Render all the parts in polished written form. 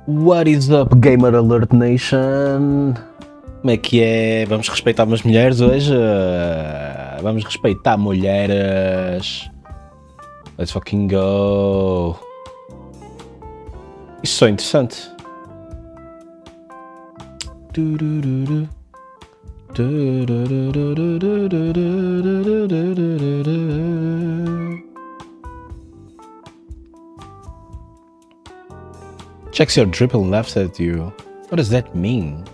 What is up, Gamer Alert Nation? Como é que é? Vamos respeitar umas mulheres hoje? Vamos respeitar mulheres. Let's fucking go. Isso é interessante. Checks your drip and laughs at you. What does that mean?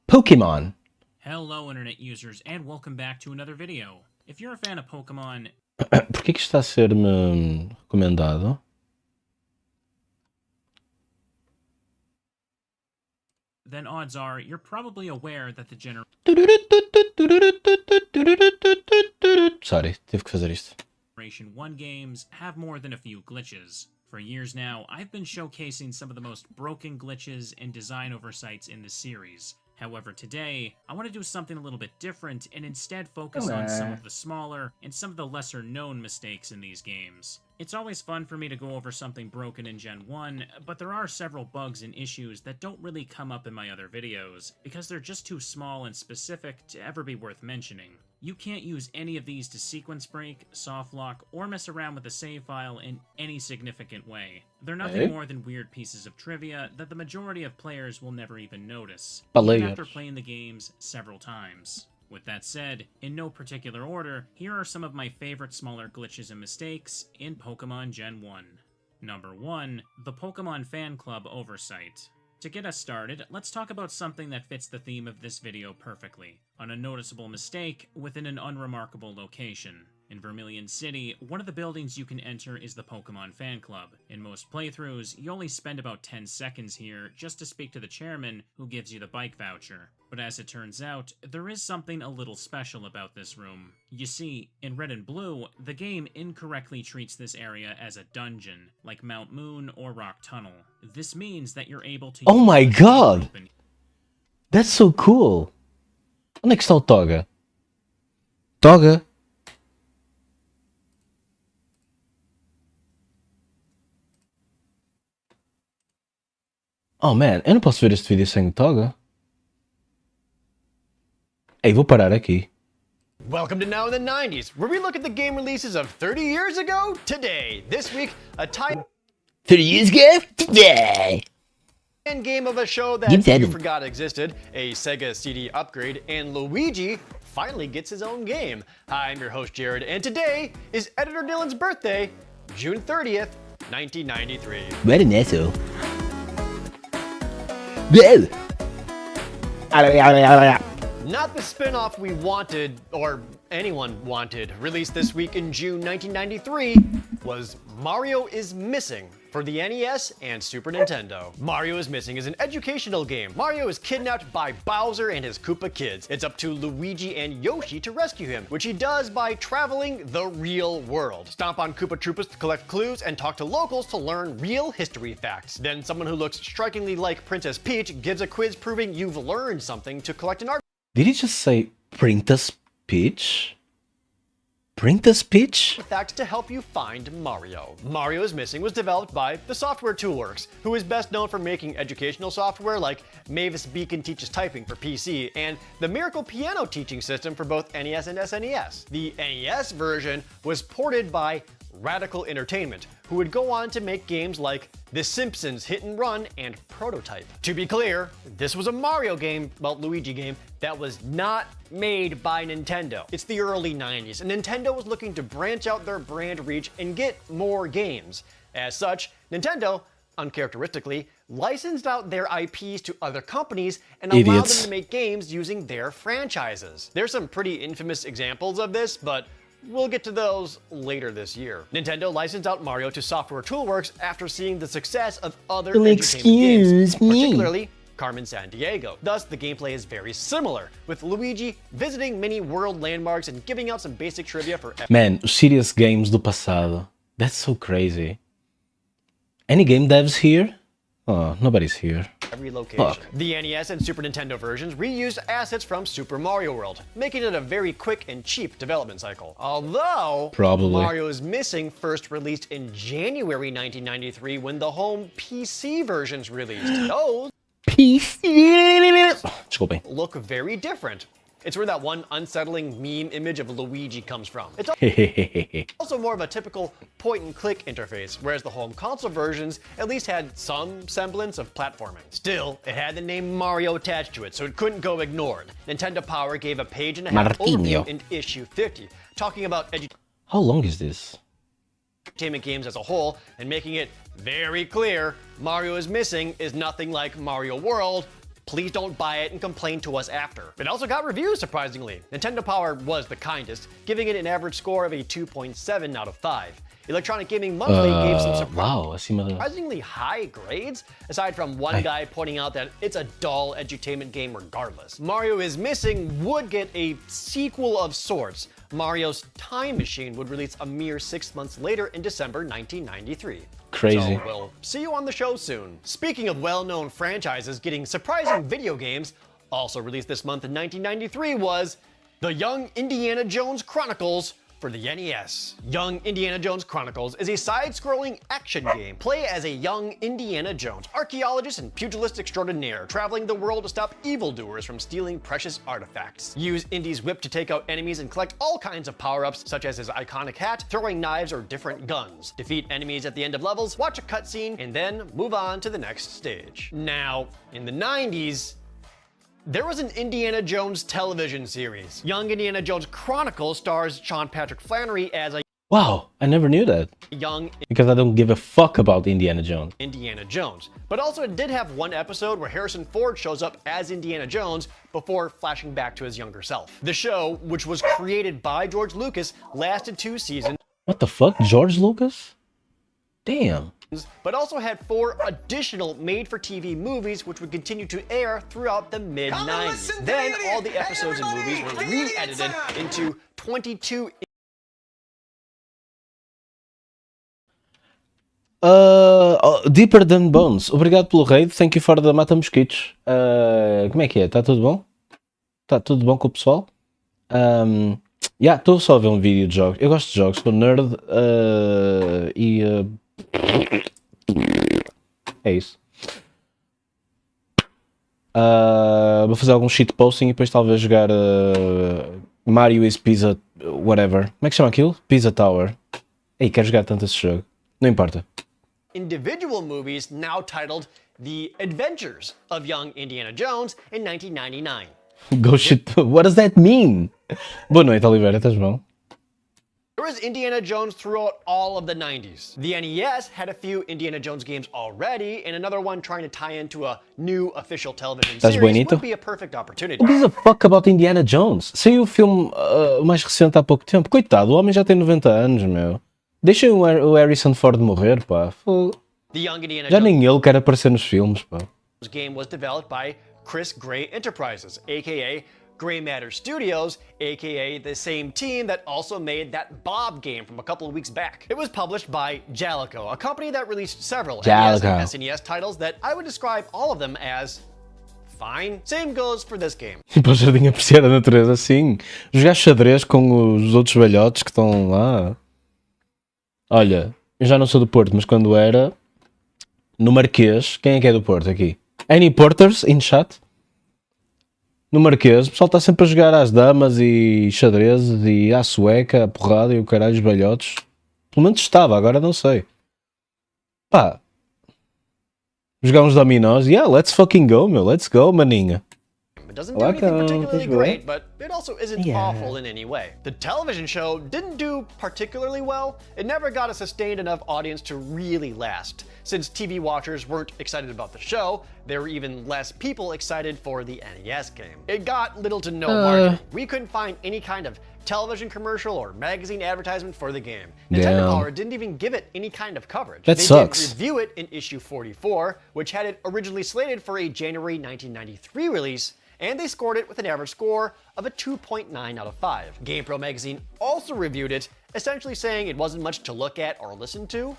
Pokemon. Hello internet users and welcome back to another video. If you're a fan of Pokemon... Por que está a ser-me recomendado? Then odds are you're probably aware that the Sorry, tive que fazer isto. Generation 1 games have more than a few glitches. For years now, I've been showcasing some of the most broken glitches and design oversights in the series. However, today, I want to do something a little bit different and instead focus on some of the smaller and some of the lesser known mistakes in these games. It's always fun for me to go over something broken in Gen 1, but there are several bugs and issues that don't really come up in my other videos, because they're just too small and specific to ever be worth mentioning. You can't use any of these to sequence break, soft lock, or mess around with the save file in any significant way. They're nothing more than weird pieces of trivia that the majority of players will never even notice, even after playing the games several times. With that said, in no particular order, here are some of my favorite smaller glitches and mistakes in Pokemon Gen 1. Number 1. The Pokemon Fan Club Oversight. To get us started, let's talk about something that fits the theme of this video perfectly. An unnoticeable mistake within an unremarkable location. In Vermilion City, one of the buildings you can enter is the Pokemon Fan Club. In most playthroughs, you only spend about 10 seconds here just to speak to the chairman who gives you the bike voucher. But as it turns out, there is something a little special about this room. You see, in Red and Blue, the game incorrectly treats this area as a dungeon, like Mount Moon or Rock Tunnel. This means that you're able to... Oh my god! That's so cool! Onde é que está o Toga? Toga? Oh man, eu não posso ver este vídeo sem Toga. Ei, vou parar aqui. Welcome to Now in the 90s, where we look at the game releases of 30 years ago today. This week, a time 30 years ago today. and game of a show that you forgot existed, a Sega CD upgrade, and Luigi finally gets his own game. Hi, I'm your host Jared, and today is Editor Dylan's birthday, June 30th, 1993. What an asshole. Not the spin-off we wanted, or anyone wanted, released this week in June 1993, was Mario is Missing for the NES and Super Nintendo. Mario is Missing is an educational game. Mario is kidnapped by Bowser and his Koopa kids. It's up to Luigi and Yoshi to rescue him, which he does by traveling the real world. Stomp on Koopa Troopas to collect clues and talk to locals to learn real history facts. Then someone who looks strikingly like Princess Peach gives a quiz proving you've learned something to collect an art. Did he just say Princess Peach? Princess Peach? Fact to help you find Mario. Mario is Missing was developed by the Software Toolworks, who is best known for making educational software like Mavis Beacon Teaches Typing for PC and the Miracle Piano teaching system for both NES and SNES. The NES version was ported by Radical Entertainment, who would go on to make games like The Simpsons Hit and Run and Prototype. To be clear, this was a Mario game, well, Luigi game, that was not made by Nintendo. It's the early 90s, and Nintendo was looking to branch out their brand reach and get more games. As such, Nintendo, uncharacteristically, licensed out their IPs to other companies and allowed them to make games using their franchises. There's some pretty infamous examples of this, but we'll get to those later this year. Nintendo licensed out Mario to Software Toolworks after seeing the success of other entertainment games, particularly Carmen Sandiego. Thus, the gameplay is very similar, with Luigi visiting many world landmarks and giving out some basic trivia for... Man, os serious games do passado. That's so crazy. Any game devs here? Oh, nobody's here. every location. Fuck. The NES and Super Nintendo versions reused assets from Super Mario World, making it a very quick and cheap development cycle. Although, Probably. Mario is Missing first released in January 1993 when the home PC versions released. Those Peace. Desculpem. look very different. It's where that one unsettling meme image of Luigi comes from. It's also more of a typical point-and-click interface, whereas the home console versions at least had some semblance of platforming. Still, it had the name Mario attached to it, so it couldn't go ignored. Nintendo Power gave a page-and-a-half overview in issue 50, talking about How long is this? entertainment games as a whole, and making it very clear Mario is Missing is nothing like Mario World. Please don't buy it and complain to us after. It also got reviews, surprisingly. Nintendo Power was the kindest, giving it an average score of a 2.7 out of 5. Electronic Gaming Monthly gave some Wow, acima da... surprisingly high grades, aside from one guy pointing out that it's a dull edutainment game regardless. Mario is Missing would get a sequel of sorts. Mario's Time Machine would release a mere 6 months later in December 1993. Crazy. So we'll see you on the show soon. Speaking of well-known franchises getting surprising video games, also released this month in 1993 was The Young Indiana Jones Chronicles for the NES. Young Indiana Jones Chronicles is a side-scrolling action game. Play as a young Indiana Jones, archaeologist and pugilist extraordinaire, traveling the world to stop evildoers from stealing precious artifacts. Use Indy's whip to take out enemies and collect all kinds of power-ups, such as his iconic hat, throwing knives, or different guns. Defeat enemies at the end of levels, watch a cutscene, and then move on to the next stage. Now, in the 90s, there was an Indiana Jones television series. Young Indiana Jones Chronicles stars Sean Patrick Flannery as a Wow, I never knew that. young Because I don't give a fuck about Indiana Jones. Indiana Jones. But also it did have one episode where Harrison Ford shows up as Indiana Jones before flashing back to his younger self. The show, which was created by George Lucas, lasted 2 seasons, What the fuck? George Lucas? Damn. but also had 4 additional made-for-TV movies which would continue to air throughout the mid-90s. Then all the episodes and movies were re-edited into 22 Deeper Than Bones. Obrigado pelo raid. Thank you for the mata mosquitos. Como é que é? Está tudo bom? Está tudo bom com o pessoal? Estou só a ver um vídeo de jogos. Eu gosto de jogos, sou nerd é isso. Vou fazer algum shitposting e depois talvez jogar Mario is Pizza, whatever. Como é que chama aquilo? Pizza Tower. Ei, quero jogar tanto esse jogo. Não importa. individual movies now titled The Adventures of Young Indiana Jones in 1999. Go shit. What does that mean? Boa noite, Oliveira. Estás bom? There was Indiana Jones throughout all of the 90s. The NES had a few Indiana Jones games already, and another one trying to tie into a new official television series bonito? would be a perfect opportunity. Who gives a fuck about Indiana Jones? Saiu o filme mais recente há pouco tempo. Coitado, o homem já tem 90 anos, meu. Deixem o Harrison Ford morrer, pá. The Young Indiana Já Jones nem ele quer aparecer nos filmes, pá. game was developed by Chris Gray Enterprises, aka Gray Matter Studios, aka the same team that also made that Bob game from a couple of weeks back. It was published by Jalico, a company that released several NES and SNES titles that I would describe all of them as fine. Same goes for this game. E para o jardim apreciar a natureza, sim. Jogar xadrez com os outros velhotes que estão lá. Olha, eu já não sou do Porto, mas quando era, no Marquês, quem é que é do Porto aqui? Any Porters in chat? No Marquês, o pessoal está sempre a jogar às damas e xadrezes e à sueca, a porrada e o caralho, os velhotes. Pelo menos estava, agora não sei. Pá. Jogar uns dominós. Yeah, let's fucking go, meu. Let's go, maninha. It doesn't do anything particularly great, but it also isn't awful in any way. The television show didn't do particularly well. It never got a sustained enough audience to really last. Since TV watchers weren't excited about the show, there were even less people excited for the NES game. It got little to no marketing. We couldn't find any kind of television commercial or magazine advertisement for the game. Nintendo Power didn't even give it any kind of coverage. That they sucks. did review it in issue 44, which had it originally slated for a January 1993 release, and they scored it with an average score of a 2.9 out of 5. GamePro magazine also reviewed it, essentially saying it wasn't much to look at or listen to.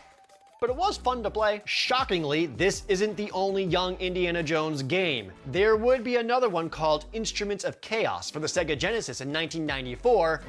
but it was fun to play. Shockingly, this isn't the only young Indiana Jones game. There would be another one called Instruments of Chaos for the Sega Genesis in 1994,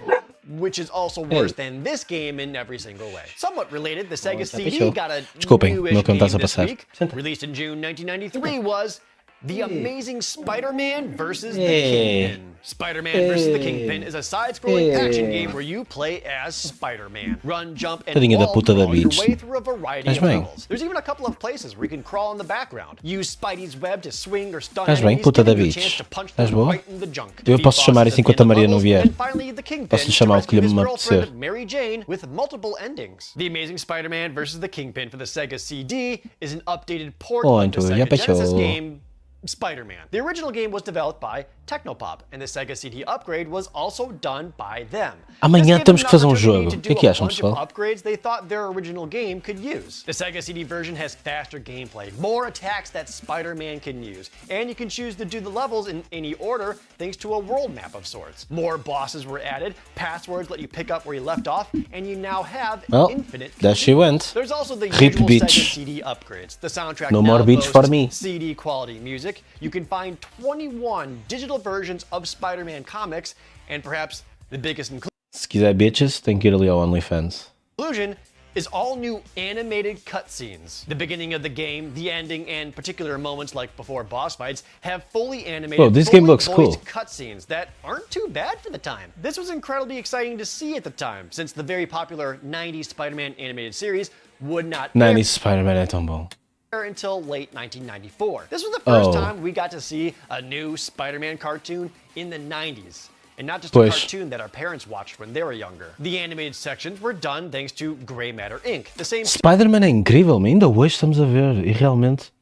which is also worse than this game in every single way. Somewhat related, the Sega CD got a newish game this week. Released in June 1993 was The Amazing Spider-Man vs. the Kingpin. Spider-Man vs. the Kingpin is a side-scrolling action game where you play as Spider-Man. Run, jump, and wall crawl your way through a variety of levels. There's even a couple of places where you can crawl in the background. Use Spidey's web to swing or stun enemies, giving you a chance to punch them right in the junk. Eu posso chamar isso enquanto a Maria não vier. And finally, the Kingpin Posso chamar o que lhe his me girlfriend, apetecer. Mary Jane, with multiple endings. The Amazing Spider-Man vs. the Kingpin for the Sega CD is an updated port of the Sega Genesis game Spider-Man. The original game was developed by Technopop, and the Sega CD upgrade was also done by them. Amanhã temos que fazer jogo. O que acham, pessoal? Upgrades they thought their original game could use. The Sega CD version has faster gameplay, more attacks that Spider-Man can use, and you can choose to do the levels in any order thanks to a world map of sorts. More bosses were added, passwords let you pick up where you left off, and you now have infinite. There she went. There's also the Rip usual bitch. Sega CD upgrades. The soundtrack No now more beach for boasts me. CD quality music. You can find 21 digital versions of Spider-Man comics, and perhaps the biggest Se quiser bitches, tem que ir ali ao OnlyFans. inclusion is all new animated cutscenes. The beginning of the game, the ending, and particular moments like before boss fights have fully animated, Oh, this game looks cool. cutscenes that aren't too bad for the time. This was incredibly exciting to see at the time, since the very popular 90s Spider-Man animated series would not 90s Spider-Man é tão bom. air until late 1994. This was the first time we got to see a new Spider-Man cartoon in the 90s. And not just a cartoon that our parents watched when they were younger. The animated sections were done thanks to Gray Matter Inc. The same Spider-Man é incrível, ainda hoje estamos a ver. E realmente,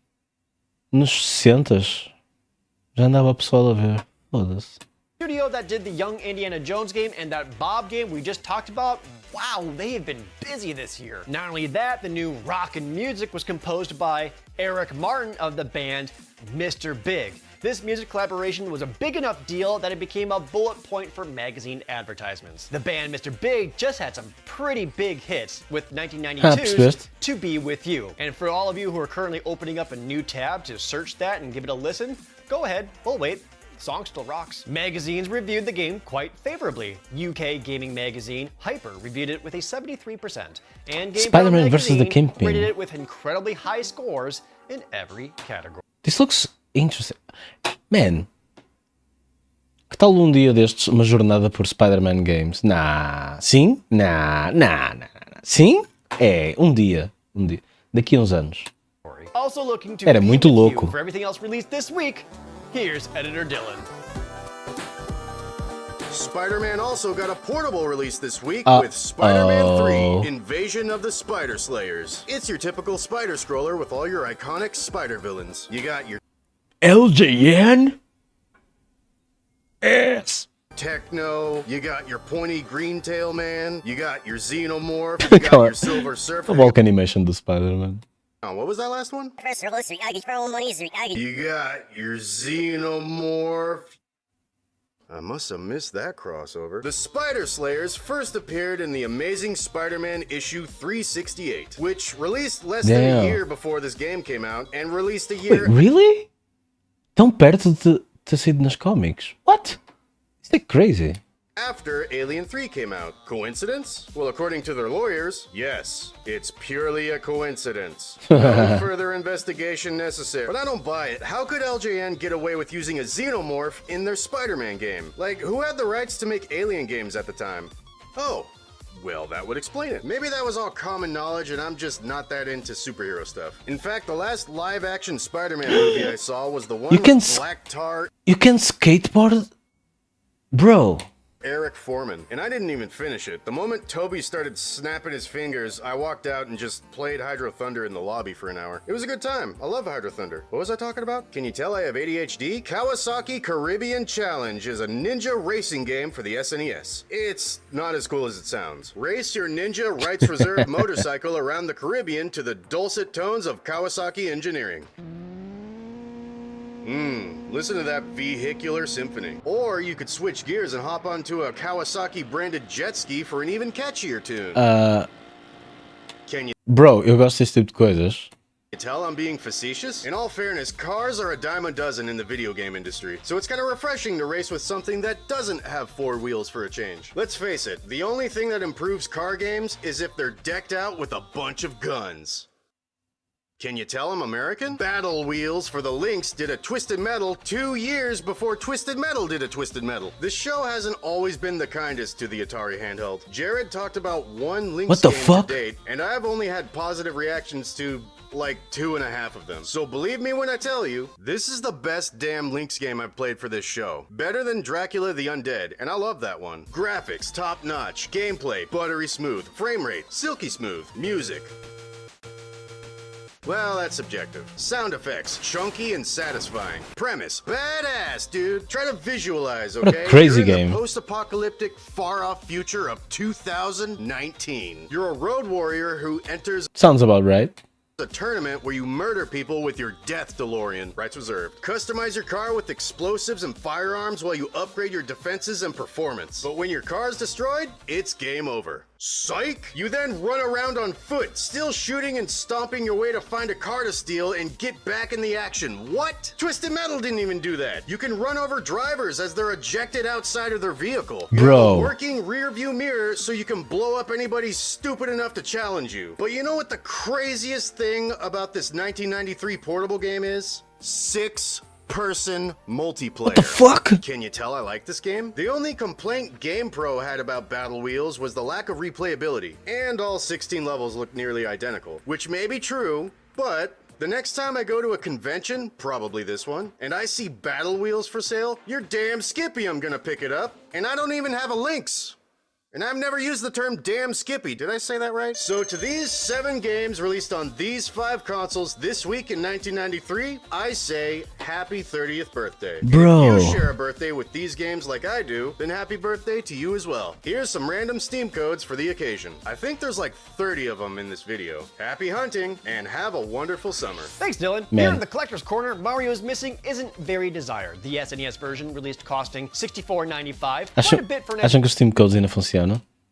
nos 60s, já andava o pessoal a ver. Foda-se. studio that did the Young Indiana Jones game and that Bob game we just talked about. Wow, they have been busy this year. Not only that, the new rock and music was composed by Eric Martin of the band Mr. Big. This music collaboration was a big enough deal that it became a bullet point for magazine advertisements. The band Mr. Big just had some pretty big hits with 1992's To Be With You. And for all of you who are currently opening up a new tab to search that and give it a listen, go ahead, we'll wait. The song still rocks. Magazines reviewed the game quite favorably. UK gaming magazine Hyper reviewed it with a 73%, and Game Spider-Man vs. the Kingpin rated it with incredibly high scores in every category. This looks interesting. Man, que tal um dia destes uma jornada por Spider-Man Games? Sim? Sim? É, um dia. Daqui a uns anos. Also looking to Era muito louco. for everything else released this week, here's Editor Dylan. Spider-Man also got a portable release this week with Spider-Man 3 Invasion of the Spider Slayers. It's your typical spider scroller with all your iconic spider villains. You got your LJN? Yes. Techno, you got your pointy green tail man, you got your Xenomorph, you got your Silver Surfer. A bulk animation do Spider-Man. Oh, what was that last one? You got your Xenomorph. I must have missed that crossover. The Spider Slayers first appeared in The Amazing Spider-Man issue 368, which released less than a year before this game came out, and released a year... Wait, really? Tão perto de ter sido nos comics? What? Is that crazy? After Alien 3 came out. Coincidence? Well, according to their lawyers, yes, it's purely a coincidence. No further investigation necessary. But I don't buy it. How could LJN get away with using a Xenomorph in their Spider-Man game? Like, who had the rights to make Alien games at the time? Oh, well, that would explain it. Maybe that was all common knowledge and I'm just not that into superhero stuff. In fact, the last live-action Spider-Man movie I saw was the one with Black Tar... You can skateboard? Bro. Eric Foreman, and I didn't even finish it. The moment Toby started snapping his fingers, I walked out and just played Hydro Thunder in the lobby for an hour. It was a good time. I love Hydro Thunder. What was I talking about? Can you tell I have ADHD? Kawasaki Caribbean Challenge is a ninja racing game for the SNES. It's not as cool as it sounds. Race your ninja rights reserved motorcycle around the Caribbean to the dulcet tones of Kawasaki engineering. Listen to that vehicular symphony. Or you could switch gears and hop onto a Kawasaki branded jet ski for an even catchier tune. Can you Bro, eu gosto desse tipo de coisas. tell I'm being facetious? In all fairness, cars are a dime a dozen in the video game industry, so it's kind of refreshing to race with something that doesn't have 4 wheels for a change. Let's face it, the only thing that improves car games is if they're decked out with a bunch of guns. Can you tell I'm American? Battle Wheels for the Lynx did a Twisted Metal 2 years before Twisted Metal did a Twisted Metal. The show hasn't always been the kindest to the Atari handheld. Jared talked about 1 Lynx What the game fuck? to date, and I've only had positive reactions to like 2.5 of them. So believe me when I tell you, this is the best damn Lynx game I've played for this show. Better than Dracula the Undead, and I love that one. Graphics, top notch. Gameplay, buttery smooth. Frame rate, silky smooth. Music. Well, that's subjective. Sound effects, chunky and satisfying. Premise, badass, dude. Try to visualize, okay? a crazy You're in game. the post-apocalyptic, far-off future of 2019. You're a road warrior who enters Sounds about right. a tournament where you murder people with your death DeLorean. Rights reserved. Customize your car with explosives and firearms while you upgrade your defenses and performance. But when your car is destroyed, it's game over. Psych! You then run around on foot, still shooting and stomping your way to find a car to steal and get back in the action. What? Twisted Metal didn't even do that. You can run over drivers as they're ejected outside of their vehicle. You have Bro. a working rear view mirror so you can blow up anybody stupid enough to challenge you. But you know what the craziest thing about this 1993 portable game is? 6-person multiplayer. What the fuck? Can you tell I like this game? The only complaint GamePro had about Battle Wheels was the lack of replayability, and all 16 levels look nearly identical, which may be true, but the next time I go to a convention, probably this one, and I see Battle Wheels for sale, you're damn skippy I'm gonna pick it up, and I don't even have a Lynx. And I've never used the term damn skippy, did I say that right? So to these 7 games released on these 5 consoles this week in 1993, I say happy 30th birthday. Bro. If you share a birthday with these games like I do, then happy birthday to you as well. Here's some random Steam codes for the occasion. I think there's like 30 of them in this video. Happy hunting, and have a wonderful summer. Thanks, Dylan. Man. Here in the collector's corner, Mario is Missing isn't very desired. The SNES version released costing $64.95, quite a bit for an Acham que os Steam Codes ainda funcionam?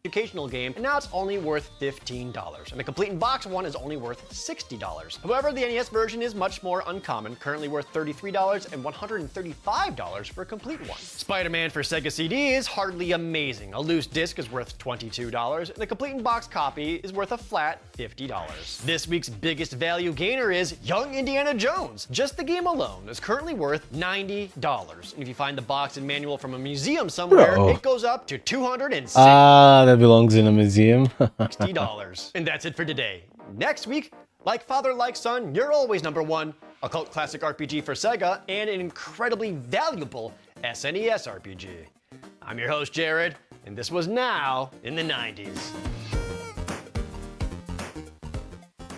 educational game, and now it's only worth $15. And the complete in box one is only worth $60. However, the NES version is much more uncommon, currently worth $33 and $135 for a complete one. Spider-Man for Sega CD is hardly amazing. A loose disc is worth $22, and the complete in box copy is worth a flat $50. This week's biggest value gainer is Young Indiana Jones. Just the game alone is currently worth $90. And if you find the box and manual from a museum somewhere, Bro. it goes up to $260. That belongs in a museum. $60. And that's it for today. Next week, like father, like son, you're always number one. A cult classic RPG for Sega and an incredibly valuable SNES RPG. I'm your host, Jared, and this was Now in the 90s.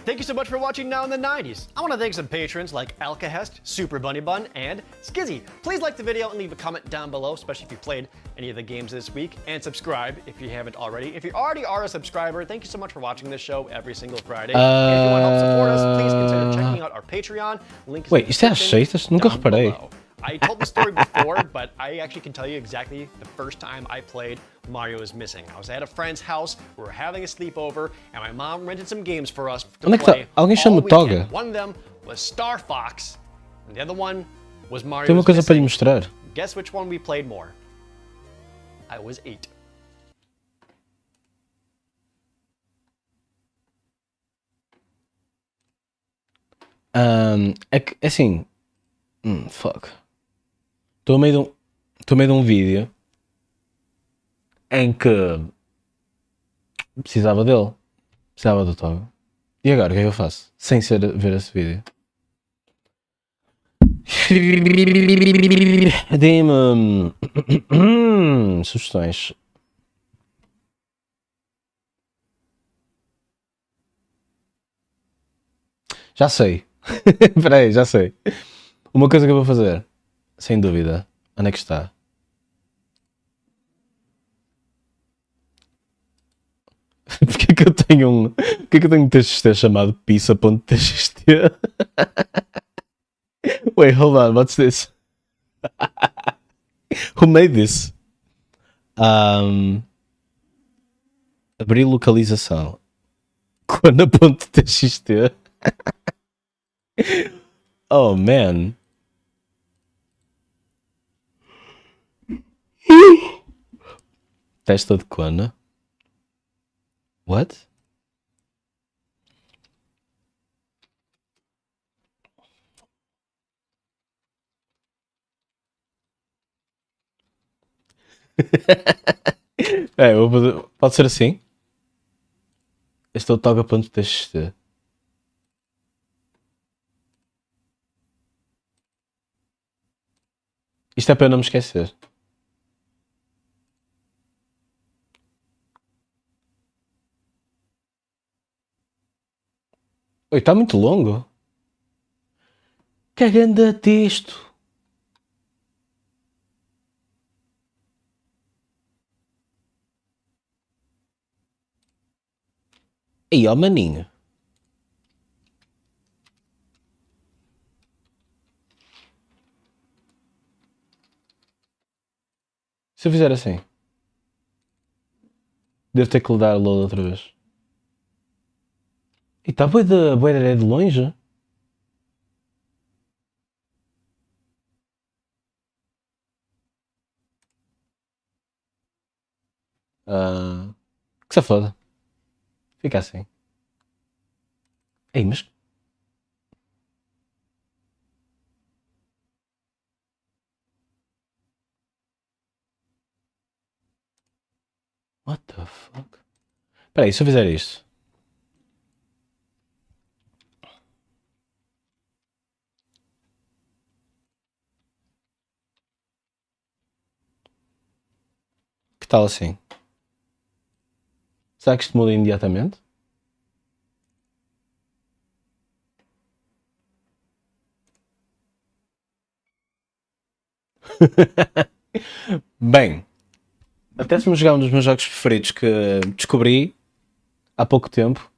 Thank you so much for watching Now in the 90s. I want to thank some patrons like Alkahest, Super Bunny Bun, and Skizzy. Please like the video and leave a comment down below, especially if you played any of the games this week, and subscribe if you haven't already. If you already are a subscriber, thank you so much for watching this show every single Friday. And if you want to help support us, please consider checking out our Patreon. Link is in Wait, the isto é às description sextas? Nunca down reparei. below. I told the story before, but I actually can tell you exactly the first time I played Mario is Missing. I was at a friend's house, we were having a sleepover, and my mom rented some games for us to Onde é que play tá? Alguém all chama o weekend. Toga? One of them was Star Fox, and the other one was Mario Tem uma is coisa para lhe Missing. mostrar. Guess which one we played more? I was 8. É que, assim... fuck. Estou a meio de um vídeo em que precisava dele. Precisava do Toga. E agora, o que é que eu faço? Sem ser ver esse vídeo. Dê-me sugestões. Já sei. Espera aí, já sei. Uma coisa que eu vou fazer, sem dúvida. Onde é que está? Porquê que eu tenho Porquê que eu tenho um TXT chamado pizza.txt? Wait, hold on, what's this? Who made this? Abrir localização. Quando.txt. Oh man. Testa de Kona. What? Pode ser assim? Este é o toga.txt. Isto é para eu não me esquecer. Oi, está muito longo. Cagando texto. Aí, ó maninho. Se eu fizer assim. Devo ter que lhe dar load outra vez. E está bué de longe? Que se foda. Fica assim. Ei, mas... What the fuck? Espera aí, se eu fizer isto. Que tal assim? Será que isto muda imediatamente? Bem, apetece-me jogar um dos meus jogos preferidos que descobri há pouco tempo.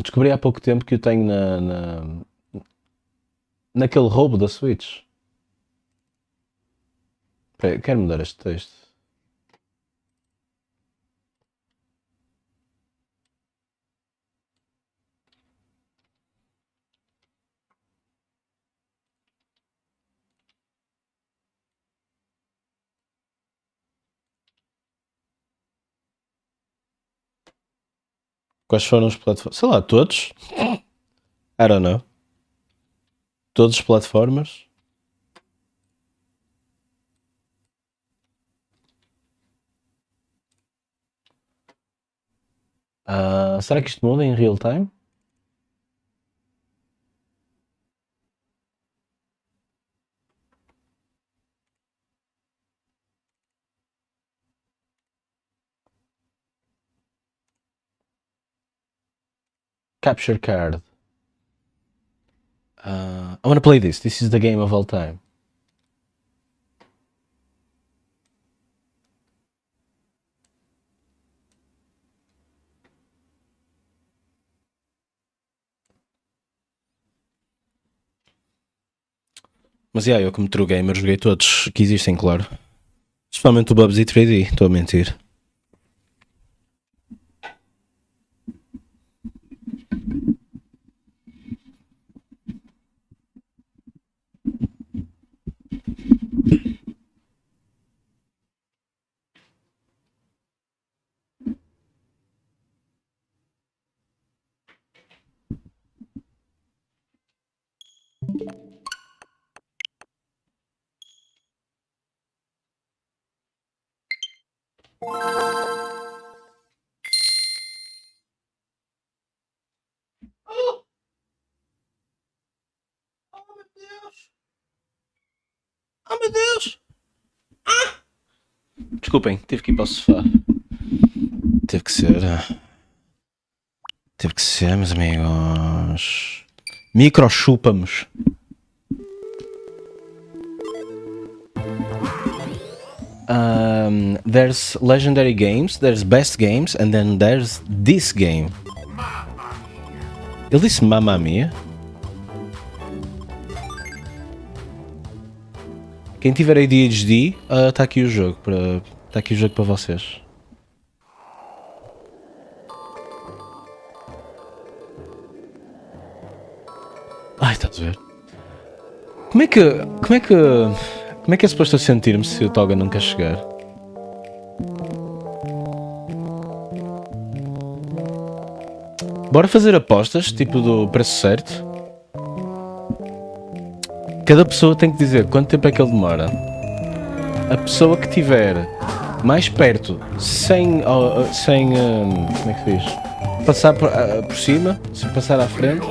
Descobri há pouco tempo que o tenho naquele roubo da Switch. Espera aí, quero mudar este texto. Quais foram os plataformas? Sei lá, todos? I don't know. Todos os platformers? Será que isto muda em real time? Capture card. I want to play this. This is the game of all time. Mas eu como true gamer joguei todos que existem, claro. Principalmente o Bubsy 3D, estou a mentir. Oh meu Deus! Desculpem, tive que ir para o sofá. Teve que ser. Teve que ser, meus amigos. Micro chúpamos. There's legendary games, there's best games, and then there's this game. Ele disse Mamma Mia? Quem tiver ADHD, está aqui o jogo para vocês. Ai, estás a ver? Como é que é suposto eu sentir-me se o Toga nunca chegar? Bora fazer apostas, tipo do preço certo. Cada pessoa tem que dizer quanto tempo é que ele demora. A pessoa que tiver mais perto, sem como é que se diz? Passar por cima, se passar à frente,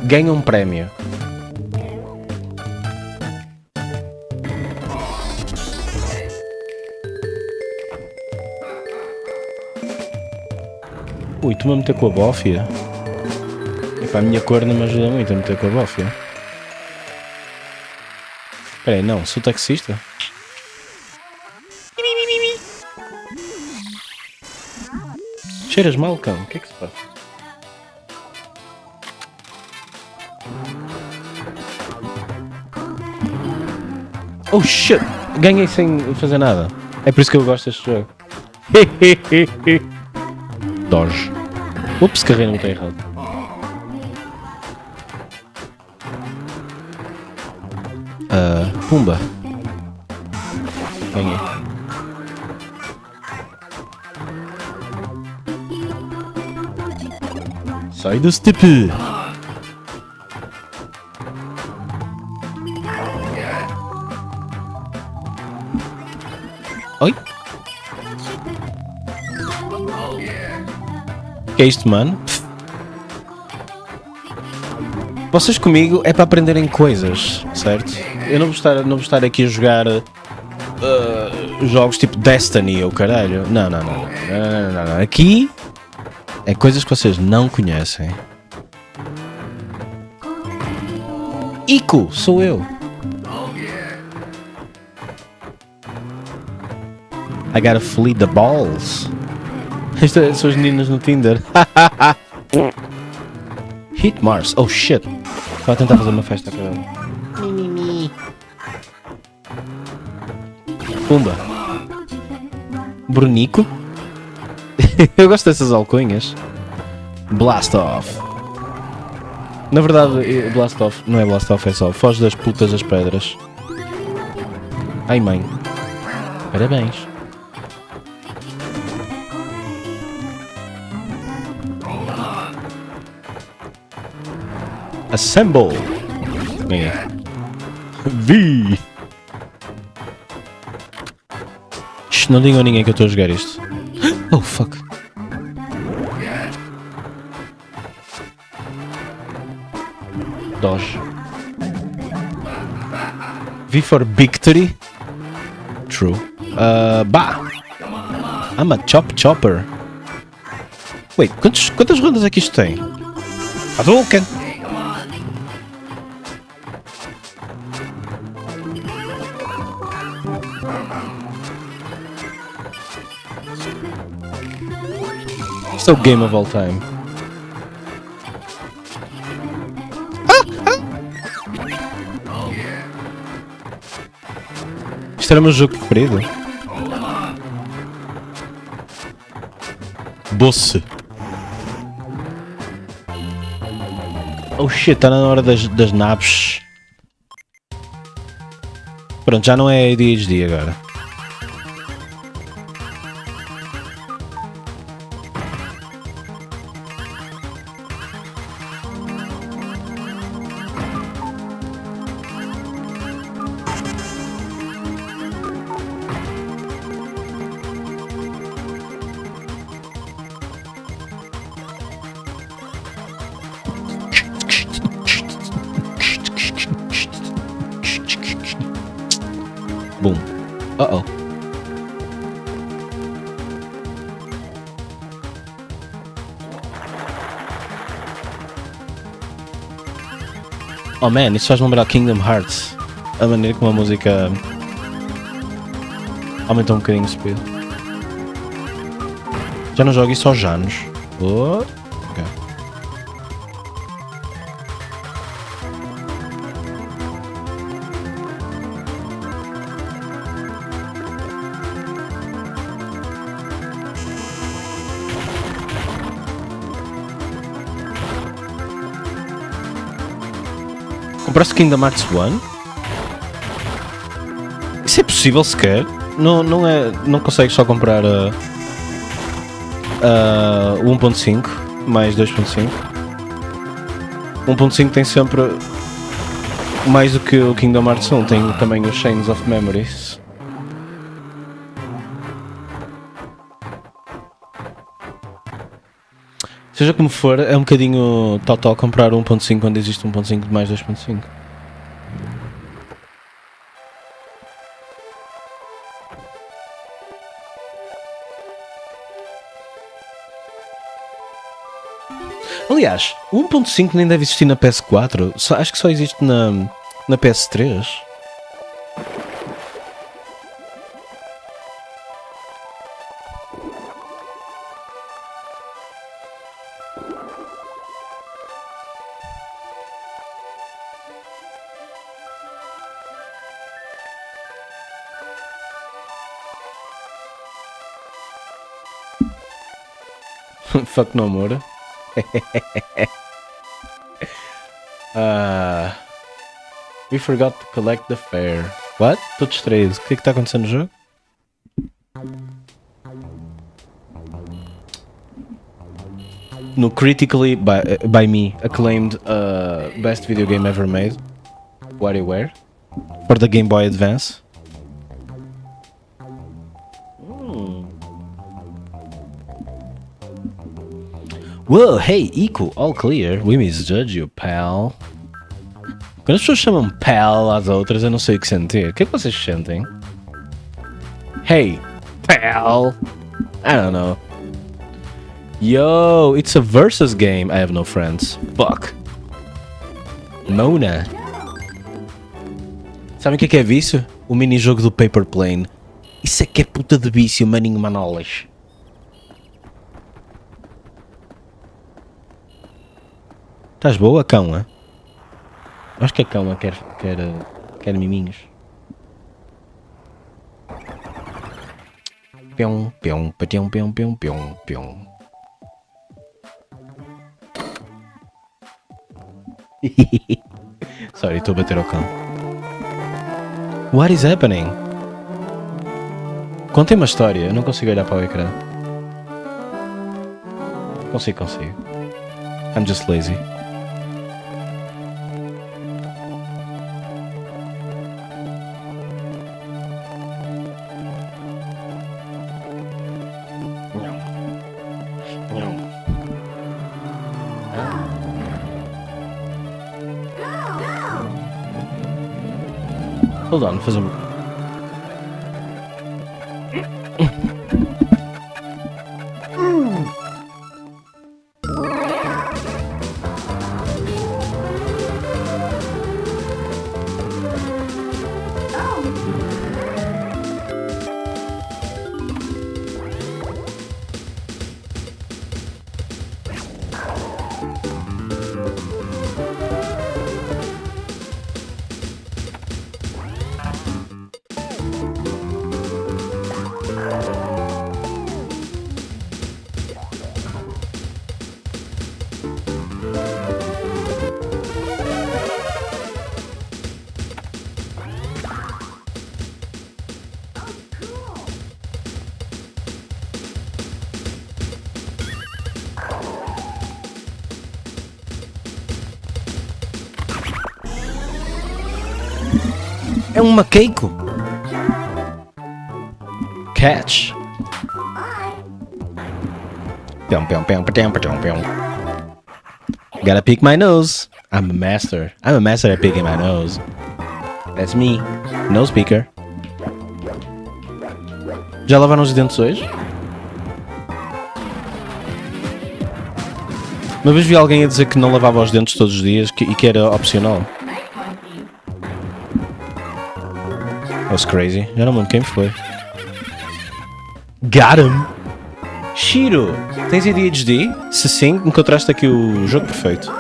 ganha um prémio. Ui, estou-me a meter com a bófia. Epá, a minha cor não me ajuda muito a meter com a bófia. Espera aí, não, sou taxista? Cheiras mal, cão, o que é que se passa? Oh shit! Ganhei sem fazer nada. É por isso que eu gosto deste jogo. Dodge. Ups, carreira não está errado. Pumba. Ganhei. Sai do step. Oi? Que é isto, mano? Vocês comigo é para aprenderem coisas, certo? Eu não vou estar aqui a jogar jogos tipo Destiny ou caralho. Não. Aqui é coisas que vocês não conhecem. Ico, sou eu. I gotta flee the balls. Estas são as meninas no Tinder. Hit Mars. Oh shit. Estava a tentar fazer uma festa, caralho. Pumba. Brunico. Eu gosto dessas alcunhas. Blast Off. Na verdade, Blast Off não é Blast Off, é só foge das putas das pedras. Ai mãe. Parabéns. Assemble! Ganhei. Vi! Não digam a ninguém que eu estou a jogar isto. Oh fuck! Dodge. V for victory? True. Bah! I'm a chopper. Wait, quantas rondas é que isto tem? Hadouken! Isto é o game of all time. Isto era o meu jogo preferido. Bosse. Oh shit, está na hora das naves. Pronto, já não é ADHD agora. Boom. Uh-oh. Oh man, isso faz-me lembrar Kingdom Hearts. A maneira como a música aumentou um bocadinho o speed. Já não jogo isso aos anos. Oh. Okay. Compraste Kingdom Hearts 1? Isso é possível sequer? Não consegues só comprar o 1.5 mais 2.5? 1.5 tem sempre mais do que o Kingdom Hearts 1, tem também os Chains of Memories. Seja como for, é um bocadinho totó comprar 1.5 quando existe 1.5 de mais 2.5. Aliás, o 1.5 nem deve existir na PS4, acho que só existe na PS3. Fuck no more. We forgot to collect the fare. What? Estou distraído. O que é que está acontecendo no jogo? No critically by me acclaimed best video game ever made, WarioWare, for the Game Boy Advance. Whoa, hey, Eco, all clear. We misjudge you, pal. Quando as pessoas chamam pal às outras, eu não sei o que sentir. O que é que vocês sentem? Hey, pal. I don't know. Yo, it's a versus game. I have no friends. Fuck. Mona. Sabem o que é vício? O mini-jogo do Paper Plane. Isso é que é puta de vício, maninho Manolas. Estás boa, cão, é? Acho que a cão quer miminhos. Pião, pião, patião, pião, pião, pião, pião. Sorry, estou a bater ao cão. What is happening? Contem uma história, eu não consigo olhar para o ecrã. Consigo. I'm just lazy. Hold on, fazer um... É um macaco. Catch. Pião, pião, pião, pião, pião, pião. Gotta pick my nose. I'm a master. I'm a master at picking my nose. That's me. Nose picker. Já lavaram os dentes hoje? Uma vez vi alguém a dizer que não lavava os dentes todos os dias e que era opcional. That's crazy. Já não me lembro quem foi. Got him! Shiro! Tens ADHD? Se sim, encontraste aqui o jogo perfeito.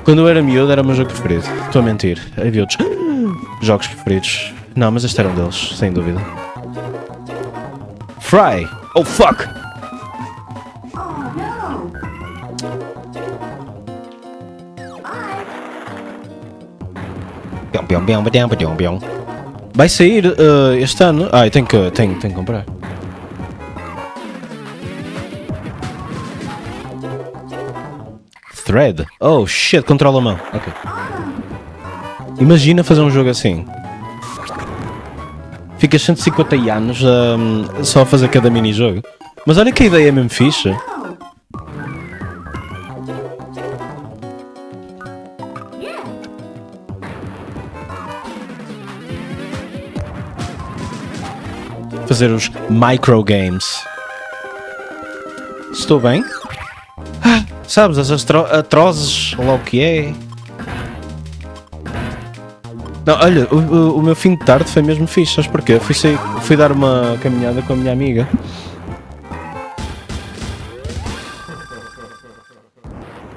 Quando eu era miúdo era o meu jogo preferido. Estou a mentir. Havia outros jogos preferidos. Não, mas este era um deles, sem dúvida. Fry! Oh fuck! Vai sair este ano. Eu tenho que comprar. Thread. Oh shit, controla a mão. Ok. Imagina fazer um jogo assim. Ficas 150 anos só a fazer cada mini-jogo. Mas olha que a ideia é mesmo fixe. Fazer os microgames. Estou bem? Sabes, as atrozes, lá o que é. Não, olha, o meu fim de tarde foi mesmo fixe, sabes porquê? Fui dar uma caminhada com a minha amiga.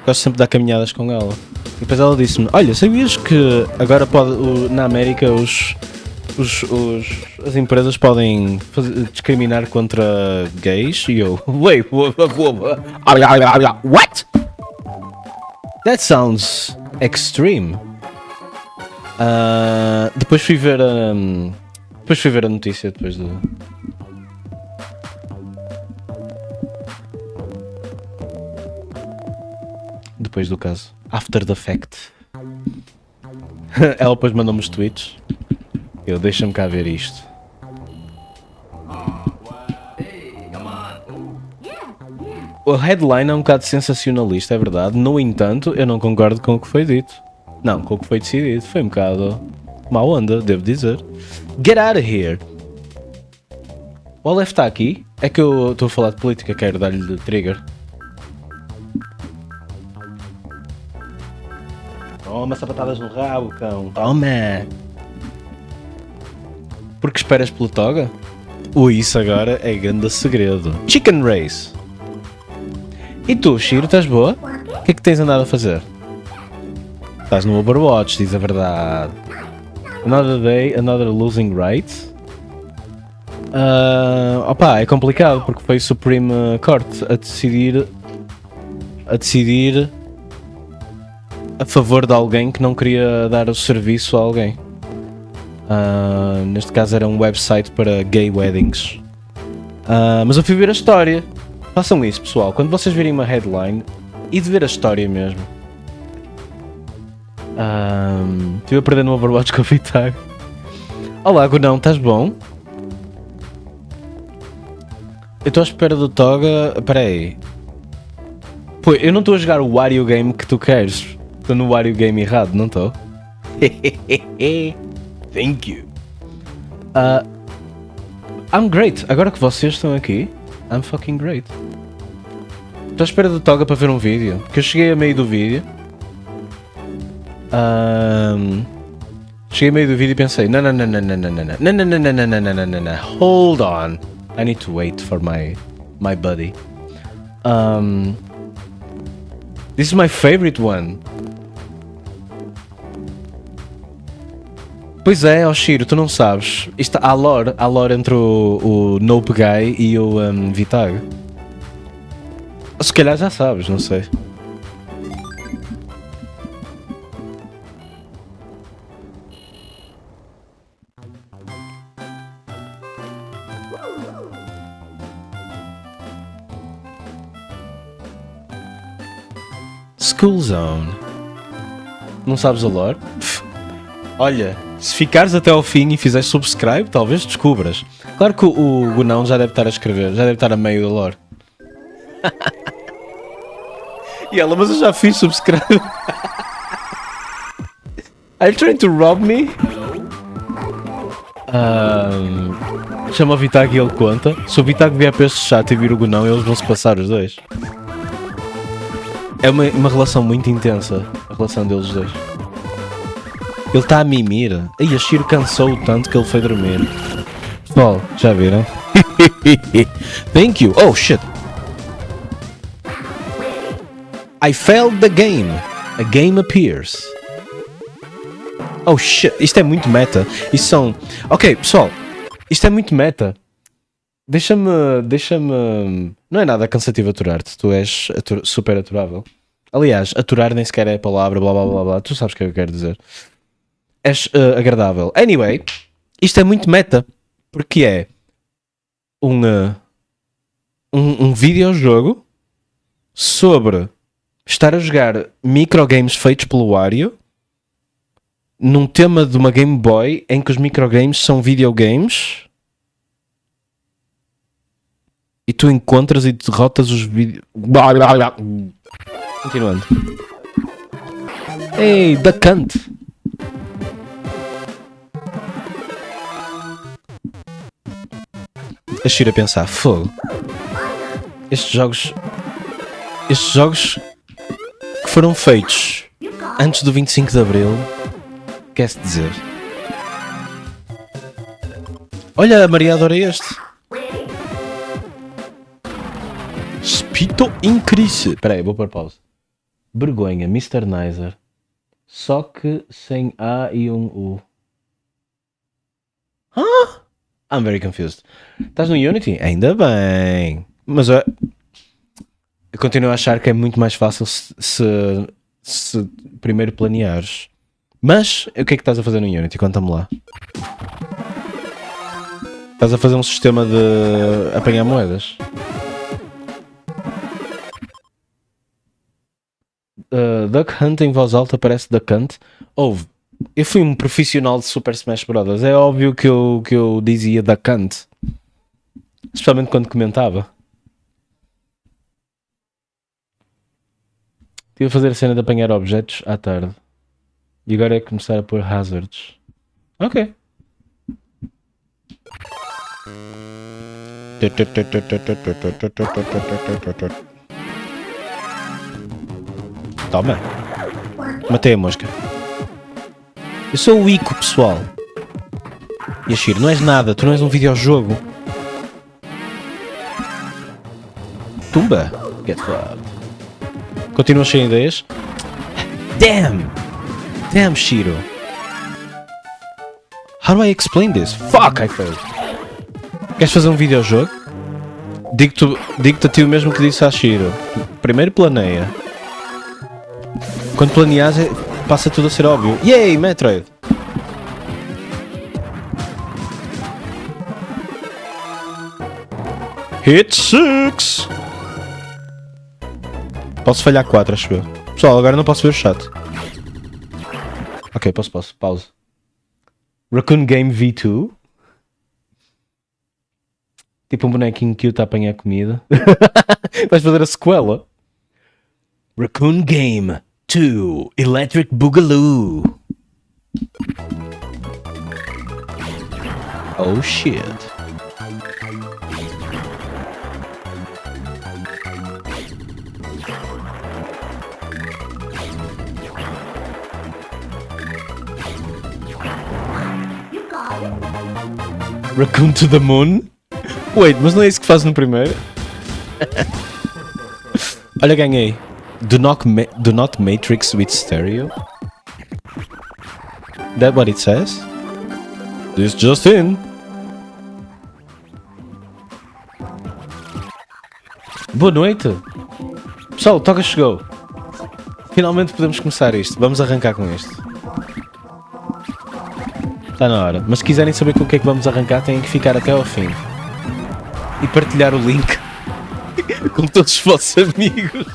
Gosto sempre de dar caminhadas com ela. E depois ela disse-me, olha, sabias que agora na América as empresas podem discriminar contra gays? E eu, wait, what? That sounds extreme. Depois fui ver a notícia depois do... Depois do caso. After the fact. Ela depois mandou-me os tweets. Eu, deixa-me cá ver isto. O headline é um bocado sensacionalista, é verdade. No entanto, eu não concordo com o que foi dito. Não, com o que foi decidido. Foi um bocado má onda, devo dizer. Get out of here! O Aleph está aqui. É que eu estou a falar de política, quero dar-lhe trigger. Toma sapatadas no rabo, cão. Toma! Porque esperas pelo toga? Isso agora é grande segredo. Chicken Race! E tu, Shiro, estás boa? O que é que tens andado a fazer? Estás no Overwatch, diz a verdade. Another day, another losing right? Opa, é complicado porque foi o Supreme Court a decidir a favor de alguém que não queria dar o serviço a alguém. Neste caso era um website para gay weddings. Mas eu fui ver a história. Façam isso, pessoal. Quando vocês virem uma headline, e de ver a história mesmo. Estive a perder no Overwatch com o Vitag. Olá, Gunão, estás bom? Eu estou à espera do Toga. Espera aí. Pô, eu não estou a jogar o Wario Game que tu queres. Estou no Wario Game errado, não estou? Thank you. I'm great. Agora que vocês estão aqui, I'm fucking great. Estou à espera do Toga para ver um vídeo. Porque eu cheguei a meio do vídeo. Cheguei a meio do vídeo e pensei, não. Hold on. I need to wait for my buddy. This is my favorite one. Pois é, Shiro, tu não sabes. Isto, há lore entre o Nope Guy e o Vitag. Se calhar já sabes, não sei. School Zone. Não sabes a lore? Olha, se ficares até ao fim e fizeres subscribe, talvez descubras. Claro que o Gunão já deve estar a escrever, já deve estar a meio da lore. E ela, mas eu já fiz subscribe. Are you trying to rob me? Chama o Vitag e ele conta. Se o Vitag vier para este chat e vir o Gunão, eles vão se passar os dois. É uma relação muito intensa, a relação deles dois. Ele está a mimir. E a Shiro cansou tanto que ele foi dormir. Pessoal, já viram? Thank you. Oh shit. I failed the game. A game appears. Oh shit. Isto é muito meta. Isto são... Ok, pessoal. Isto é muito meta. Deixa-me... Não é nada cansativo aturar-te. Tu és super aturável. Aliás, aturar nem sequer é a palavra, blá blá blá blá. Tu sabes o que eu quero dizer. és agradável. Anyway, isto é muito meta, porque é um videojogo sobre estar a jogar microgames feitos pelo Wario num tema de uma Game Boy em que os microgames são videogames e tu encontras e derrotas os vídeos. Continuando. Ei, da Kant. Deixa eu ir a pensar. Fogo. Estes jogos que foram feitos antes do 25 de Abril, quer-se dizer. Olha, a Maria adora este. Spito Increase. Espera aí, vou pôr pausa. Vergonha, Mr. Nicer. Só que sem A e um U. Huh? I'm very confused. Estás no Unity? Ainda bem. Mas eu continuo a achar que é muito mais fácil se primeiro planeares. Mas o que é que estás a fazer no Unity? Conta-me lá. Estás a fazer um sistema de apanhar moedas? Duck Hunt em voz alta parece Duck Hunt. Ouve, eu fui um profissional de Super Smash Bros. É óbvio que eu dizia Duck Hunt. Especialmente quando comentava. Estive a fazer a cena de apanhar objetos à tarde. E agora é começar a pôr hazards. Ok. Toma. Matei a mosca. Eu sou o Ico, pessoal. E a Shiro, não és nada. Tu não és um videojogo. Tumba. Get fucked. Continuas sem ideias? Damn! Damn, Shiro. How do I explain this? Fuck, I failed. Queres fazer um videojogo? Digo-te a ti o mesmo que disse à Shiro. Primeiro planeia. Quando planeas, passa tudo a ser óbvio. Yay, Metroid! Hit 6! Posso falhar 4, acho eu. Pessoal, agora não posso ver o chat. Ok, posso. Pausa. Raccoon Game V2. Tipo um bonequinho cute a apanhar comida. Vais fazer a sequela. Raccoon Game 2 Electric Boogaloo. Oh shit. Raccoon to the Moon? Wait, mas não é isso que faz no primeiro? Olha, ganhei. Do not matrix with stereo? That what it says? This just in. Boa noite. Pessoal, o Toga chegou. Finalmente podemos começar isto. Vamos arrancar com isto. Está na hora. Mas se quiserem saber com o que é que vamos arrancar, têm que ficar até ao fim. E partilhar o link com todos os vossos amigos.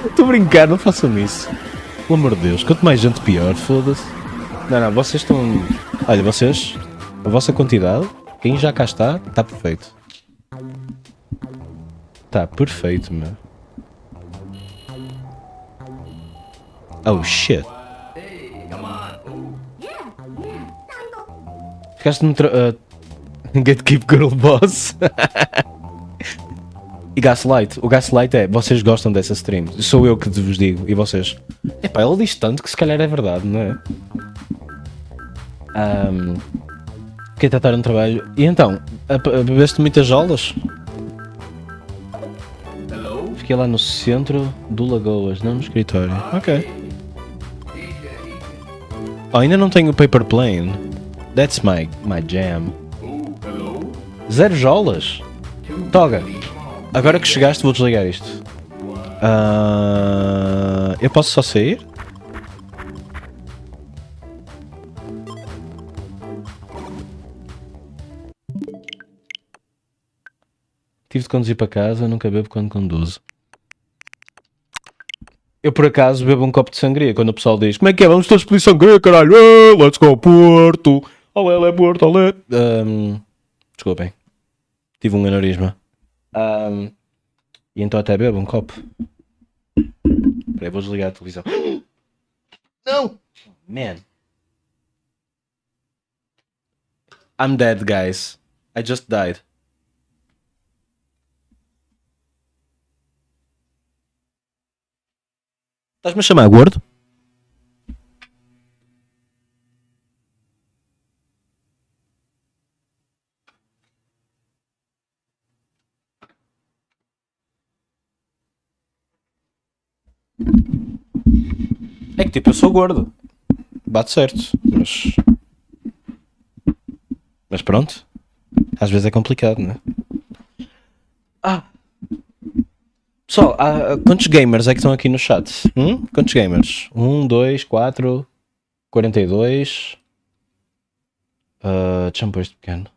Estou a brincar, não façam isso. Pelo amor de Deus, quanto mais gente pior, foda-se. Não, vocês estão... Olha, vocês, a vossa quantidade, quem já cá está perfeito. Está perfeito, meu. Oh, shit. Ficaste-me... Gatekeep Girl Boss. E Gaslight. O Gaslight é... Vocês gostam dessa stream. Sou eu que vos digo. E vocês... Epá, ele diz tanto que se calhar é verdade, não é? Fiquei a tratar no trabalho. E então? Bebeste muitas jolas? Fiquei lá no centro do Lagoas, não no escritório. Ok. Oh, ainda não tenho o Paper Plane. That's my jam. 0 jolas? Toga. Agora que chegaste vou desligar isto. Eu posso só sair? tive de conduzir para casa, nunca bebo quando conduzo. Eu por acaso bebo um copo de sangria quando o pessoal diz como é que é? Vamos todos pedir sangria, caralho! Let's go Porto! Olé, Porto, olé! Desculpem. Tive um aneurisma. E então até bebo um copo. Espera aí, vou desligar a televisão. Não! Man. I'm dead, guys. I just died. Estás-me a chamar gordo? É que tipo, eu sou gordo. Bate certo. Mas pronto. Às vezes é complicado, não é? Pessoal, quantos gamers é que estão aqui no chat? Quantos gamers? 1, 2, 4, 42. Deixa-me pôr este pequeno.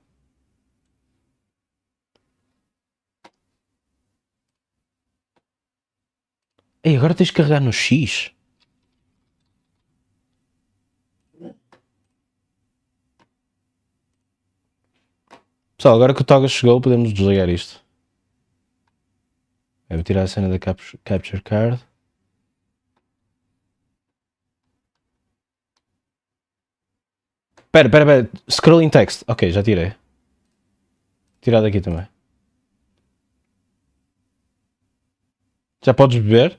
Ei, agora tens de carregar no X. Pessoal, agora que o Toga chegou, podemos desligar isto. Eu vou tirar a cena da Capture Card. Espera. Scrolling text. Ok, já tirei. Tirar daqui também. Já podes beber?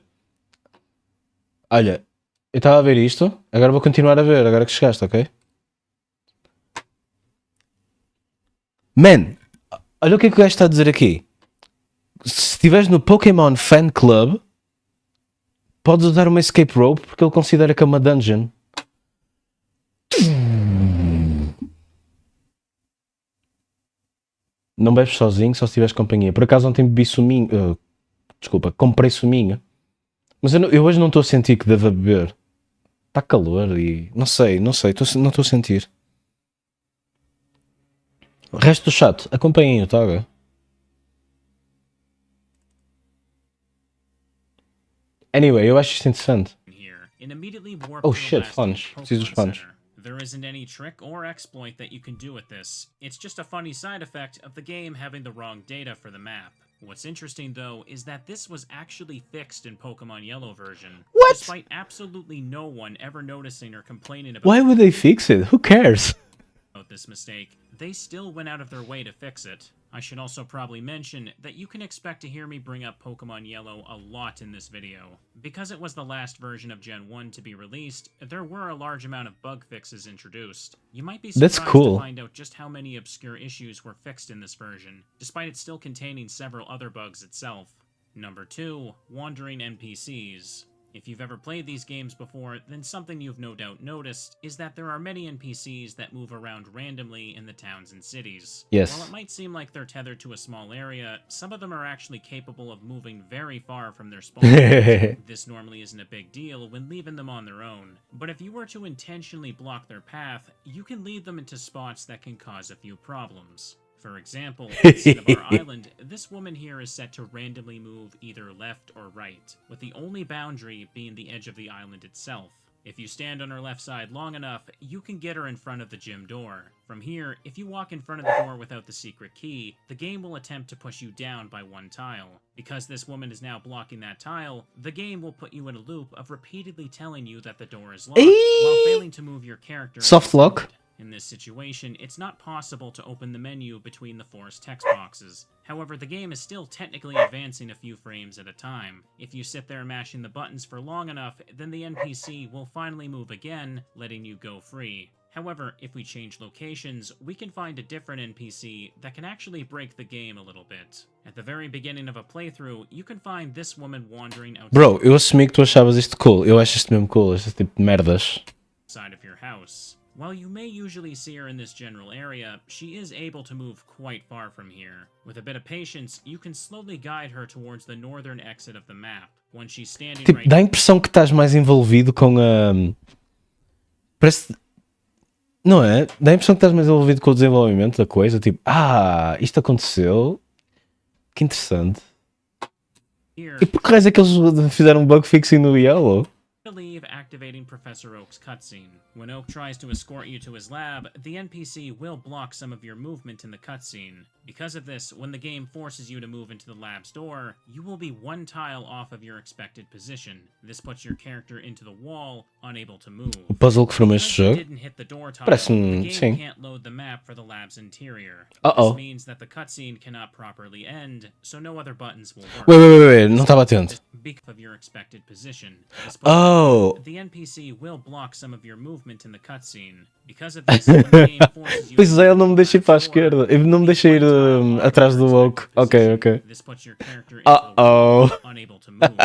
Olha, eu estava a ver isto. Agora vou continuar a ver, agora que chegaste, ok? Man, olha o que é que o gajo está a dizer aqui. Se estiveres no Pokémon Fan Club, podes usar uma escape rope porque ele considera que é uma dungeon. Não bebes sozinho, só se tiveres companhia. Por acaso ontem bebi suminho. Desculpa, comprei suminho. Mas eu hoje não estou a sentir que deva beber. Está calor e... Não sei, não estou a sentir. O resto do chat, acompanhem o Toga. Anyway, eu acho isto interessante. Oh shit, fones. Preciso dos fones. There isn't any trick or exploit that you can do with this. It's just a funny side effect of the game having the wrong data for the map. What's interesting, though, is that this was actually fixed in Pokemon Yellow version. What? Despite absolutely no one ever noticing or complaining about Why would they fix it? Who cares? this mistake, they still went out of their way to fix it. I should also probably mention that you can expect to hear me bring up Pokemon Yellow a lot in this video. Because it was the last version of Gen 1 to be released, there were a large amount of bug fixes introduced. You might be surprised to find out just how many obscure issues were fixed in this version, despite it still containing several other bugs itself. Number 2, wandering NPCs. If you've ever played these games before, then something you've no doubt noticed is that there are many NPCs that move around randomly in the towns and cities. Yes. While it might seem like they're tethered to a small area, some of them are actually capable of moving very far from their spawn. This normally isn't a big deal when leaving them on their own, but if you were to intentionally block their path, you can lead them into spots that can cause a few problems. For example, on Cinnabar Island, this woman here is set to randomly move either left or right, with the only boundary being the edge of the island itself. If you stand on her left side long enough, you can get her in front of the gym door. From here, if you walk in front of the door without the secret key, the game will attempt to push you down by one tile. Because this woman is now blocking that tile, the game will put you in a loop of repeatedly telling you that the door is locked, while failing to move your character. Soft lock. In this situation, it's not possible to open the menu between the forced text boxes. However, the game is still technically advancing a few frames at a time. If you sit there mashing the buttons for long enough, then the NPC will finally move again, letting you go free. However, if we change locations, we can find a different NPC that can actually break the game a little bit. At the very beginning of a playthrough, you can find this woman wandering outside. Bro, eu assumi que tu achavas isto cool. Eu acho isto mesmo cool, este tipo de merdas. Side of your house. While you may usually see her in this general area, she is able to move quite far from here. With a bit of patience, you can slowly guide her towards the northern exit of the map. When she's standing Tipo, right... dá a impressão que estás mais envolvido com a... Parece... Não é? Dá a impressão que estás mais envolvido com o desenvolvimento da coisa. Tipo, isto aconteceu. Que interessante. Here, E por que raios é que eles fizeram um bug fixing no Yellow? to leave activating Professor Oak's cutscene. When Oak tries to escort you to his lab, the NPC will block some of your movement in the cutscene. Because of this, when the game forces you to move into the lab's door, you will be one tile off of your expected position. This puts your character into the wall, unable to move. O puzzle que formou este Because you jogo. didn't hit the door tile, Parece-me, the game sim. can't load the map for the lab's interior. Uh-oh. This means that the cutscene cannot properly end, so no other buttons will work. Wait, não estava atento. Because of your expected position. Oh. The NPC will block some of your movement in the cutscene. Because of this, when the game forces you Pois to é, ele não me move deixa ir para a to the door, esquerda. Ele não me deixa ir atrás do Oak. Ok. This puts your character into the Uh-oh. wall, unable to move.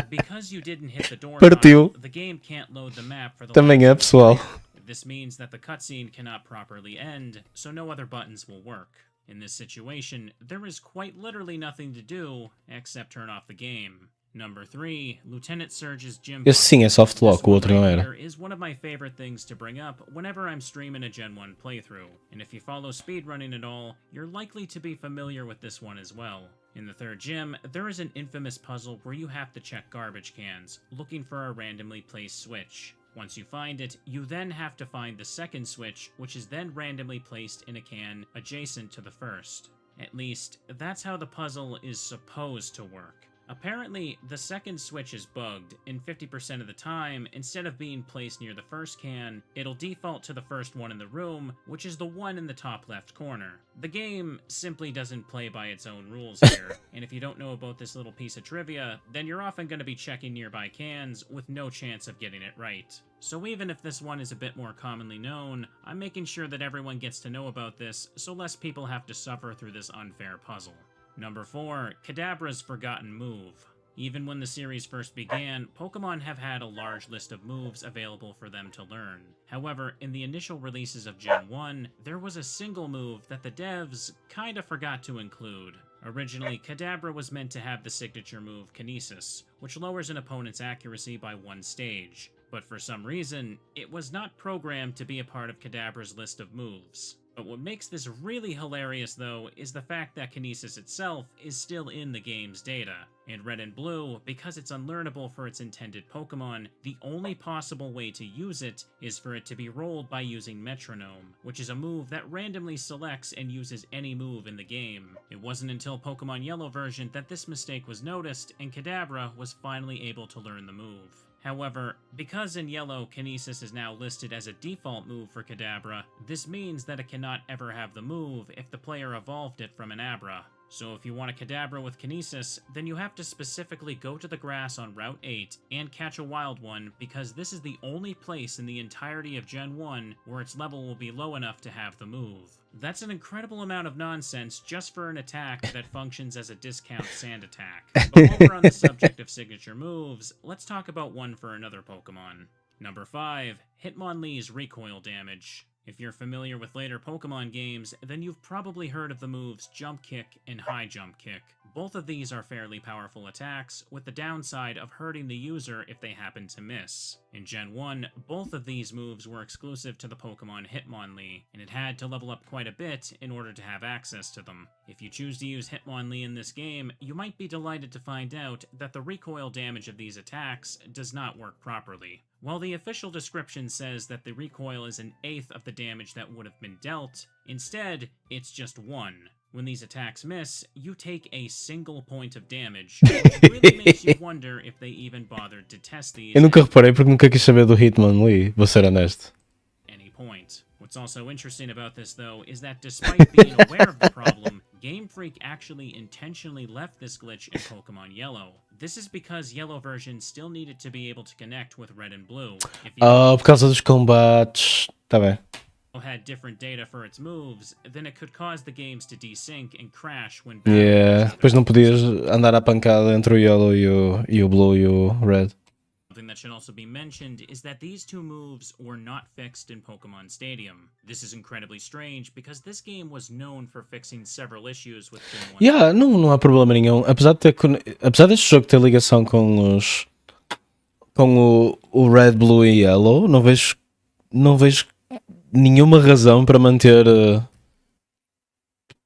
Because you didn't hit the door Partiu. tile, the game can't load the map for the Também é, lab's pessoal. interior. This means that the cutscene cannot properly end, so no other buttons will work. In this situation, there is quite literally nothing to do except turn off the game. Number 3, Lieutenant Surge's Gym. Esse sim é soft lock, o outro não era. Here is one of my favorite things to bring up whenever I'm streaming a Gen 1 playthrough, and if you follow speedrunning at all, you're likely to be familiar with this one as well. In the third gym, there is an infamous puzzle where you have to check garbage cans, looking for a randomly placed switch. Once you find it, you then have to find the second switch, which is then randomly placed in a can adjacent to the first. At least, that's how the puzzle is supposed to work. Apparently, the second switch is bugged, and 50% of the time, instead of being placed near the first can, it'll default to the first one in the room, which is the one in the top left corner. The game simply doesn't play by its own rules here, and if you don't know about this little piece of trivia, then you're often going to be checking nearby cans with no chance of getting it right. So even if this one is a bit more commonly known, I'm making sure that everyone gets to know about this so less people have to suffer through this unfair puzzle. Number 4, Kadabra's Forgotten Move. Even when the series first began, Pokemon have had a large list of moves available for them to learn. However, in the initial releases of Gen 1, there was a single move that the devs kinda forgot to include. Originally, Kadabra was meant to have the signature move Kinesis, which lowers an opponent's accuracy by 1 stage. But for some reason, it was not programmed to be a part of Kadabra's list of moves. But what makes this really hilarious, though, is the fact that Kinesis itself is still in the game's data. In Red and Blue, because it's unlearnable for its intended Pokemon, the only possible way to use it is for it to be rolled by using Metronome, which is a move that randomly selects and uses any move in the game. It wasn't until Pokemon Yellow version that this mistake was noticed, and Kadabra was finally able to learn the move. However, because in Yellow, Kinesis is now listed as a default move for Kadabra, this means that it cannot ever have the move if the player evolved it from an Abra. So if you want a Kadabra with Kinesis, then you have to specifically go to the grass on Route 8 and catch a wild one, because this is the only place in the entirety of Gen 1 where its level will be low enough to have the move. That's an incredible amount of nonsense just for an attack that functions as a discount sand attack. But while we're on the subject of signature moves, let's talk about one for another Pokemon. Number 5, Hitmonlee's recoil damage. If you're familiar with later Pokemon games, then you've probably heard of the moves Jump Kick and High Jump Kick. Both of these are fairly powerful attacks, with the downside of hurting the user if they happen to miss. In Gen 1, both of these moves were exclusive to the Pokemon Hitmonlee, and it had to level up quite a bit in order to have access to them. If you choose to use Hitmonlee in this game, you might be delighted to find out that the recoil damage of these attacks does not work properly. While the official description says that the recoil is an eighth of the damage that would have been dealt, instead, it's just 1. When these attacks miss, you take a single point of damage, which really makes you wonder if they even bothered to test these. Eu nunca reparei porque nunca quis saber do Hitmonlee, vou ser honesto. Any point. What's also interesting about this, though, is that despite being aware of the problem, Game Freak actually intentionally left this glitch in Pokemon Yellow. This is because Yellow version still needed to be able to connect with Red and Blue. If you Por causa dos combates. Tá bem. had different data for its moves, then it could cause the games to desync and crash when Yeah. Depois não podias andar à pancada entre o Yellow e o Blue e o Red. Something that should also be mentioned is that these two moves were not fixed in Pokemon Stadium. This is incredibly strange because this game was known for fixing several issues with Gen 1. Yeah, não há problema nenhum. Apesar deste jogo ter ligação com os o Red, Blue e Yellow, não vejo nenhuma razão para manter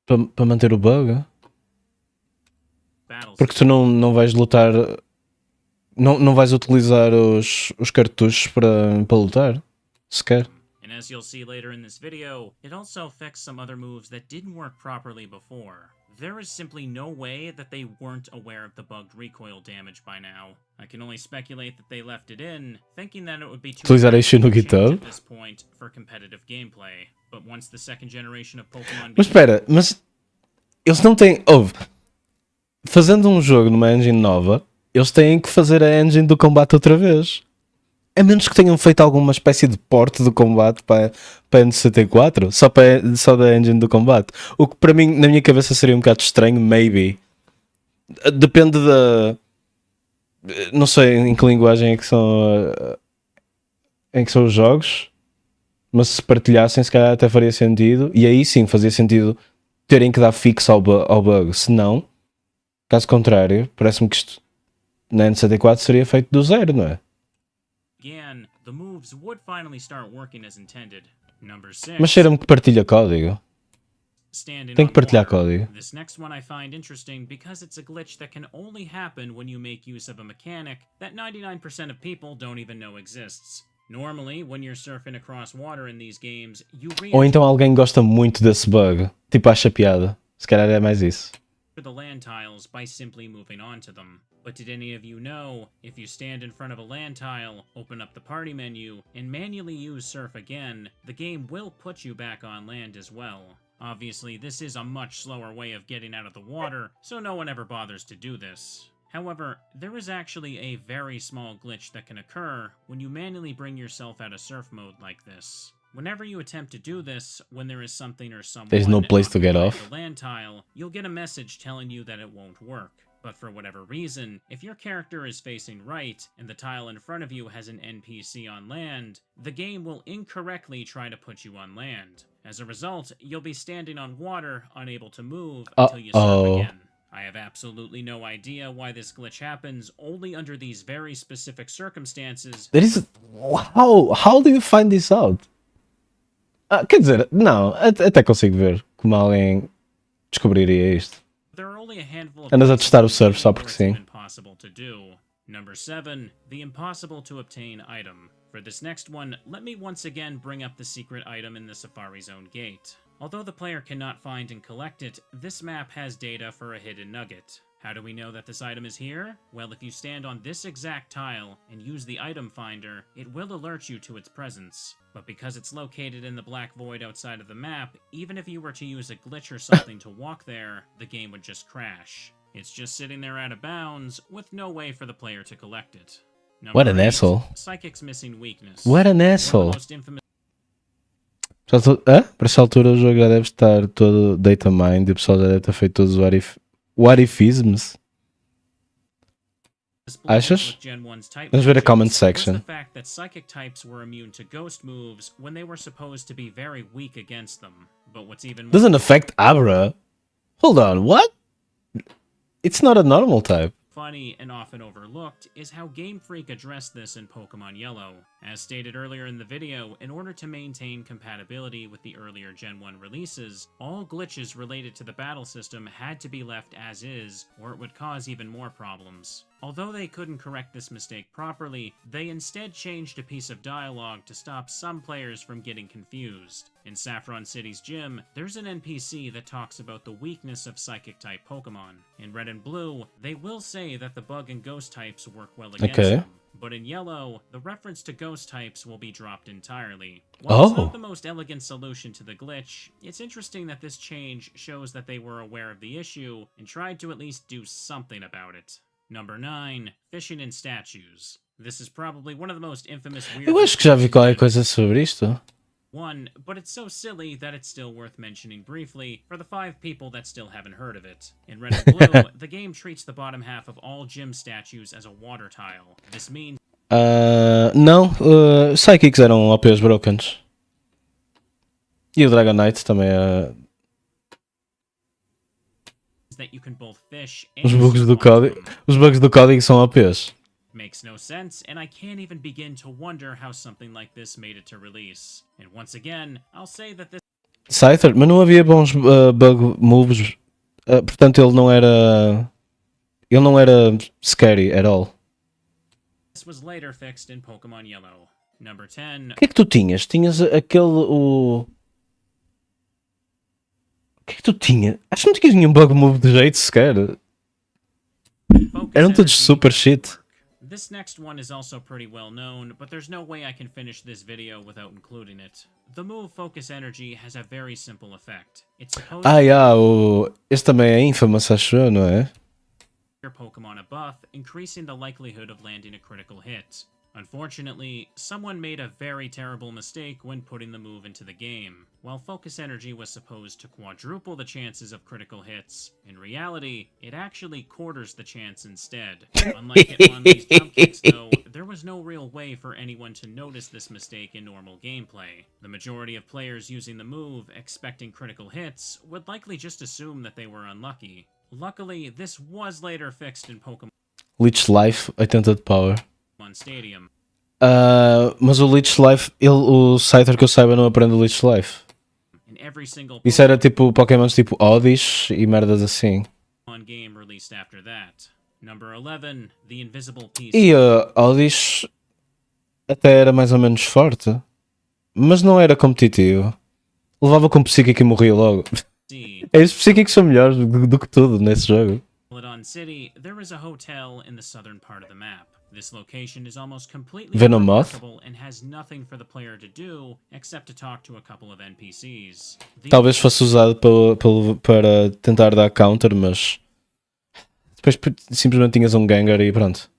para manter o bug. Porque tu não vais lutar. Não vais utilizar os cartuchos para lutar. Sequer. And as you'll see later in this video, it also affects some other moves that didn't work properly before. There is simply no way that they weren't aware of the bugged recoil damage by now. I can only speculate that they left it in, thinking that it would be too Utilizar hard isto no to change GitHub? at this point for competitive gameplay. But once the second generation of Pokemon Mas espera, mas eles não têm. Ouve, fazendo um jogo numa engine nova, eles têm que fazer a engine do combate outra vez. A menos que tenham feito alguma espécie de porte do combate para N64, só da engine do combate. O que para mim, na minha cabeça, seria um bocado estranho, maybe. Depende da. Não sei em que linguagem é que são os jogos, mas se partilhassem, se calhar até faria sentido. E aí sim fazia sentido terem que dar fixo ao bug. Se não, caso contrário, parece-me que isto na N64 seria feito do zero, não é? began, the moves would finally start working as intended. Number 6. Mas cheira-me que partilha código. Standing Tem que on partilhar water. código. This next one I find interesting because it's a glitch that can only happen when you make use of a mechanic that 99% of people don't even know exists. Normally, when you're surfing across water in these games, you Ou então alguém gosta muito desse bug. Tipo, acha piada. Se calhar é mais isso. the land tiles by simply moving onto them. But did any of you know, if you stand in front of a land tile, open up the party menu, and manually use surf again, the game will put you back on land as well. Obviously, this is a much slower way of getting out of the water, so no one ever bothers to do this. However, there is actually a very small glitch that can occur when you manually bring yourself out of surf mode like this. Whenever you attempt to do this, when there is something or someone There's no place to get occupying off. the land tile, you'll get a message telling you that it won't work. But for whatever reason, if your character is facing right, and the tile in front of you has an NPC on land, the game will incorrectly try to put you on land. As a result, you'll be standing on water, unable to move until you surf again. I have absolutely no idea why this glitch happens, only under these very specific circumstances. That is... How do you find this out? Quer dizer, não, até consigo ver como alguém descobriria isto. There are only a handful of Andas a testar o places surf só where porque it's sim. even possible to do. Number 7, the impossible to obtain item. For this next one, let me once again bring up the secret item in the Safari Zone gate. Although the player cannot find and collect it, this map has data for a hidden nugget. How do we know that this item is here? Well, if you stand on this exact tile and use the item finder, it will alert you to its presence. But because it's located in the black void outside of the map, even if you were to use a glitch or something to walk there, the game would just crash. It's just sitting there out of bounds, with no way for the player to collect it. What an 8, asshole. Psychic's missing weakness. What an One of the asshole. most infamous Para essa altura o jogo já deve estar todo data mined e o pessoal já deve ter feito todos os warifisms. Achas? with Gen 1's type Vamos ver a comment matches was section. the fact that psychic types were immune to ghost moves when they were supposed to be very weak against them. But what's even more Doesn't affect Abra. Hold on, what? It's not a normal type. funny and often overlooked is how Game Freak addressed this in Pokemon Yellow. As stated earlier in the video, in order to maintain compatibility with the earlier Gen 1 releases, all glitches related to the battle system had to be left as is, or it would cause even more problems. Although they couldn't correct this mistake properly, they instead changed a piece of dialogue to stop some players from getting confused. In Saffron City's gym, there's an NPC that talks about the weakness of Psychic-type Pokemon. In Red and Blue, they will say that the Bug and Ghost types work well against Okay. them. But in Yellow, the reference to Ghost types will be dropped entirely. While it's Oh. not the most elegant solution to the glitch, it's interesting that this change shows that they were aware of the issue and tried to at least do something about it. Number 9, fishing in statues. This is probably one of the most infamous weird Eu acho que já vi qualquer coisa sobre isto. one, but it's so silly that it's still worth mentioning briefly for the 5 people that still haven't heard of it. In Red and Blue, the game treats the bottom half of all gym statues as a water tile. This means Não, Psychics eram OPs brokens. E o Dragonite também é. that you can both fish Os and bugs surf do on código. them. Os bugs do código são OPs. Makes no sense, and I can't even begin to wonder how something like this made it to release. And once again, I'll say that this Scyther, mas não havia bons bug moves. Portanto, ele não era. Ele não era scary at all. This was later fixed in Pokemon Yellow. Number 10. O que é que tu tinhas? Tinhas aquele. O que é que tu tinhas? Acho que não tinhas nenhum bug move de jeito sequer. Focus Eram todos Energy super and shit. Network. This next one is also pretty well known, but there's no way I can finish this video without including it. The move Focus Energy has a very simple effect. It's supposed to Yeah, esse também é infamous, acho eu, não é? your Pokemon a buff, increasing the likelihood of landing a critical hit. Unfortunately, someone made a very terrible mistake when putting the move into the game. While Focus Energy was supposed to quadruple the chances of critical hits, in reality, it actually quarters the chance instead. Unlike Hitmonlee's jump kicks though, there was no real way for anyone to notice this mistake in normal gameplay. The majority of players using the move, expecting critical hits, would likely just assume that they were unlucky. Luckily, this was later fixed in Pokemon Leech Life, 80 de power. Stadium. Mas o Leech Life, o Scyther que eu saiba não aprende o Leech Life. In every single Isso era tipo Pokémons tipo Oddish e merdas assim. Pokemon game released after that. Number 11, the Invisible PC. E Oddish até era mais ou menos forte, mas não era competitivo. Levava com Psychic e morria logo. Os Psychics são melhores do que tudo nesse jogo. Peladon City, there is a hotel in the southern part of the map. This location is almost completely Venomoth? unremarkable and has nothing for the player to do except to talk to a couple of NPCs. The Talvez fosse usado para tentar dar counter, mas depois simplesmente tinhas um Gengar e pronto.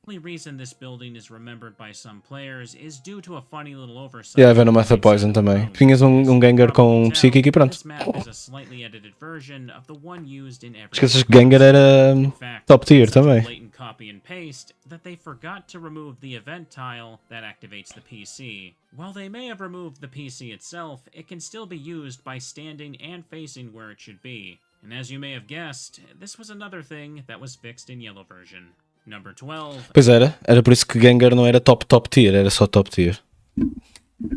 only reason this building is remembered by some players is due to a funny little oversight. Yeah, Venomoth Poison também. Tinhas um Gengar com Psychic e pronto. This map is a slightly edited version of the one used in every Esqueces que Gengar era In fact, top tier it's such a também. blatant copy and paste that they forgot to remove the event tile that activates the PC. While they may have removed the PC itself, it can still be used by standing and facing where it should be. And as you may have guessed, this was another thing that was fixed in yellow version. Number 12, Pois era por isso que Gengar não era top tier, era só top tier.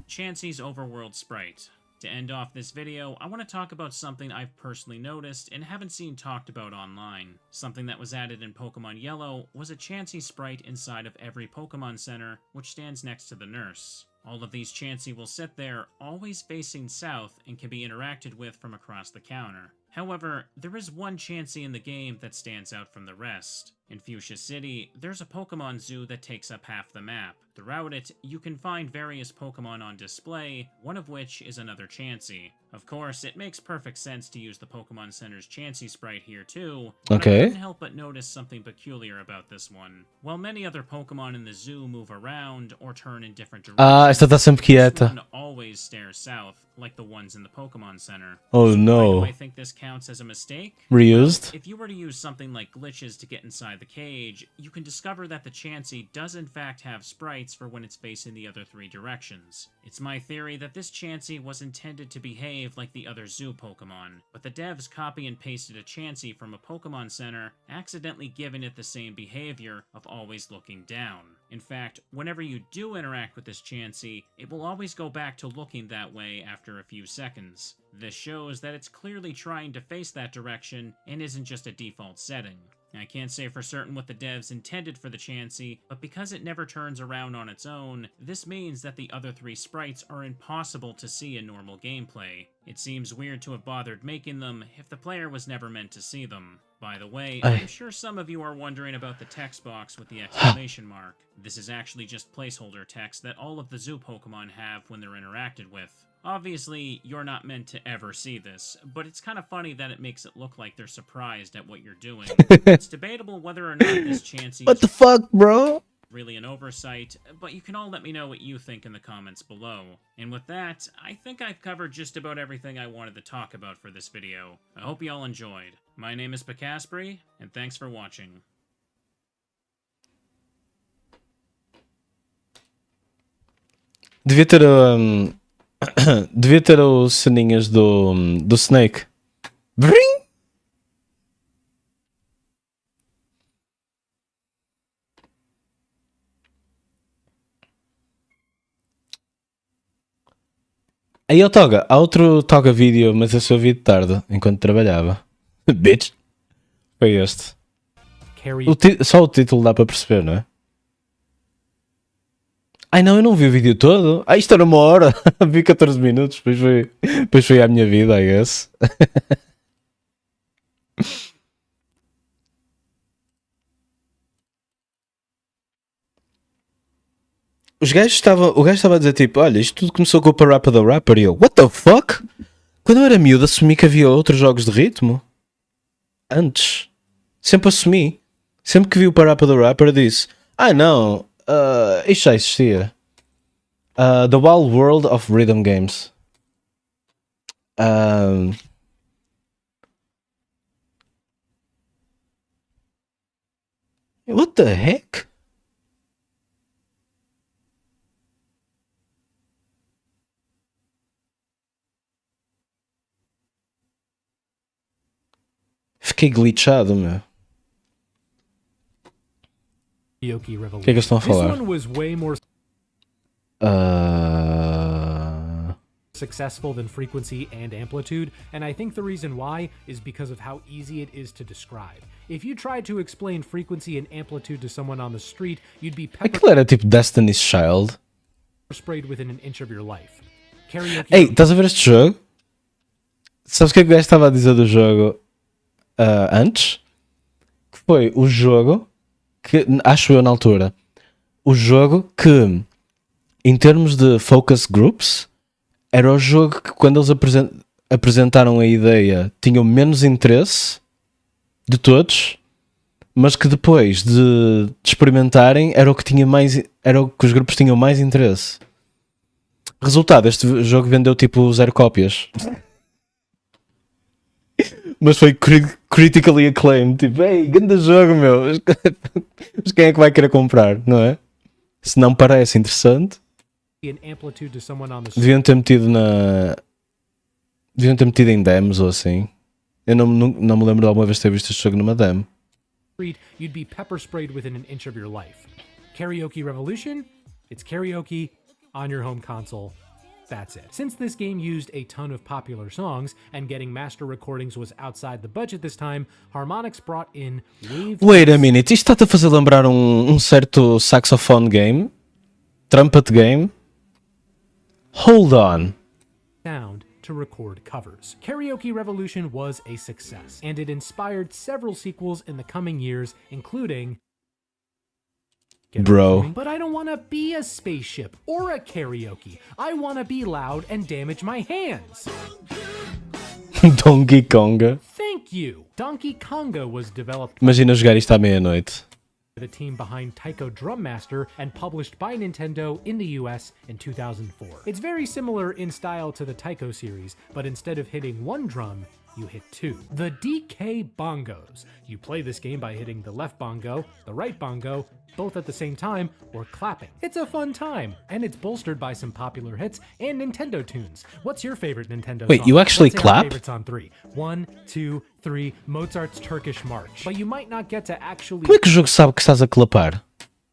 Chansey's Overworld Sprite. To end off this video, I want to talk about something I've personally noticed and haven't seen talked about online. Something that was added in Pokemon Yellow was a Chansey sprite inside of every Pokemon Center, which stands next to the nurse. All of these Chansey will sit there, always facing south, and can be interacted with from across the counter. However, there is one Chansey in the game that stands out from the rest. In Fuchsia City, there's a Pokemon Zoo that takes up half the map. Throughout it, you can find various Pokemon on display, one of which is another Chansey. Of course, it makes perfect sense to use the Pokemon Center's Chansey sprite here too, but Okay. I couldn't help but notice something peculiar about this one. While many other Pokemon in the zoo move around or turn in different directions, Esta está sempre this quieta. one always stares south, like the ones in the Pokemon Center. Oh So no. why do I think this counts as a mistake? Reused? If you were to use something like glitches to get inside the cage, you can discover that the Chansey does in fact have sprites for when it's facing the other three directions. It's my theory that this Chansey was intended to behave like the other zoo Pokemon, but the devs copy and pasted a Chansey from a Pokemon Center, accidentally giving it the same behavior of always looking down. In fact, whenever you do interact with this Chansey, it will always go back to looking that way after a few seconds. This shows that it's clearly trying to face that direction and isn't just a default setting. I can't say for certain what the devs intended for the Chansey, but because it never turns around on its own, this means that the other three sprites are impossible to see in normal gameplay. It seems weird to have bothered making them if the player was never meant to see them. By the way, I'm sure some of you are wondering about the text box with the exclamation mark. This is actually just placeholder text that all of the zoo Pokemon have when they're interacted with. Obviously, you're not meant to ever see this, but it's kind of funny that it makes it look like they're surprised at what you're doing. It's debatable whether or not this Chansey What the is fuck, bro? really an oversight, but you can all let me know what you think in the comments below. And with that, I think I've covered just about everything I wanted to talk about for this video. I hope you all enjoyed. My name is Pacasbury, and thanks for watching. Devia ter devia ter os ceninhas do Snake. Bring! Aí ó Toga, há outro Toga vídeo, mas eu só vi de tarde, enquanto trabalhava. Bitch! Foi este. Karaoke. Só o título dá para perceber, não é? Ai não, eu não vi o vídeo todo. Ah, isto era 1 hora. Vi 14 minutos. Depois foi a minha vida, I guess. O gajo estava a dizer tipo, olha, isto tudo começou com o Parappa the Rapper e eu, what the fuck? Quando eu era miúdo assumi que havia outros jogos de ritmo. Antes. Sempre assumi. Sempre que vi o Parappa the Rapper disse, não, isto já existia. The Wild World of Rhythm Games. What the heck? Fiquei glitchado, meu. O que é que eles estão a falar? Successful than frequency and amplitude, and I think the reason why is because of how easy it is to describe. If you tried to explain frequency and amplitude to someone on the street, you'd be pepper Aquilo era tipo Destiny's Child. sprayed within an inch of your life. Karaoke. Ei, estás a ver este jogo? Sabes o que é que o gajo estava a dizer do jogo antes? Que foi o jogo que, acho eu na altura, o jogo que, em termos de focus groups, era o jogo que quando eles apresentaram a ideia tinham menos interesse de todos, mas que depois de experimentarem era o que tinha mais, era o que os grupos tinham mais interesse. Resultado, este jogo vendeu tipo 0 cópias. Mas foi critically acclaimed. Tipo, ei, grande jogo, meu. Mas quem é que vai querer comprar, não é? Se não parece interessante, and amplitude to someone on the deviam ter metido em demos ou assim. Eu não me lembro de alguma vez ter visto este jogo numa demo. street, you'd be pepper sprayed within an inch of your life. Karaoke Revolution? It's karaoke on your home console. That's it. Since this game used a ton of popular songs and getting master recordings was outside the budget this time, Harmonix brought in Wait a minute, isto está-te a fazer lembrar um certo saxophone game? Trumpet game? Hold on. sound to record covers. Karaoke Revolution was a success, and it inspired several sequels in the coming years, including Bro. But I don't want to be a spaceship or a karaoke. I want to be loud and damage my hands. Donkey Konga. Thank you. Donkey Konga was developed Imagina jogar isto à meia-noite. by the team behind Taiko Drum Master and published by Nintendo in the US in 2004. It's very similar in style to the Taiko series, but instead of hitting one drum, you hit two. The DK bongos. You play this game by hitting the left bongo, the right bongo, both at the same time, or clapping. It's a fun time, and it's bolstered by some popular hits and Nintendo tunes. What's your favorite Nintendo Wait, song? you actually Let's say our clap? favorites on 3. 1, 2, 3, Mozart's Turkish March. But you might not get to actually Como é que o jogo sabe que estás a clapar?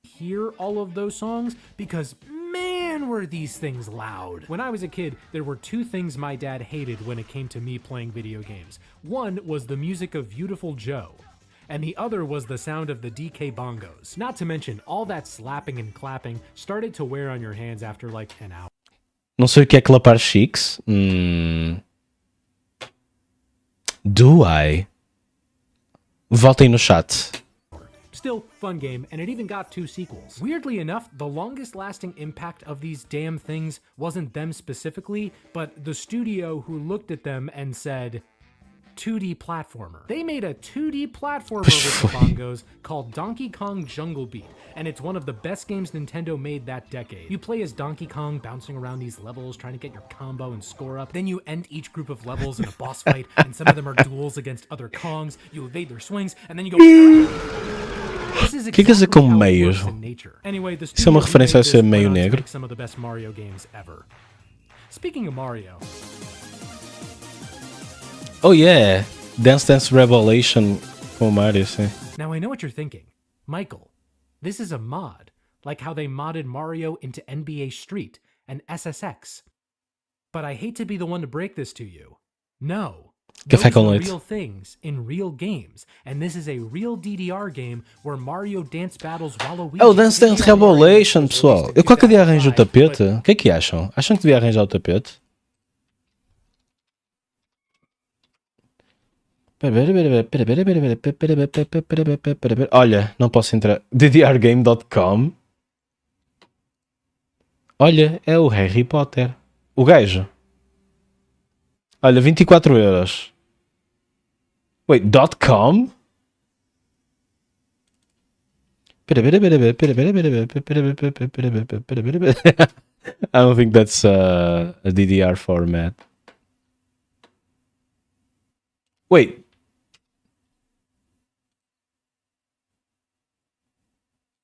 hear all of those songs because man were these things loud. When I was a kid, there were two things my dad hated when it came to me playing video games. One was the music of Beautiful Joe, and the other was the sound of the DK bongos. Not to mention, all that slapping and clapping started to wear on your hands after like an hour. Não sei o que é clapar chiques. Do I? Votem no chat. Still, fun game, and it even got 2 sequels. Weirdly enough, the longest lasting impact of these damn things wasn't them specifically, but the studio who looked at them and said, 2D platformer. They made a 2D platformer with the bongos called Donkey Kong Jungle Beat, and it's one of the best games Nintendo made that decade. You play as Donkey Kong bouncing around these levels trying to get your combo and score up. Then you end each group of levels in a boss fight, and some of them are duels against other Kongs. You evade their swings, and then you go... This is Que quer dizer com exactly how it meio? works in nature. Anyway, the Isso é uma studio referência a made ser this meio went on to negro? make some of the best Mario games ever. Speaking of Mario, Oh yeah, Dance Dance Revelation com o Mario, sim. now I know what you're thinking. Michael, this is a mod, like how they modded Mario into NBA Street and SSX. But I hate to be the one to break this to you. No, Café Those com are leite. real things in real games, and this is a real DDR game where Mario dance battles Waluigi. Oh, Dance Dance DDR Revolution, was pessoal. released in Eu qualquer dia arranjo o 2005, tapete. O que é que acham? Acham que devia arranjar o tapete? Olha, não posso entrar. ddrgame.com. Olha, é o Harry Potter. O gajo. Olha, 24 euros. Wait, .com? I don't think that's a DDR format. Wait.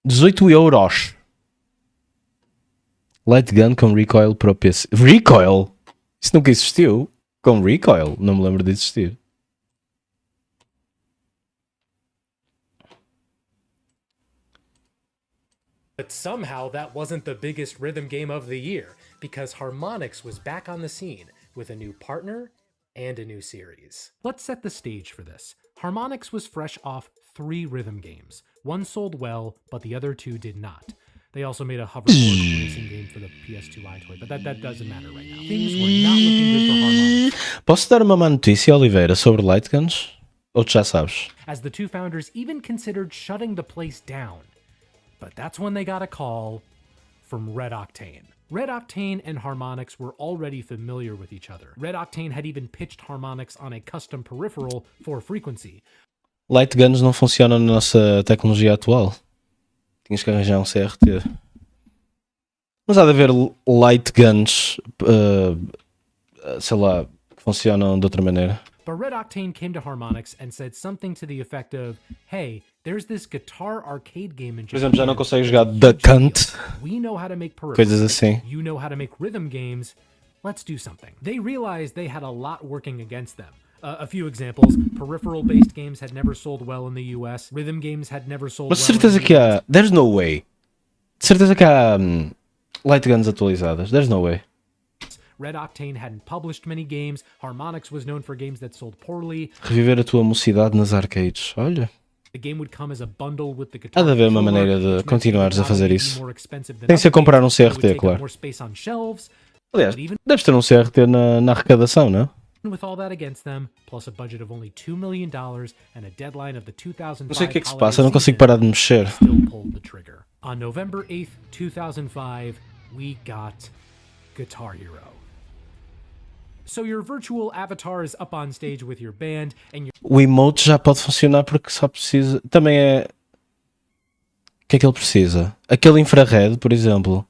€18. Light gun com recoil para o PC. Recoil? Isso nunca existiu. Com recoil? Não me lembro de existir. But somehow that wasn't the biggest rhythm game of the year, because Harmonix was back on the scene with a new partner and a new series. Let's set the stage for this. Harmonix was fresh off 3 rhythm games. One sold well, but the other 2 did not. They also made a hoverboard racing game for the PS2 iToy, but that doesn't matter right now. Things were not looking good for Harmonix. Posso dar uma má notícia, Oliveira, sobre light guns? Ou tu já sabes? As the 2 founders even considered shutting the place down. But that's when they got a call from Red Octane. Red Octane and Harmonix were already familiar with each other. Red Octane had even pitched Harmonix on a custom peripheral for frequency. Light guns não funcionam na nossa tecnologia atual. Tinhas que arranjar um CRT. Mas há de haver light guns, sei lá, que funcionam de outra maneira. But Red Octane came to Harmonix and said something to the effect of, hey, there's this guitar arcade game in Por exemplo, já não Japan consegues that's jogar a The huge deal. Cunt. We know how to make peripherals. Coisas assim. You know how to make rhythm games. Let's do something. They realized they had a lot working against them. A few examples: peripheral-based games had never sold well in the US. Rhythm games had never sold Mas de well. certeza in the que há. There's no way. De certeza que há light guns atualizadas. There's no way. Red Octane hadn't published many games. Harmonix was known for games that sold poorly. Reviver a tua mocidade nas arcades. Olha. The game would come as a bundle with the guitar. Há de haver uma controller, maneira de which meant continuares a the fazer guitar isso. would be more expensive than Tem que ser other comprar um games, so it would CRT, take up claro. more space on shelves. Aliás, But even deves ter um CRT na arrecadação, não? with all that against them, plus a budget of only $2 million and a deadline of the 2005 Não sei o que é que se holiday passa, não consigo season, parar de mexer. they still pulled the trigger. On November 8th, 2005, we got Guitar Hero. So your virtual avatar is up on stage with your band, and you're O emote já pode funcionar porque só precisa. Também é. O que é que ele precisa? Aquele infrared, por exemplo.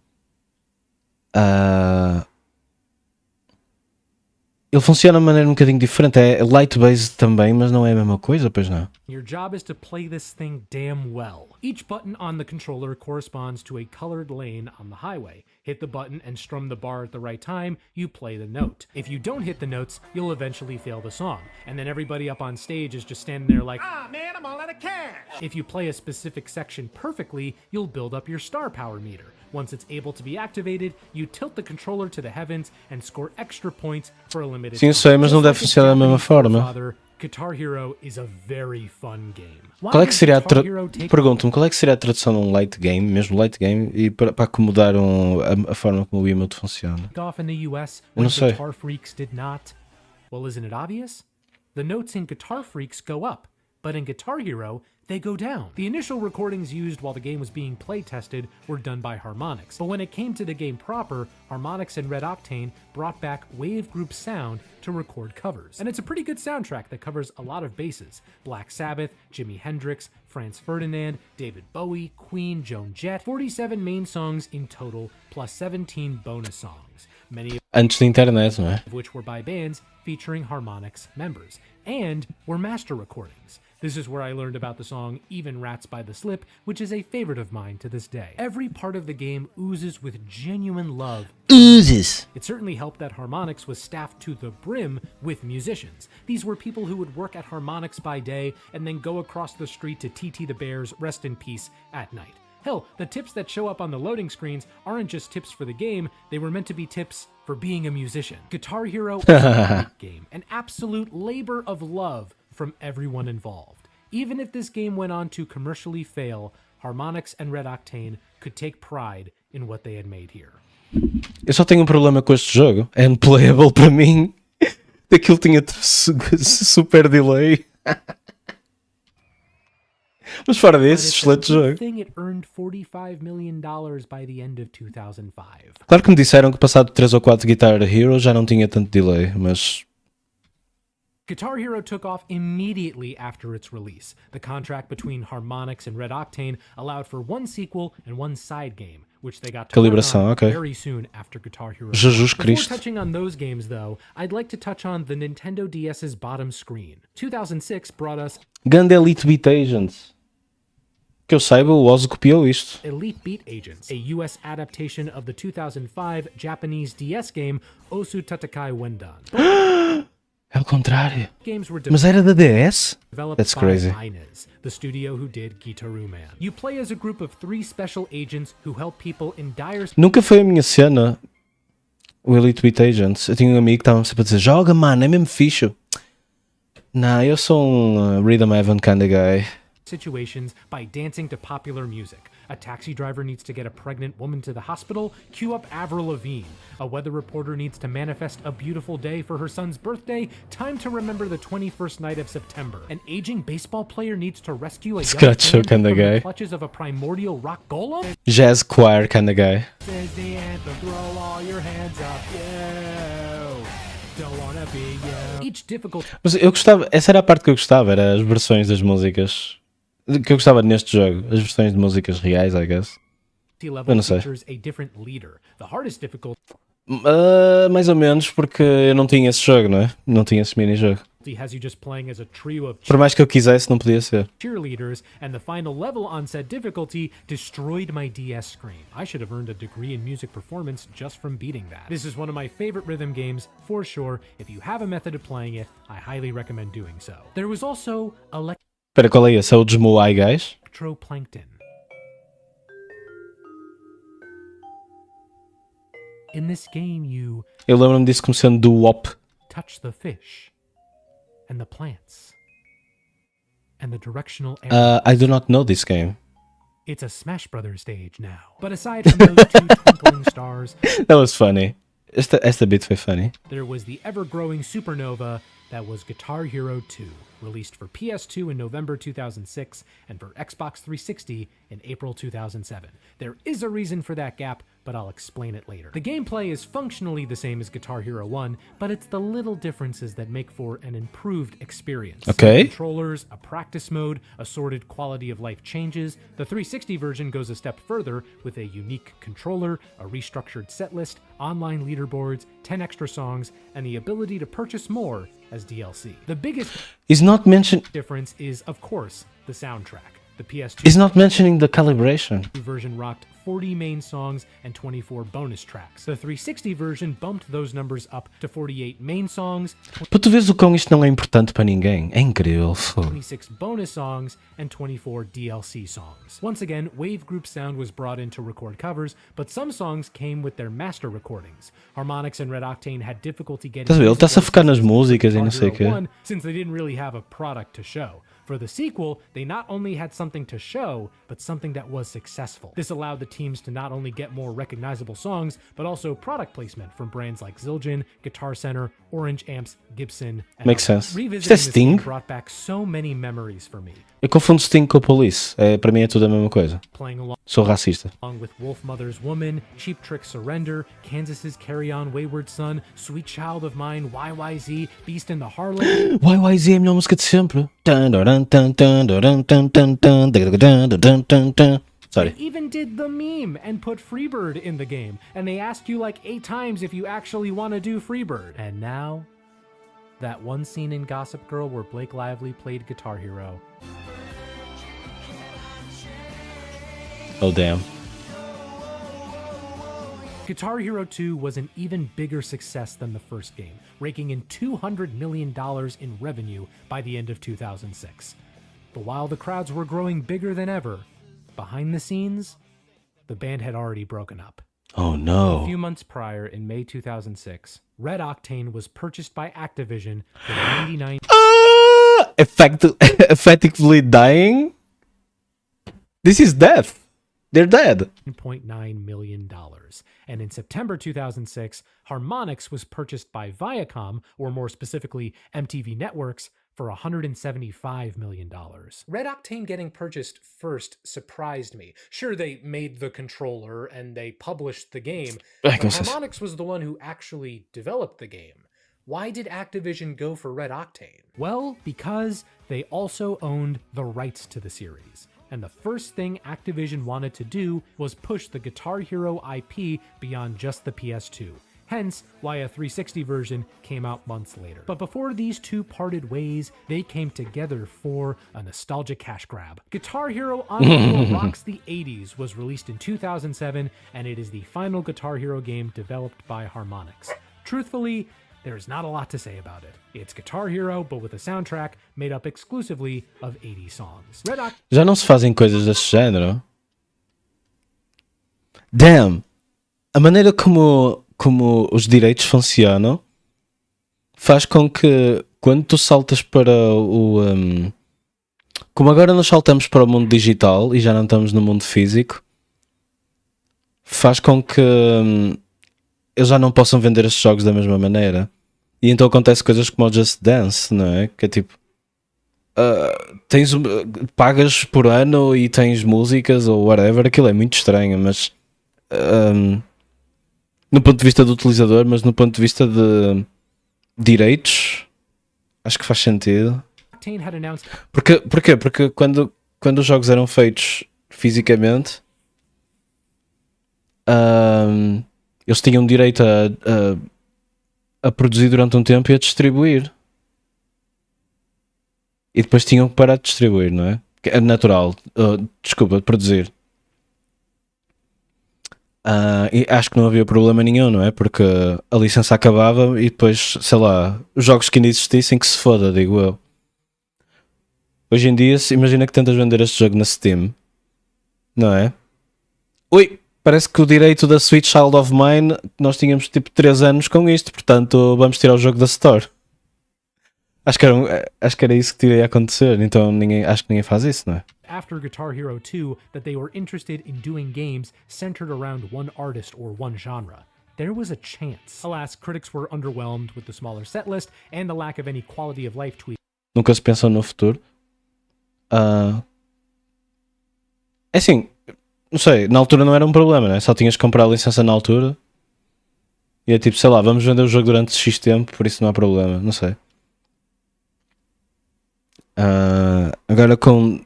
Ele funciona de maneira um bocadinho diferente. É light-based também, mas não é a mesma coisa, pois não? Your job is to play this thing damn well. Each button on the controller corresponds to a colored lane on the highway. Hit the button and strum the bar at the right time, you play the note. If you don't hit the notes, you'll eventually fail the song. And then everybody up on stage is just standing there like, ah man, I'm all out of cash. If you play a specific section perfectly, you'll build up your star power meter. Once it's able to be activated, you tilt the controller to the heavens and score extra points for a limited Sim, time. sei, mas não Just deve like its funcionar da mesma Japanese forma. forefather, Guitar Hero is a very fun game. Why Qual é que does seria a Guitar Hero take Pergunto-me, qual é que seria a tradução de um light game, mesmo light game, e para acomodar a forma como o emote funciona? off in the US Eu when não sei. Guitar Freaks did not? Well, isn't it obvious? The notes in Guitar Freaks go up, but in Guitar Hero, they go down. The initial recordings used while the game was being play tested were done by Harmonix, but when it came to the game proper, Harmonix and Red Octane brought back Wave Group sound to record covers. And it's a pretty good soundtrack that covers a lot of bases: Black Sabbath, Jimi Hendrix, Franz Ferdinand, David Bowie, Queen, Joan Jett, 47 main songs in total, plus 17 bonus songs, many Antes da internet, não é? of which were by bands featuring Harmonix members, and were master recordings. This is where I learned about the song Even Rats by the Slip, which is a favorite of mine to this day. Every part of the game oozes with genuine love. Oozes! It certainly helped that Harmonix was staffed to the brim with musicians. These were people who would work at Harmonix by day and then go across the street to TT the Bears, rest in peace, at night. Hell, the tips that show up on the loading screens aren't just tips for the game, they were meant to be tips for being a musician. Guitar Hero is a great game, an absolute labor of love from everyone involved. Even if this game went on to commercially fail, Harmonix and Red Octane could take pride in what they had made here. Eu só tenho um problema com este jogo. É unplayable para mim. Aquilo tinha super delay. Mas fora disso, excelente jogo. It earned $45 million by the end of 2005. Claro que me disseram que passado 3 ou 4 Guitar Hero já não tinha tanto delay, mas... Guitar Hero took off immediately after its release. The contract between Harmonix and Red Octane allowed for one sequel and one side game, which they got to work on very soon after Guitar Hero. Jesus Before Christ. touching on those games, though, I'd like to touch on the Nintendo DS's bottom screen. 2006 brought us Ganda Elite Beat Agents. Que eu saiba, o Oz copiou isto. Elite Beat Agents, a US adaptation of the 2005 Japanese DS game Osu Tatakai Wendan. É o contrário. Games were Mas era da DS? developed That's by crazy. Inez, the studio who did Gitaru Man. You play as a group of 3 special agents who help people in dire Nunca foi a minha cena, o Elite Beat Agents. Eu tinha um amigo que estava sempre a dizer, joga, mano, é mesmo fixe. Não, eu sou um Rhythm Heaven kind of guy. situations by dancing to popular music. A taxi driver needs to get a pregnant woman to the hospital, cue up Avril Lavigne. A weather reporter needs to manifest a beautiful day for her son's birthday, time to remember the 21st night of September. An aging baseball player needs to rescue a young Scratch fan kind of from the guy. clutches of a primordial rock golem. Jazz choir kind of guy. Says the anthem, throw all your hands up, yo. Don't wanna be you. Each difficult Mas eu gostava, essa era a parte que eu gostava, era as versões das músicas. Que eu gostava neste jogo, as versões de músicas reais, I guess. level não sei. features a different leader. The hardest difficulty Mais ou menos, porque eu não tinha esse jogo, não é? Não tinha esse mini-jogo. has you just playing as a trio of Por mais que eu quisesse, não podia ser. cheerleaders, and the final level on said difficulty destroyed my DS screen. I should have earned a degree in music performance just from beating that. This is one of my favorite rhythm games, for sure. If you have a method of playing it, I highly recommend doing so. There was also Espera, qual é esse? É o dos Moai Guys? Electroplankton. In this game, you Eu lembro-me disso como sendo do WOP. touch the fish, and the plants, and the directional arrow. I do not know this game. It's a Smash Brothers stage now. But aside from those two twinkling stars, That was funny. Esta bit foi funny. there was the ever-growing supernova that was Guitar Hero 2, released for PS2 in November 2006 and for Xbox 360 in April 2007. There is a reason for that gap, but I'll explain it later. The gameplay is functionally the same as Guitar Hero 1, but it's the little differences that make for an improved experience. Okay. Controllers, a practice mode, assorted quality of life changes. The 360 version goes a step further with a unique controller, a restructured setlist, online leaderboards, 10 extra songs, and the ability to purchase more as DLC. The biggest He's not difference is, of course, the soundtrack. The PS2 He's not mentioning the calibration. version rocked 40 main songs and 24 bonus tracks. The 360 version bumped those numbers up to 48 main songs, Para tu vês o quão isto não é importante para ninguém. É incrível. 26 bonus songs, and 24 DLC songs. Once again, Wave Group sound was brought in to record covers, but some songs came with their master recordings. Harmonix and Red Octane had difficulty getting Estás a ver? Ele está-se a focar nas músicas e não sei o quê. Guitar Hero 1, since they didn't really have a product to show. For the sequel, they not only had something to show, but something that was successful. This allowed the teams to not only get more recognizable songs, but also product placement from brands like Zildjian, Guitar Center, Orange Amps, Gibson, and Makes others. sense. Revisiting Isto é this game Sting? brought back so many memories for me. Eu confundo Sting com o Police. Para mim é tudo a mesma coisa. Playing along Sou racista. with Wolf Mother's Woman, Cheap Trick Surrender, Kansas's Carry On Wayward Son, Sweet Child of Mine, YYZ, Beast in the Harlem. YYZ é a melhor música de sempre. Sorry. They even did the meme and put Freebird in the game. And they ask you like 8 times if you actually want to do Freebird. And now, that one scene in Gossip Girl where Blake Lively played Guitar Hero. Oh damn. Guitar Hero 2 was an even bigger success than the first game, raking in $200 million in revenue by the end of 2006. But while the crowds were growing bigger than ever, behind the scenes, the band had already broken up. Oh A no. few months prior, in May 2006, Red Octane was purchased by Activision for 99 Effectively dying? This is death. They're dead. $1.9 million. And in September 2006, Harmonix was purchased by Viacom, or more specifically MTV Networks, for $175 million. Red Octane getting purchased first surprised me. Sure, they made the controller and they published the game, but Harmonix was the one who actually developed the game. Why did Activision go for Red Octane? Well, because they also owned the rights to the series. And the first thing Activision wanted to do was push the Guitar Hero IP beyond just the PS2. Hence, why a 360 version came out months later. But before these two parted ways, they came together for a nostalgia cash grab. Guitar Hero Encore Rocks the 80s was released in 2007, and it is the final Guitar Hero game developed by Harmonix. Truthfully, there's not a lot to say about it. It's Guitar Hero, but with a soundtrack made up exclusively of 80 songs. Já não se fazem coisas desse género? Damn! A maneira como os direitos funcionam faz com que quando tu saltas para o... como agora nós saltamos para o mundo digital e já não estamos no mundo físico, faz com que eles já não possam vender estes jogos da mesma maneira. E então acontece coisas como o Just Dance, não é? Que é tipo... pagas por ano e tens músicas ou whatever. Aquilo é muito estranho, mas... no ponto de vista do utilizador, mas no ponto de vista de direitos, acho que faz sentido. Porquê? Porque quando os jogos eram feitos fisicamente, eles tinham direito a produzir durante um tempo e a distribuir. E depois tinham que parar de distribuir, não é? É natural. Desculpa, de produzir. E acho que não havia problema nenhum, não é? Porque a licença acabava e depois, sei lá, os jogos que ainda existissem que se foda, digo eu. Hoje em dia, imagina que tentas vender este jogo na Steam, não é? Ui, parece que o direito da Sweet Child of Mine, nós tínhamos tipo 3 anos com isto, portanto vamos tirar o jogo da Store. Acho que era isso que iria acontecer, então acho que ninguém faz isso, não é? After Guitar Hero 2 that they were interested in doing games centered around one artist or one genre. There was a chance. Alas, critics were underwhelmed with the smaller set list and the lack of any quality of life tweaks. Nunca se pensou no futuro. É assim, não sei, na altura não era um problema, né? Só tinhas que comprar a licença na altura. E é tipo, sei lá, vamos vender o jogo durante X tempo, por isso não há problema, não sei. Agora com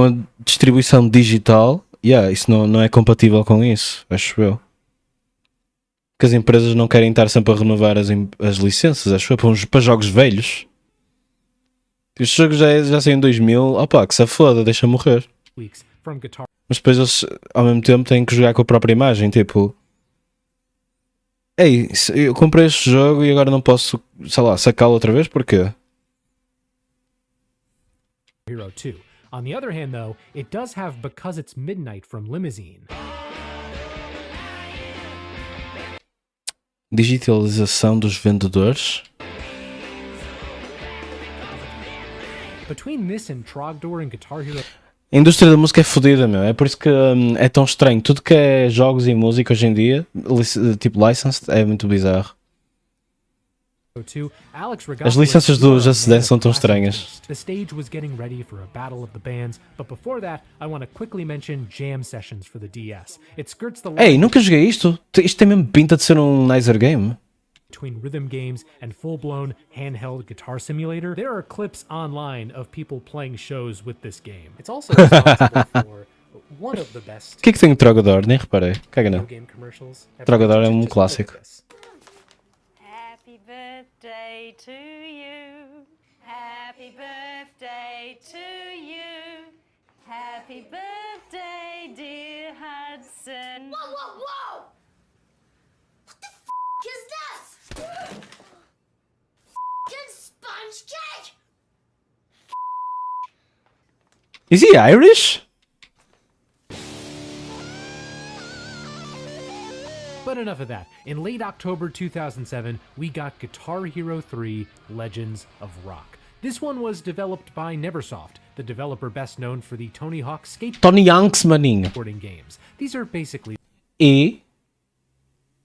a distribuição digital, isso não é compatível com isso, acho eu. Porque as empresas não querem estar sempre a renovar as licenças, acho eu, para jogos velhos. Este jogo já saiu em 2000, opa, que se foda, deixa morrer. Mas depois eles, ao mesmo tempo, têm que jogar com a própria imagem, tipo... Ei, eu comprei este jogo e agora não posso, sei lá, sacá-lo outra vez, porquê? Hero 2. On the other hand, though, it does have Because It's Midnight from Limousine. Digitalização dos vendedores. Between this and Trogdor and Guitar Hero... A indústria da música é fodida, meu. É por isso que é tão estranho. Tudo que é jogos e música hoje em dia, tipo licensed, é muito bizarro. As licenças do Just Dance são tão estranhas. The stage was getting ready for a battle of the bands, but before that, I want to quickly mention jam sessions for the DS. It skirts the Ei, nunca joguei isto. Isto tem mesmo pinta de ser um nicer game. Between rhythm games and full-blown handheld guitar simulator, there are clips online of people playing shows with this game. It's also responsible for one of the best. O que é que tem o Trogador? Nem reparei. Caga não. Trogador é um clássico. Happy birthday to you. Happy birthday to you. Happy birthday, dear Hudson. Whoa, whoa, whoa! What the is this? F***ing sponge cake! Is he Irish? But enough of that. In late October 2007, we got Guitar Hero 3 Legends of Rock. This one was developed by Neversoft, the developer best known for the Tony Hawk Tony Hanks, maninho. skateboarding games. These are basically E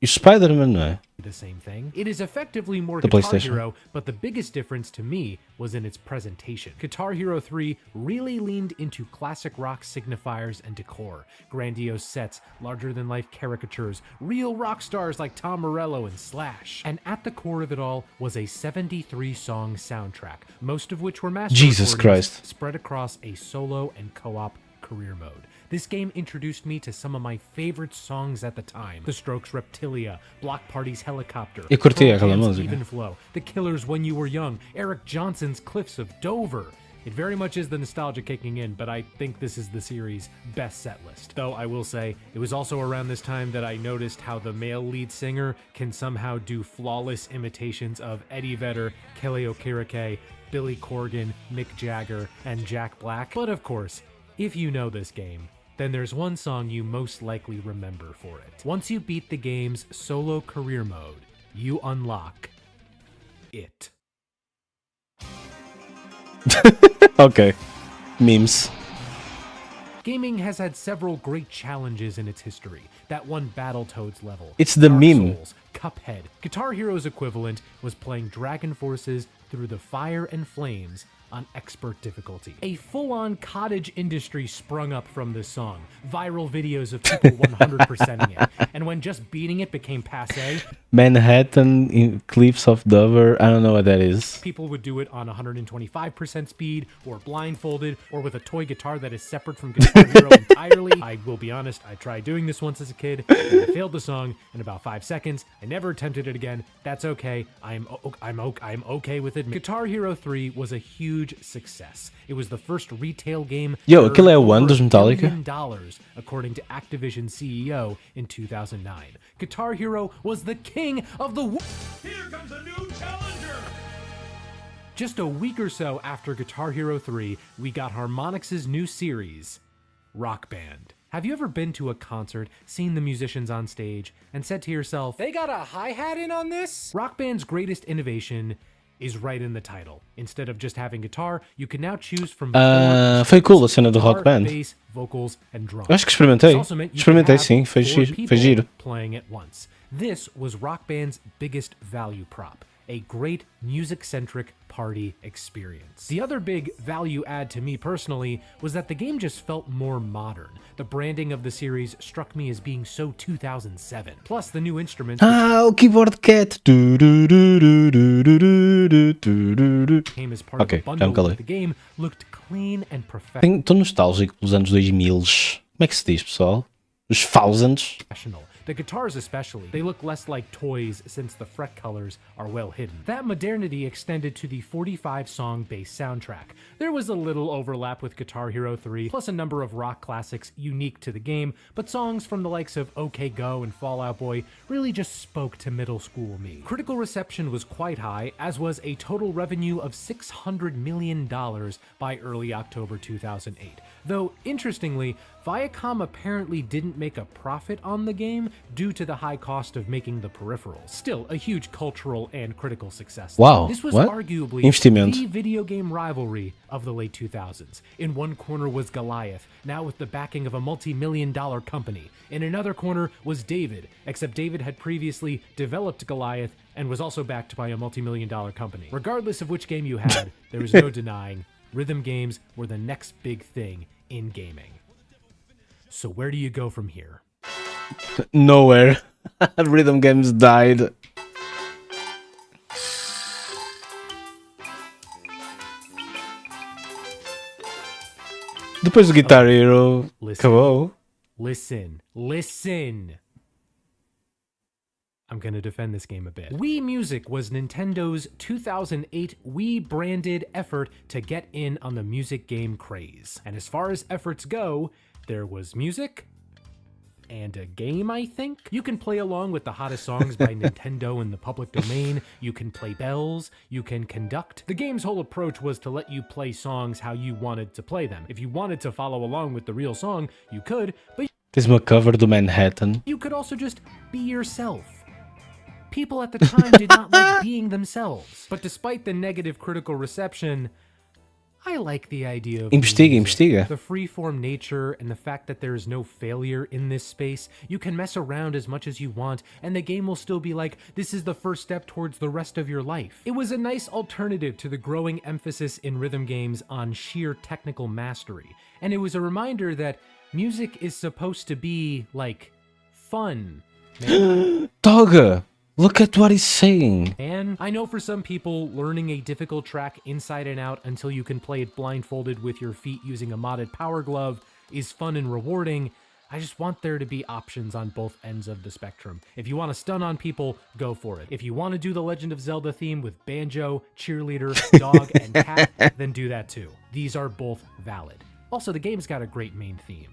o Spider-Man, não é? the same thing. It is effectively more The Guitar PlayStation. Hero, but the biggest difference to me was in its presentation. Guitar Hero 3 really leaned into classic rock signifiers and decor, grandiose sets, larger-than-life caricatures, real rock stars like Tom Morello and Slash. And at the core of it all was a 73-song soundtrack, most of which were master Jesus recordings Christ. spread across a solo and co-op career mode. This game introduced me to some of my favorite songs at the time. The Strokes' Reptilia, Block Party's Helicopter, Eu curtia Pearl aquela Jam's música. Even Flow, The Killers' When You Were Young, Eric Johnson's Cliffs of Dover. It very much is the nostalgia kicking in, but I think this is the series' best set list. Though I will say, it was also around this time that I noticed how the male lead singer can somehow do flawless imitations of Eddie Vedder, Kelly Okereke, Billy Corgan, Mick Jagger, and Jack Black. But of course, if you know this game, then there's one song you most likely remember for it. Once you beat the game's solo career mode, you unlock it. Ok. Memes. Gaming has had several great challenges in its history. That one Battletoads level. It's the Dark meme. Souls, Cuphead. Guitar Hero's equivalent was playing Dragon Forces through the fire and flames on expert difficulty. A full-on cottage industry sprung up from this song. Viral videos of people 100%ing it. And when just beating it became passé, Manhattan in Cliffs of Dover. I don't know what that is. people would do it on 125% speed, or blindfolded, or with a toy guitar that is separate from Guitar Hero entirely. I will be honest, I tried doing this once as a kid, and I failed the song in about 5 seconds. I never attempted it again. That's okay. I'm okay with it. Guitar Hero 3 was a huge success. It was the first retail game. Yo, to aquilo é earn o ano over dos Metallica? $1 billion, according to Activision CEO in 2009. Guitar Hero was the king of the Here comes a new challenger! Just a week or so after Guitar Hero 3, we got Harmonix's new series, Rock Band. Have you ever been to a concert, seen the musicians on stage, and said to yourself, they got a hi-hat in on this? Rock Band's greatest innovation is right in the title. Instead of just having guitar, you can now choose from Foi cool a cena do Rock guitar, Band. bass, vocals, and drums. Eu acho que experimentei. This also meant you Experimentei could have sim, foi 4 giro. people Foi giro. playing at once. This was Rock Band's biggest value prop, a great music-centric party experience. The other big value add to me personally was that the game just felt more modern. The branding of the series struck me as being so 2007. Plus the new instruments Ah, o Keyboard Cat. Du, du, du, du, du, du, du, du, du, du. came as part Ok, of the já me bundle calei. of the game looked clean and professional. Estou nostálgico pelos anos 2000. Como é que se diz, pessoal? Os thousands. The guitars especially, they look less like toys since the fret colors are well hidden. That modernity extended to the 45-song bass soundtrack. There was a little overlap with Guitar Hero 3, plus a number of rock classics unique to the game, but songs from the likes of OK Go and Fall Out Boy really just spoke to middle school me. Critical reception was quite high, as was a total revenue of $600 million by early October 2008. Though, interestingly, Viacom apparently didn't make a profit on the game due to the high cost of making the peripherals. Still, a huge cultural and critical success. Wow, This was what? arguably Investimento. the video game rivalry of the late 2000s. In one corner was Goliath, now with the backing of a multi-million-dollar company. In another corner was David, except David had previously developed Goliath and was also backed by a multi-million-dollar company. Regardless of which game you had, there was no denying rhythm games were the next big thing in gaming. So where do you go from here? Nowhere. Rhythm games died. Depois do Guitar Hero Listen. acabou. Listen. I'm gonna defend this game a bit. Wii Music was Nintendo's 2008 Wii branded effort to get in on the music game craze. And as far as efforts go, there was music and a game, I think? You can play along with the hottest songs by Nintendo in the public domain, you can play bells, you can conduct. The game's whole approach was to let you play songs how you wanted to play them. If you wanted to follow along with the real song, you could, but Tens uma cover do Manhattan. you could also just Be yourself. People at the time did not like being themselves. But despite the negative critical reception, I like the idea of Investiga. the freeform nature and the fact that there is no failure in this space. You can mess around as much as you want, and the game will still be like, this is the first step towards the rest of your life. It was a nice alternative to the growing emphasis in rhythm games on sheer technical mastery, and it was a reminder that music is supposed to be, like, fun. Toga! Look at what he's saying. And I know for some people, learning a difficult track inside and out until you can play it blindfolded with your feet using a modded power glove is fun and rewarding. I just want there to be options on both ends of the spectrum. If you want to stun on people, go for it. If you want to do the Legend of Zelda theme with banjo, cheerleader, dog, and cat, then do that too. These are both valid. Also, the game's got a great main theme.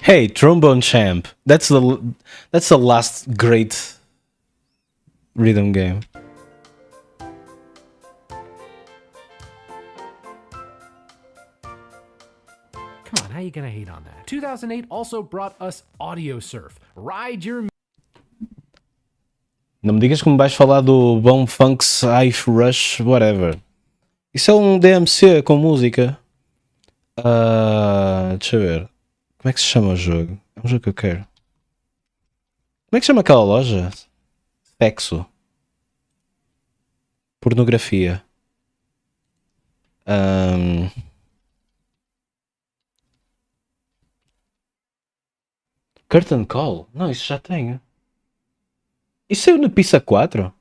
Hey, Trombone Champ. That's the last great rhythm game. Come on, how you gonna hate on that? 2008 also brought us Audio Surf. Ride your... Não me digas que me vais falar do Bone Funk's Ice Rush, whatever. Isso é um DMC com música. Deixa eu ver. Como é que se chama o jogo? É um jogo que eu quero. Como é que se chama aquela loja? Sexo. Pornografia. Curtain Call? Não, isso já tenho. Isso saiu na Pizza 4?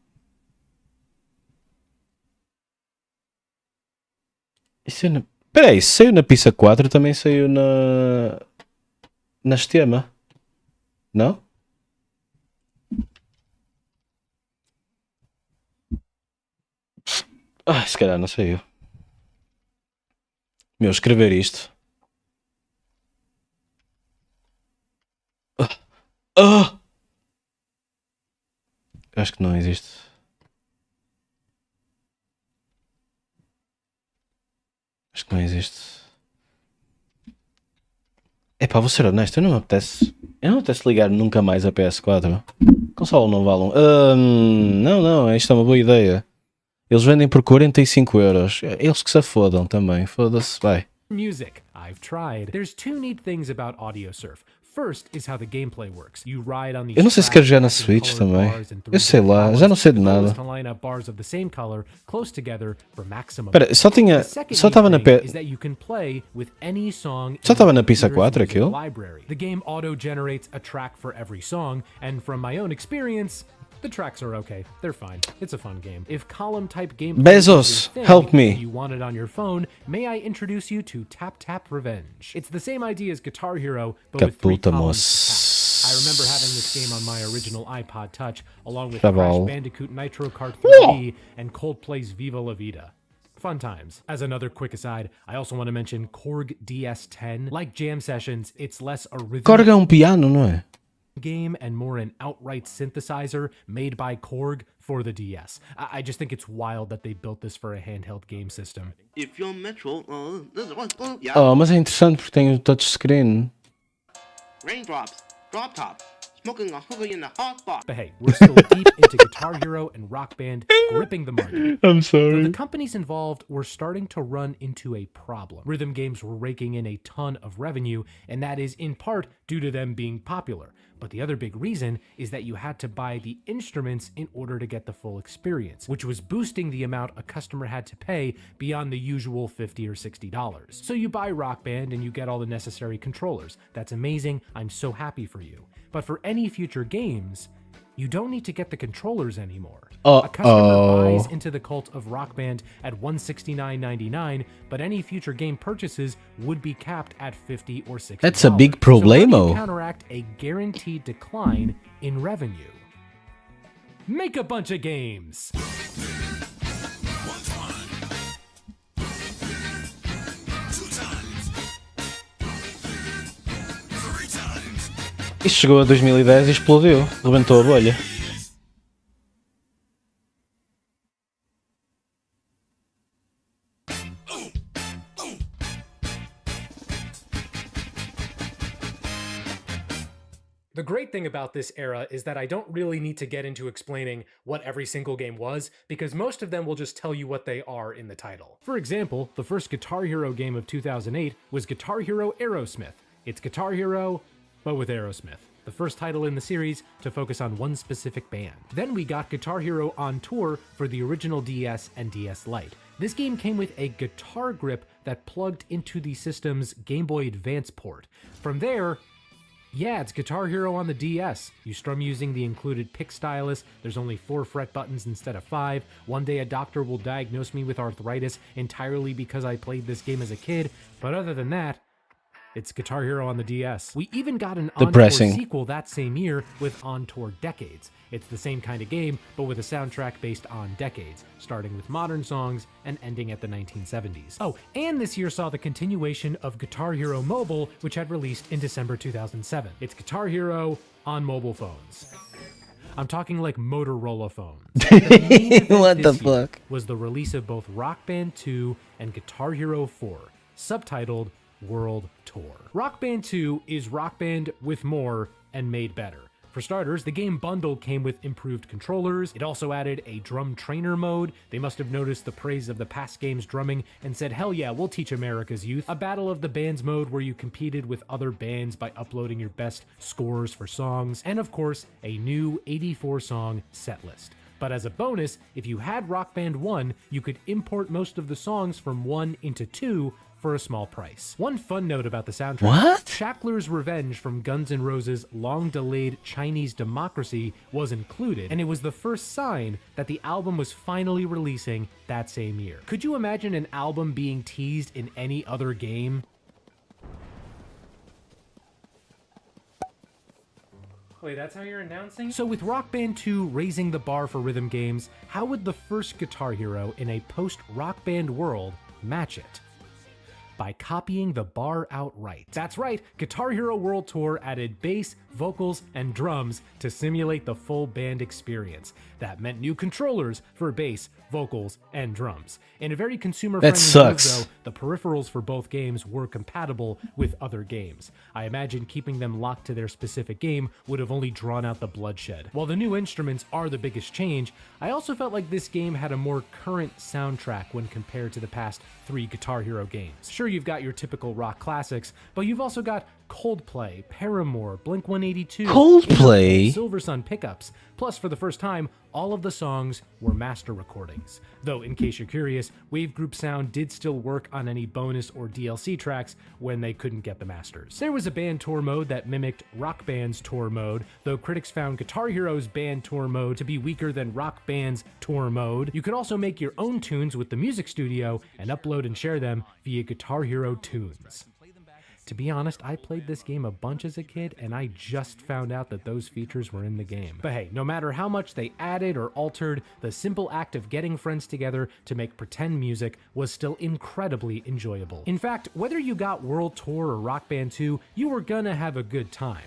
Isso saiu na... Peraí, isso saiu na Pizza 4, também saiu na Steam. Não? Se calhar não saiu. Meu, escrever isto. Acho que não existe. Acho que não existe. Epá, vou ser honesto, eu não me apetece ligar nunca mais a PS4. Console não vale não, isto é uma boa ideia. Eles vendem por 45€. Eles que se afodam também. Foda-se, vai. Music. I've tried. There's two neat things about Audio Surf. First is how the gameplay works. You ride on these Eu não sei se quero jogar na Switch também. Eu sei lá, já não sei de nada. Espera, só estava na Só estava na Pizza 4 aquilo? The game auto-generates a track for every song, and from my own experience, the tracks are okay. They're fine. It's a fun game. If column-type gameplay Bezos, help me. You want it on your phone, may I introduce you to Tap Tap Revenge? It's the same idea as Guitar Hero, but with 3 columns to tap. I remember having this game on my original iPod Touch, along with Crash Bandicoot Nitro Kart 3D and Coldplay's Viva La Vida. Fun times. As another quick aside, I also want to mention Korg DS10. Like Jam Sessions, it's less a rhythm... Korg é piano, não é? Game and more an outright synthesizer made by Korg for the DS. I just think it's wild that they built this for a handheld game system. If you're Metro, mas é interessante porque tem o touchscreen. Raindrops, drop top, smoking a hookah in the hot box. But hey, we're still deep into Guitar Hero and Rock Band, gripping the market. I'm sorry. Though the companies involved were starting to run into a problem. Rhythm games were raking in a ton of revenue, and that is in part due to them being popular. But the other big reason is that you had to buy the instruments in order to get the full experience, which was boosting the amount a customer had to pay beyond the usual $50 or $60. So you buy Rock Band and you get all the necessary controllers. That's amazing. I'm so happy for you. But for any future games, you don't need to get the controllers anymore. A customer buys into the cult of Rock Band at $169.99, but any future game purchases would be capped at $50 or $60. That's a big problemo. So how do you counteract a guaranteed decline in revenue? Make a bunch of games. Isto chegou a 2010 e explodiu. Rebentou a bolha. The great thing about this era is that I don't really need to get into explaining what every single game was, because most of them will just tell you what they are in the title. For example, the first Guitar Hero game of 2008 was Guitar Hero Aerosmith. It's Guitar Hero, but with Aerosmith, the first title in the series to focus on one specific band. Then we got Guitar Hero On Tour for the original DS and DS Lite. This game came with a guitar grip that plugged into the system's Game Boy Advance port. From there, yeah, it's Guitar Hero on the DS. You strum using the included pick stylus. There's only 4 fret buttons instead of 5. One day a doctor will diagnose me with arthritis entirely because I played this game as a kid. But other than that, it's Guitar Hero on the DS. We even got an On-Tour sequel that same year with On-Tour Decades. It's the same kind of game, but with a soundtrack based on decades, starting with modern songs and ending at the 1970s. Oh, and this year saw the continuation of Guitar Hero Mobile, which had released in December 2007. It's Guitar Hero on mobile phones. I'm talking like Motorola phones. What the fuck? Was the release of both Rock Band 2 and Guitar Hero 4, subtitled World Tour. Rock Band 2 is Rock Band with more and made better. For starters, the game bundle came with improved controllers. It also added a drum trainer mode. They must have noticed the praise of the past game's drumming and said, hell yeah, we'll teach America's youth. A Battle of the Bands mode where you competed with other bands by uploading your best scores for songs. And of course, a new 84-song set list. But as a bonus, if you had Rock Band 1, you could import most of the songs from 1 into 2 for a small price. One fun note about the soundtrack. What? Shackler's Revenge from Guns N' Roses' long-delayed Chinese Democracy was included, and it was the first sign that the album was finally releasing that same year. Could you imagine an album being teased in any other game? Wait, that's how you're announcing? So with Rock Band 2 raising the bar for rhythm games, how would the first Guitar Hero in a post-Rock Band world match it? By copying the bar outright. That's right, Guitar Hero World Tour added bass, vocals, and drums to simulate the full band experience. That meant new controllers for bass, vocals, and drums. In a very consumer-friendly move, though, the peripherals for both games were compatible with other games. I imagine keeping them locked to their specific game would have only drawn out the bloodshed. While the new instruments are the biggest change, I also felt like this game had a more current soundtrack when compared to the past 3 Guitar Hero games. Sure, you've got your typical rock classics, but you've also got Coldplay, Paramore, Blink-182, Coldplay? Silver Sun pickups. Plus, for the first time, all of the songs were master recordings. Though, in case you're curious, Wave Group Sound did still work on any bonus or DLC tracks when they couldn't get the masters. There was a band tour mode that mimicked Rock Band's tour mode, though critics found Guitar Hero's band tour mode to be weaker than Rock Band's tour mode. You could also make your own tunes with the music studio and upload and share them via Guitar Hero Tunes. To be honest, I played this game a bunch as a kid, and I just found out that those features were in the game. But hey, no matter how much they added or altered, the simple act of getting friends together to make pretend music was still incredibly enjoyable. In fact, whether you got World Tour or Rock Band 2, you were gonna have a good time.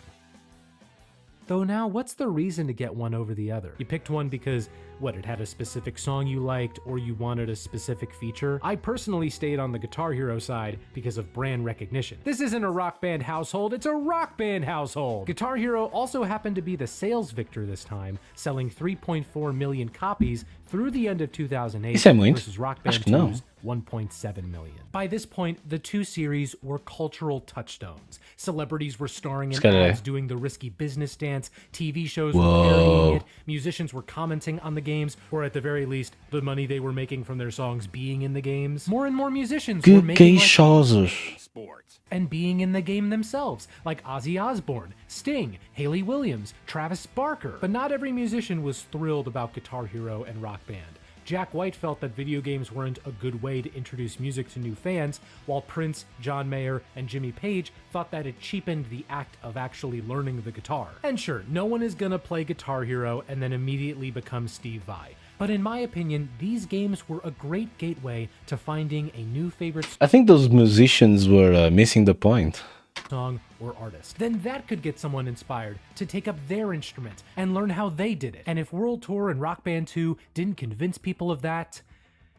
Though now, what's the reason to get one over the other? You picked one because, what, it had a specific song you liked or you wanted a specific feature? I personally stayed on the Guitar Hero side because of brand recognition. This isn't a Rock Band household, it's a Rock Band household! Guitar Hero also happened to be the sales victor this time, selling 3.4 million copies through the end of 2008 versus Rock Band 2's 1.7 million. By this point, the two series were cultural touchstones. Celebrities were starring in ads doing the risky business dance, TV shows were parodying it, musicians were commenting on the games, or at the very least, the money they were making from their songs being in the games. More and more musicians were making sports and being in the game themselves, like Ozzy Osbourne, Sting, Hayley Williams, Travis Barker. But not every musician was thrilled about Guitar Hero and Rock Band. Jack White felt that video games weren't a good way to introduce music to new fans, while Prince, John Mayer, and Jimmy Page thought that it cheapened the act of actually learning the guitar. And sure, no one is gonna play Guitar Hero and then immediately become Steve Vai. But in my opinion, these games were a great gateway to finding a new favorite I think those musicians were missing the point. Song or artist. Then that could get someone inspired to take up their instrument and learn how they did it. And if World Tour and Rock Band 2 didn't convince people of that,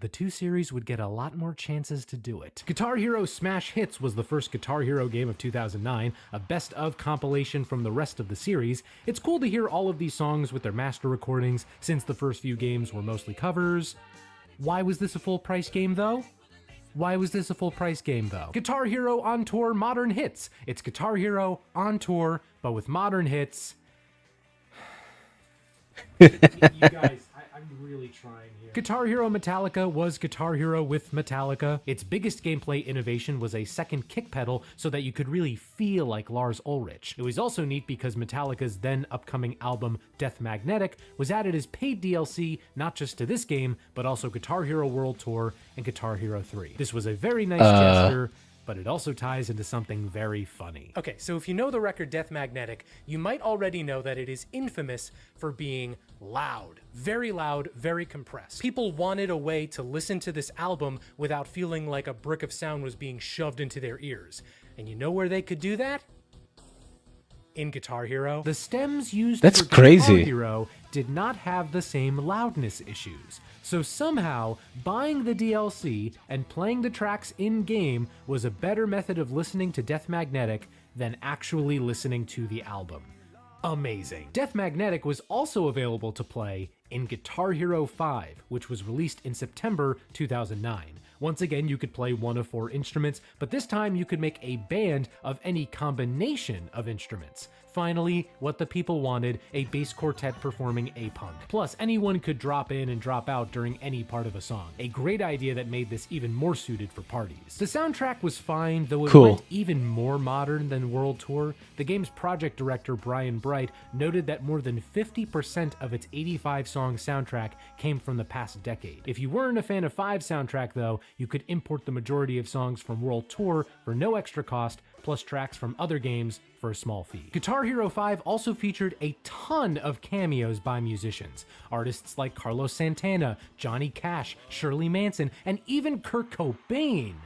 the two series would get a lot more chances to do it. Guitar Hero Smash Hits was the first Guitar Hero game of 2009, a best-of compilation from the rest of the series. It's cool to hear all of these songs with their master recordings, since the first few games were mostly covers. Why was this a full-price game, though? Guitar Hero on Tour Modern Hits. It's Guitar Hero on tour, but with modern hits. You guys, I'm really trying here. Guitar Hero Metallica was Guitar Hero with Metallica. Its biggest gameplay innovation was a second kick pedal so that you could really feel like Lars Ulrich. It was also neat because Metallica's then upcoming album Death Magnetic was added as paid DLC not just to this game, but also Guitar Hero World Tour and Guitar Hero 3. This was a very nice gesture, but it also ties into something very funny. Okay, so if you know the record Death Magnetic, you might already know that it is infamous for being loud, very compressed. People wanted a way to listen to this album without feeling like a brick of sound was being shoved into their ears. And you know where they could do that? In Guitar Hero. The stems used That's for crazy. Guitar Hero did not have the same loudness issues. So somehow, buying the DLC and playing the tracks in-game was a better method of listening to Death Magnetic than actually listening to the album. Amazing. Death Magnetic was also available to play in Guitar Hero 5, which was released in September 2009. Once again, you could play one of 4 instruments, but this time you could make a band of any combination of instruments. Finally, what the people wanted, a bass quartet performing a punk. Plus, anyone could drop in and drop out during any part of a song. A great idea that made this even more suited for parties. The soundtrack was fine, though it went even more modern than World Tour. The game's project director, Brian Bright, noted that more than 50% of its 85-song soundtrack came from the past decade. If you weren't a fan of 5's soundtrack, though, you could import the majority of songs from World Tour for no extra cost, plus tracks from other games for a small fee. Guitar Hero 5 also featured a ton of cameos by musicians. Artists like Carlos Santana, Johnny Cash, Shirley Manson, and even Kurt Cobain.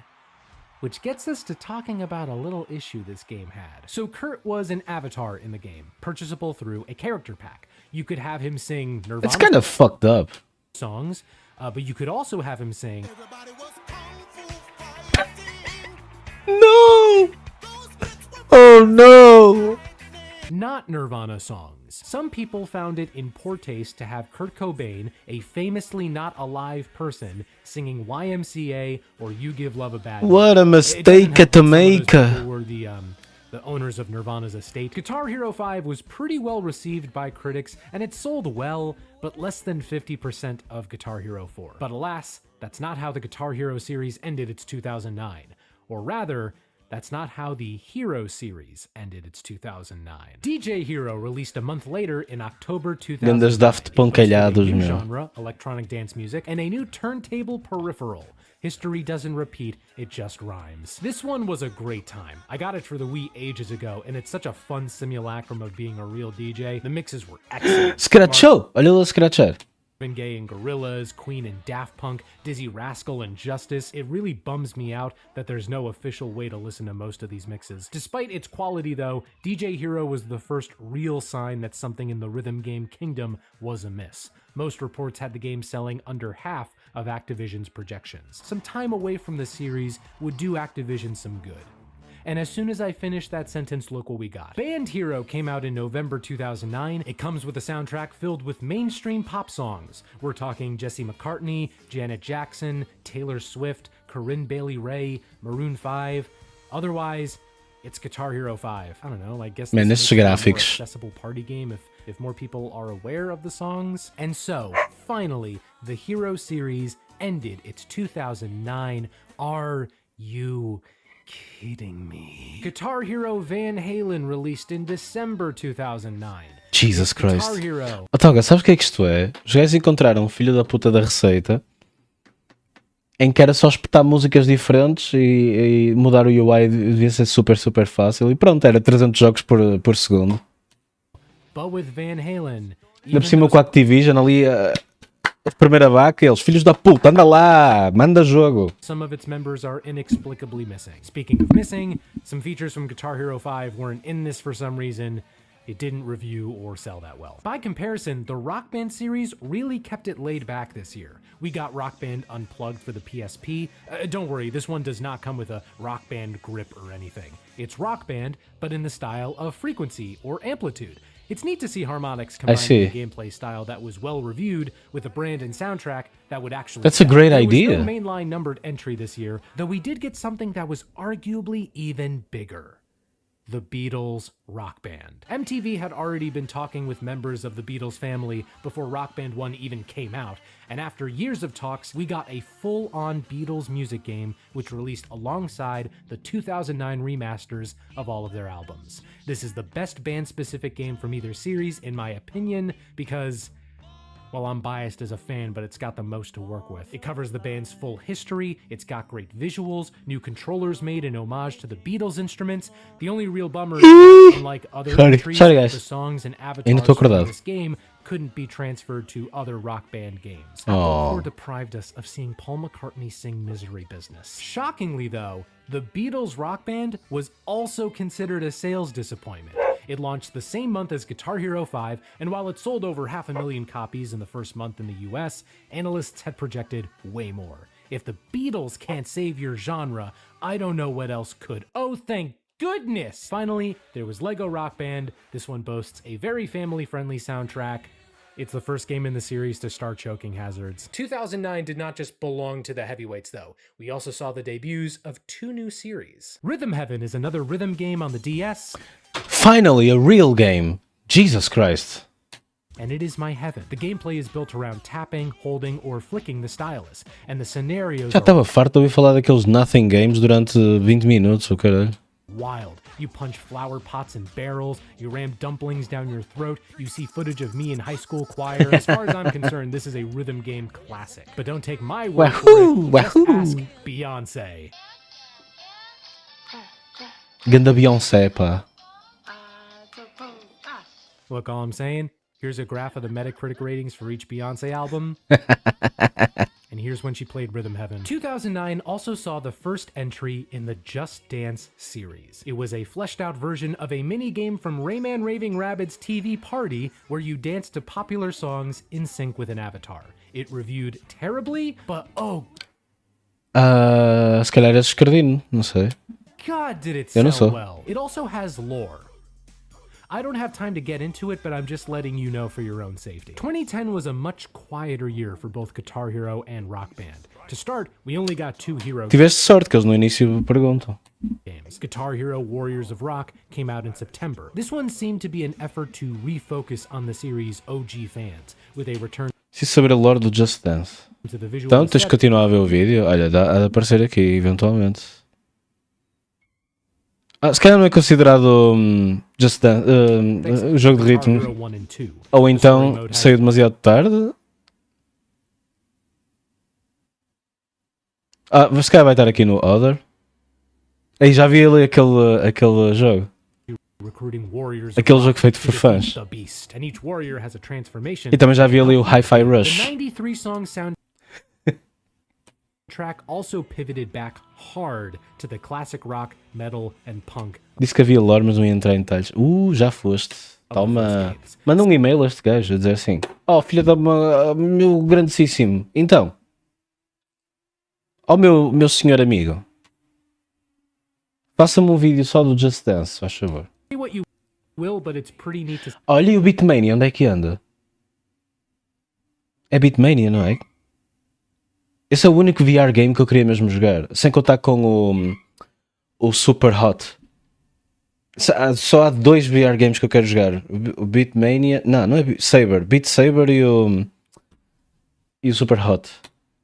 Which gets us to talking about a little issue this game had. So Kurt was an avatar in the game, purchasable through a character pack. You could have him sing Nirvana It's kind of fucked up. songs, but you could also have him sing No! Oh no! not Nirvana songs. Some people found it in poor taste to have Kurt Cobain, a famously not alive person, singing YMCA or You Give Love a Bad Name. What a mistake to make. Were the owners of Nirvana's estate. Guitar Hero 5 was pretty well received by critics, and it sold well, but less than 50% of Guitar Hero 4. But alas, that's not how the Guitar Hero series ended its 2009. Or rather, that's not how the Hero series ended its 2009. DJ Hero released a month later in October 2009. Grandes Daft Punkalhados, It was a new meu. genre, electronic dance music, and a new turntable peripheral. History doesn't repeat, it just rhymes. This one was a great time. I got it for the Wii ages ago, and it's such a fun simulacrum of being a real DJ. The mixes were excellent. Scratchou! Olha ele a scratchar. Marvin Gaye and Gorillaz, Queen and Daft Punk, Dizzy Rascal and Justice. It really bums me out that there's no official way to listen to most of these mixes. Despite its quality though, DJ Hero was the first real sign that something in the rhythm game kingdom was amiss. Most reports had the game selling under half of Activision's projections. Some time away from the series would do Activision some good. And as soon as I finished that sentence, look what we got. Band Hero came out in November 2009. It comes with a soundtrack filled with mainstream pop songs. We're talking Jesse McCartney, Janet Jackson, Taylor Swift, Corinne Bailey Rae, Maroon 5. Otherwise, it's Guitar Hero 5. I don't know, I guess Man, this esses makes it a more gráficos. accessible party game if more people are aware of the songs. And so, finally, the Hero series ended its 2009. Are you kidding me? Guitar Hero Van Halen released in December 2009. Jesus Guitar Christ. Hero. Otaga, sabes o que isto é? Os gajos encontraram um filho da puta da receita em que era só espetar músicas diferentes e mudar o UI devia ser super fácil e pronto, era 300 jogos por segundo. But with Van Halen, Ainda por cima com a Activision ali a primeira vaca, eles, filhos da puta, anda lá, manda jogo. some of its members are inexplicably missing. Speaking of missing, some features from Guitar Hero 5 weren't in this for some reason. it didn't review or sell that well. By comparison, the Rock Band series really kept it laid back this year. We got Rock Band Unplugged for the PSP. Don't worry, this one does not come with a Rock Band grip or anything. It's Rock Band, but in the style of Frequency or Amplitude. It's neat to see Harmonix combine a gameplay style that was well reviewed with a brand and soundtrack that would actually. That's a great idea. There was no mainline numbered entry this year, though we did get something that was arguably even bigger. The Beatles Rock Band. MTV had already been talking with members of the Beatles family before Rock Band 1 even came out, and after years of talks, we got a full-on Beatles music game which released alongside the 2009 remasters of all of their albums. This is the best band-specific game from either series, in my opinion, because, well, I'm biased as a fan, but it's got the most to work with. It covers the band's full history, it's got great visuals, new controllers made in homage to the Beatles instruments. The only real bummer is that, unlike other entries, the songs and avatars from this game couldn't be transferred to other Rock Band games. Apple Corps deprived us of seeing Paul McCartney sing Misery Business. Shockingly though, the Beatles Rock Band was also considered a sales disappointment. It launched the same month as Guitar Hero 5, and while it sold over 500,000 copies in the first month in the US, analysts had projected way more. If the Beatles can't save your genre, I don't know what else could. Oh, thank goodness! Finally, there was Lego Rock Band. This one boasts a very family-friendly soundtrack. It's the first game in the series to start choking hazards. 2009 did not just belong to the heavyweights, though. We also saw the debuts of 2 new series. Rhythm Heaven is another rhythm game on the DS. Finally, a real game. Jesus Christ. And it is my heaven. The gameplay is built around tapping, holding, or flicking the stylus, and the scenarios Já estava farto de ouvir falar daqueles nothing games durante 20 minutos, o caralho. Wild. You punch flower pots and barrels, you ram dumplings down your throat, you see footage of me in high school choir. As far as I'm concerned, this is a rhythm game classic. But don't take my word for it, just ask Beyonce. Ganda Beyoncé, pá. Look, all I'm saying, here's a graph of the Metacritic ratings for each Beyonce album. And here's when she played Rhythm Heaven. 2009 also saw the first entry in the Just Dance series. It was a fleshed out version of a mini-game from Rayman Raving Rabbids TV Party where you dance to popular songs in sync with an avatar. It reviewed terribly, but oh... se calhar é escardino, não sei. God, did it sell well. It also has lore. I don't have time to get into it, but I'm just letting you know for your own safety. 2010 was a much quieter year for both Guitar Hero and Rock Band. To start, we only got 2 hero Tiveste sorte, que eles no início perguntam. games. Guitar Hero Warriors of Rock came out in September. This one seemed to be an effort to refocus on the series' OG fans, with a return Preciso saber a lore do Just Dance. to the visual Então, tens de continuar a ver o vídeo. Olha, há de aparecer aqui, eventualmente. Se calhar não é considerado Just Dance, o jogo de ritmo. Ou então saiu demasiado tarde. Mas se calhar vai estar aqui no Other. Aí já vi ali aquele jogo. Aquele jogo feito por fãs. E também já vi ali o Hi-Fi Rush. Track also pivoted back hard to the classic rock, metal and punk. Disse que havia lore, mas não ia entrar em detalhes. Já foste. Toma. Manda um e-mail a este gajo a dizer assim: oh, filha da meu grandíssimo. Então. Meu senhor amigo. Faça-me um vídeo só do Just Dance, faz favor. Olha, e o Beatmania, onde é que anda? É Beatmania, não é? Esse é o único VR game que eu queria mesmo jogar. Sem contar com o Super Hot. Só há 2 VR games que eu quero jogar. O Beatmania... Não é Saber. Beat Saber e o Super Hot.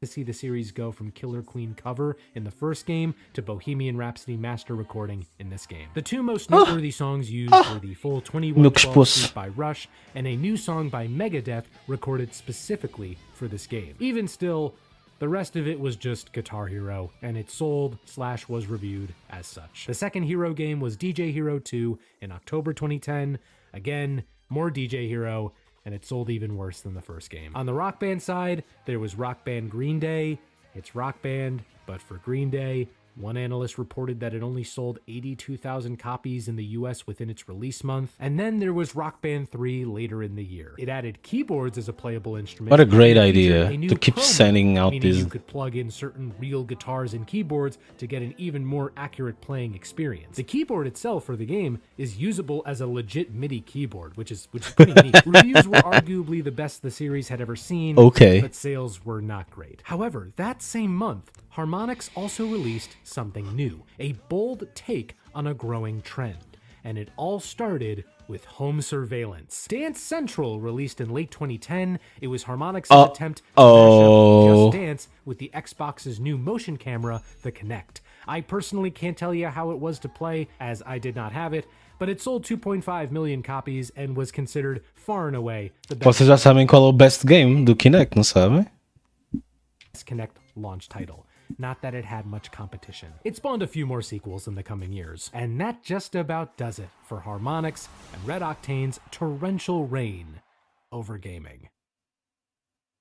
To see the series go from Killer Queen cover in the first game to Bohemian Rhapsody master recording in this game. The 2 most noteworthy songs used were the full 2112 suite by Rush and a new song by Megadeth recorded specifically for this game. Even still, the rest of it was just Guitar Hero, and it sold/was reviewed as such. The second Hero game was DJ Hero 2 in October 2010. Again, more DJ Hero, and it sold even worse than the first game. On the Rock Band side, there was Rock Band Green Day. It's Rock Band, but for Green Day. One analyst reported that it only sold 82,000 copies in the US within its release month. And then there was Rock Band 3 later in the year. It added keyboards as a playable instrument. What a great and it featured idea a new to keep Chroma, sending out meaning these. you could plug in certain real guitars and keyboards to get an even more accurate playing experience. The keyboard itself for the game is usable as a legit MIDI keyboard, which is pretty neat. Reviews were arguably the best the series had ever seen, Okay. but sales were not great. However, that same month, Harmonix also released something new, a bold take on a growing trend. And it all started with home surveillance. Dance Central released in late 2010. It was Harmonix's attempt to mash up Just Dance with the Xbox's new motion camera, the Kinect. I personally can't tell you how it was to play, as I did not have it, but it sold 2.5 million copies and was considered far and away the best Vocês já sabem qual é o best game do Kinect, não sabem? Kinect launch title. Not that it had much competition. It spawned a few more sequels in the coming years, and that just about does it for Harmonix and Red Octane's torrential reign over gaming.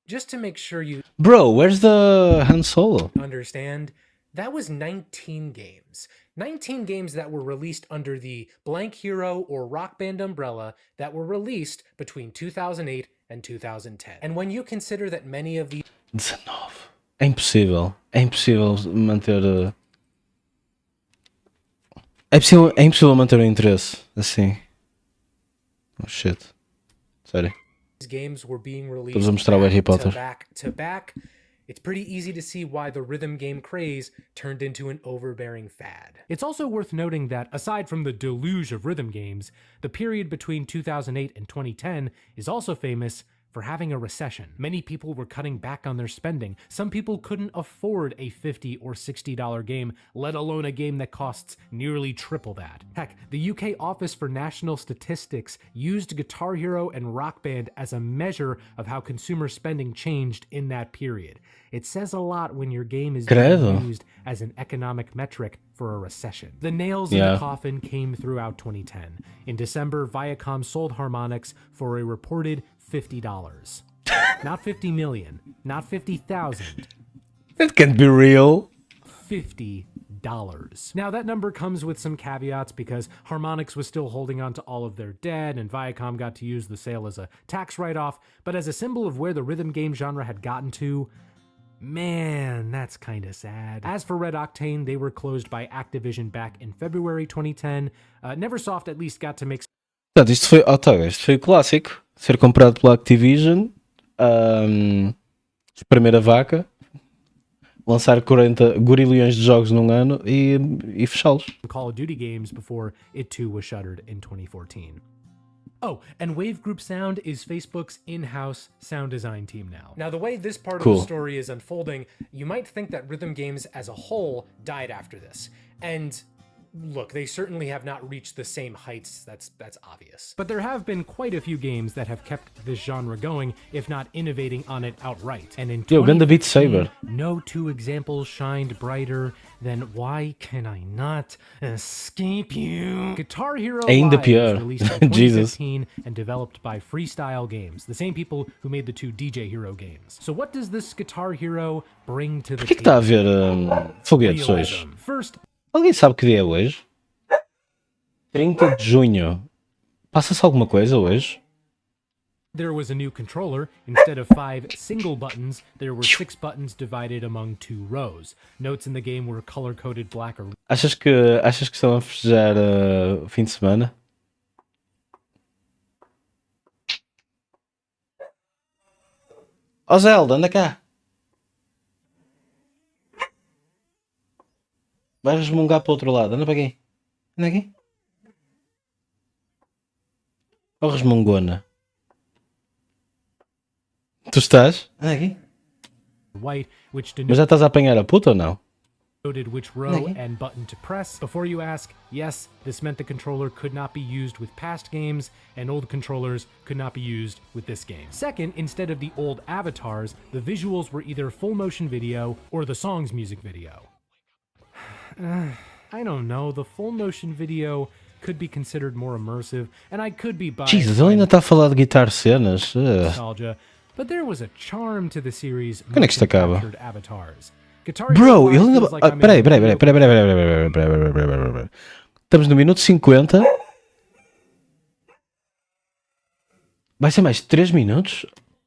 Just to make sure you Bro, where's the Han Solo? understand, that was 19 games. 19 games that were released under the Blank Hero or Rock Band umbrella that were released between 2008 and 2010. And when you consider that many of these 19. É impossível. É impossível manter. É impossível manter o interesse assim. Oh shit. Sério. games were being released Estamos a mostrar o Harry back to Potter. back to back, it's pretty easy to see why the rhythm game craze turned into an overbearing fad. It's also worth noting that, aside from the deluge of rhythm games, the period between 2008 and 2010 is also famous for having a recession. Many people were cutting back on their spending. Some people couldn't afford a $50 or $60 game, let alone a game that costs nearly triple that. Heck, the UK Office for National Statistics used Guitar Hero and Rock Band as a measure of how consumer spending changed in that period. It says a lot when your game is being used as an economic metric for a recession. The nails in the coffin came throughout 2010. In December, Viacom sold Harmonix for a reported $50. Not 50 million, not 50,000. That can't be real. $50. Now that number comes with some caveats because Harmonix was still holding on to all of their debt and Viacom got to use the sale as a tax write-off, but as a symbol of where the rhythm game genre had gotten to, man, that's kinda sad. As for Red Octane, they were closed by Activision back in February 2010. Neversoft at least got to make Portanto, isto foi o clássico. Ser comprado pela Activision, espremer a vaca, lançar 40 gorilhões de jogos num ano e fechá-los. Call of Duty games before it too was shuttered in 2014. Oh, and Wave Group Sound is Facebook's in-house sound design team now. Now, the way this part of the story is unfolding, you might think that rhythm games as a whole died after this. And look, they certainly have not reached the same heights, that's obvious. But there have been quite a few games that have kept this genre going, if not innovating on it outright. And in 2015, no two examples shined brighter than Why Can I Not Escape You? Guitar Hero Ainda Live pior. was released in 2015 and developed by Freestyle Games, the same people who made the two DJ Hero games. So what does this Guitar Hero bring to the Por que está a haver foguetes hoje? First, alguém sabe que dia é hoje? 30 de junho. Passa-se alguma coisa hoje? there was a new controller. Instead of 5 single buttons, there were 6 buttons divided among 2 rows. Notes in the game were color-coded black or... Achas que estão a festejar o fim de semana? Oh Zelda, anda cá. Vai resmungar para o outro lado. Anda para aqui. Anda aqui. Oh resmungona. Tu estás? Anda aqui. White, which Mas já estás a apanhar a puta ou não? denoted which row and button to press. Before you ask, yes, this meant the controller could not be used with past games, and old controllers could not be used with this game. Second, instead of the old avatars, the visuals were either full motion video or the song's music video. I don't know, the full motion video could be considered more immersive, and I could be biased. Jesus, ele ainda está a falar de guitar cenas. Nostalgia, but there was a charm to the series Quando é que isto acaba? captured avatars. Guitar Hero Bro, Live ele ainda. feels like I'm in Peraí, a peraí, video peraí, peraí, peraí, peraí, peraí, peraí, peraí, peraí, peraí. Estamos no minuto 50. Vai ser mais 3 minutos?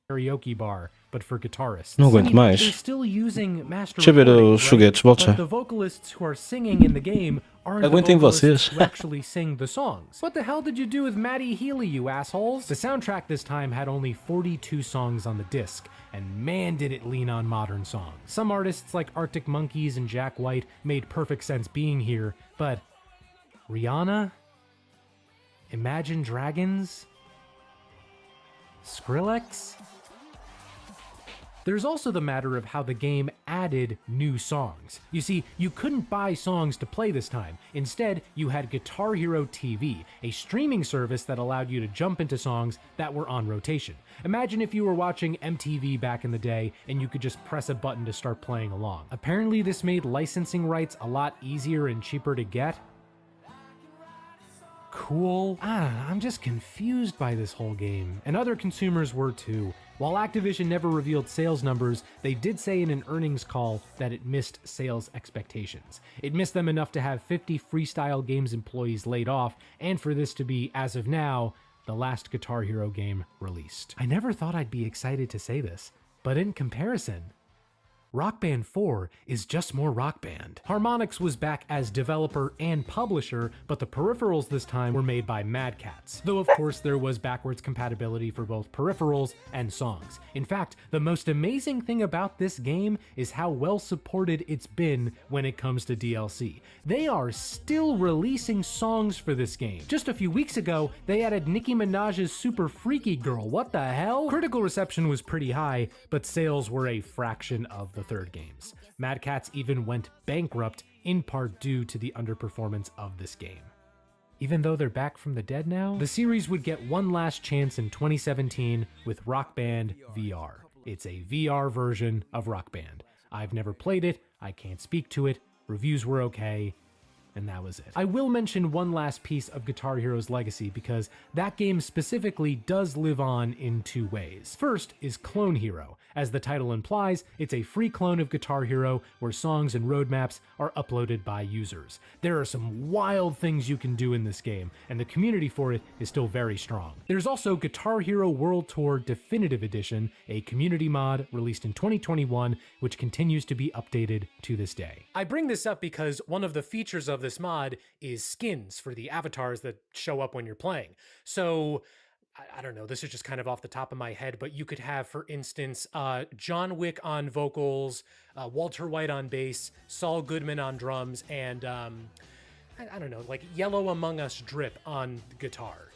karaoke bar, but for guitarists. Não aguento mais. They're still using master Deixa eu ver recordings, os foguetes, volte já. But the vocalists who are singing in the game aren't the Aguentem vocalists vocês. who actually sing the songs. What the hell did you do with Maddie Healy, you assholes? The soundtrack this time had only 42 songs on the disc, and man did it lean on modern songs. Some artists like Arctic Monkeys and Jack White made perfect sense being here, but Rihanna? Imagine Dragons? Skrillex? There's also the matter of how the game added new songs. You see, you couldn't buy songs to play this time. Instead, you had Guitar Hero TV, a streaming service that allowed you to jump into songs that were on rotation. Imagine if you were watching MTV back in the day and you could just press a button to start playing along. Apparently, this made licensing rights a lot easier and cheaper to get. Cool. I'm just confused by this whole game, and other consumers were too. While Activision never revealed sales numbers, they did say in an earnings call that it missed sales expectations. It missed them enough to have 50 Freestyle Games employees laid off, and for this to be, as of now, the last Guitar Hero game released. I never thought I'd be excited to say this, but in comparison, Rock Band 4 is just more Rock Band. Harmonix was back as developer and publisher, but the peripherals this time were made by Mad Catz. Though of course there was backwards compatibility for both peripherals and songs. In fact, the most amazing thing about this game is how well supported it's been when it comes to DLC. They are still releasing songs for this game. Just a few weeks ago, they added Nicki Minaj's Super Freaky Girl. What the hell? Critical reception was pretty high, but sales were a fraction of the third games. Mad Catz even went bankrupt, in part due to the underperformance of this game. Even though they're back from the dead now, the series would get one last chance in 2017 with Rock Band VR. It's a VR version of Rock Band. I've never played it, I can't speak to it, reviews were okay, and that was it. I will mention one last piece of Guitar Hero's legacy because that game specifically does live on in two ways. First is Clone Hero. As the title implies, it's a free clone of Guitar Hero where songs and roadmaps are uploaded by users. There are some wild things you can do in this game, and the community for it is still very strong. There's also Guitar Hero World Tour Definitive Edition, a community mod released in 2021, which continues to be updated to this day. I bring this up because one of the features of this mod is skins for the avatars that show up when you're playing. So I don't know, this is just kind of off the top of my head, but you could have, for instance, John Wick on vocals, Walter White on bass, Saul Goodman on drums, and I don't know, like Yellow Among Us Drip on guitar.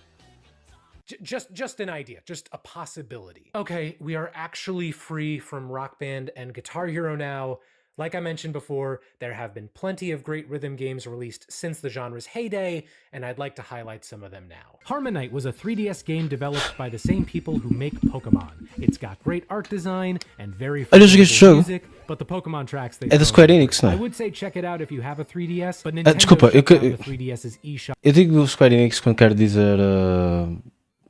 Just an idea, just a possibility. Okay, we are actually free from Rock Band and Guitar Hero now. Like I mentioned before, there have been plenty of great rhythm games released since the genre's heyday, and I'd like to highlight some of them now. Harmonite was a 3DS game developed by the same people who make Pokemon. It's got great art design and very forgettable music, but the Pokemon tracks they da Square Enix, não é? I would say check it out if you have a 3DS, but Nintendo desculpa, shut down the 3DS's eShop. Eu digo Square Enix quando quero dizer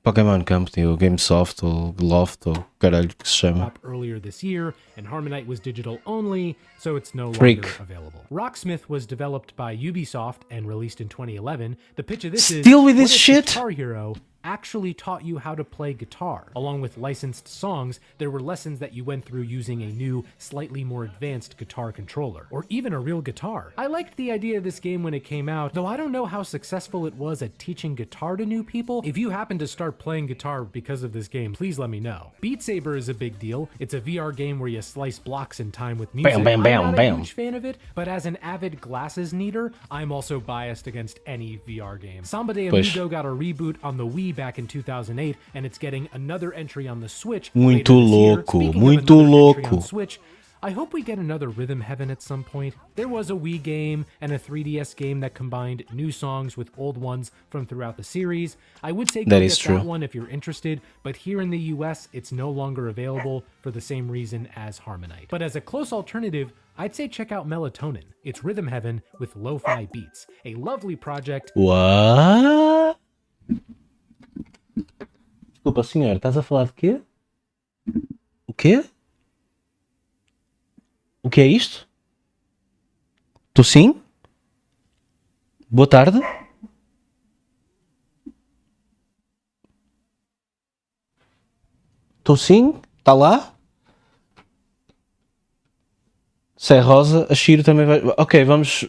Pokémon Company, ou Gamesoft, ou Loft, ou caralho que se chama. Earlier this year, and Harmonite was digital only, so it's no longer available. Rocksmith was developed by Ubisoft and released in 2011. The pitch of this Still with this what if shit? Guitar Hero actually taught you how to play guitar. Along with licensed songs, there were lessons that you went through using a new, slightly more advanced guitar controller, or even a real guitar. I liked the idea of this game when it came out, though I don't know how successful it was at teaching guitar to new people. If you happen to start playing guitar because of this game, please let me know. Beat Saber is a big deal. It's a VR game where you slice blocks in time with music. I'm not a huge fan of it, but as an avid glasses needer, I'm also biased against any VR game. Samba de Amigo got a reboot on the Wii back in 2008, and it's getting another entry on the Switch. Muito louco, muito louco. Switch, I hope we get another Rhythm Heaven at some point. There was a Wii game and a 3DS game that combined new songs with old ones from throughout the series. I would say go get that one if you're interested, but here in the US, it's no longer available for the same reason as Harmonite. But as a close alternative, I'd say check out Melatonin. It's Rhythm Heaven with lo-fi beats. A lovely project. What? Desculpa, senhor, estás a falar de quê? O quê? O que é isto? Tô sim? Boa tarde? Tô sim? Tá lá? Se é rosa, a Shiro também vai... Ok, vamos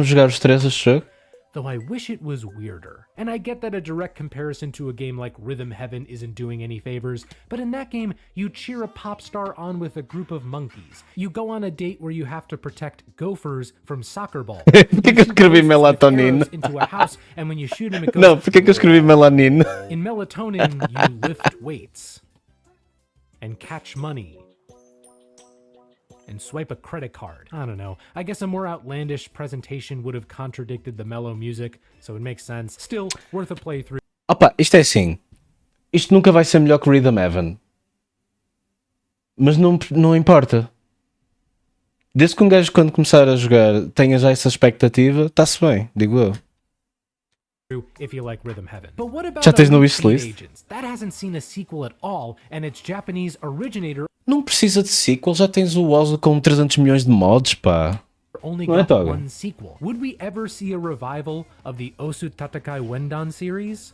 jogar os três este jogo. Though I wish it was weirder. And I get that a direct comparison to a game like Rhythm Heaven isn't doing any favors, but in that game, you cheer a pop star on with a group of monkeys. You go on a date where you have to protect gophers from soccer balls. Porquê que eu escrevi melatonina? Into a house, and when you shoot him, it goes... Não, porquê que eu escrevi melanina? In melatonin, you lift weights and catch money and swipe a credit card. I don't know. I guess a more outlandish presentation would have contradicted the mellow music, so it makes sense. Still, worth a playthrough. Opa, isto é assim. Isto nunca vai ser melhor que Rhythm Heaven. Mas não importa. Desde que um gajo, quando começar a jogar, tenha já essa expectativa, está-se bem, digo eu. If you like Rhythm Heaven. But what about Já tens no Elite wishlist? Agents? That hasn't seen a sequel at all, and its Japanese originator Não precisa de sequel, já tens o Ozu com 300 milhões de mods, pá. only Não é, got Toga? one sequel. Would we ever see a revival of the Osu Tatakai Wendan series?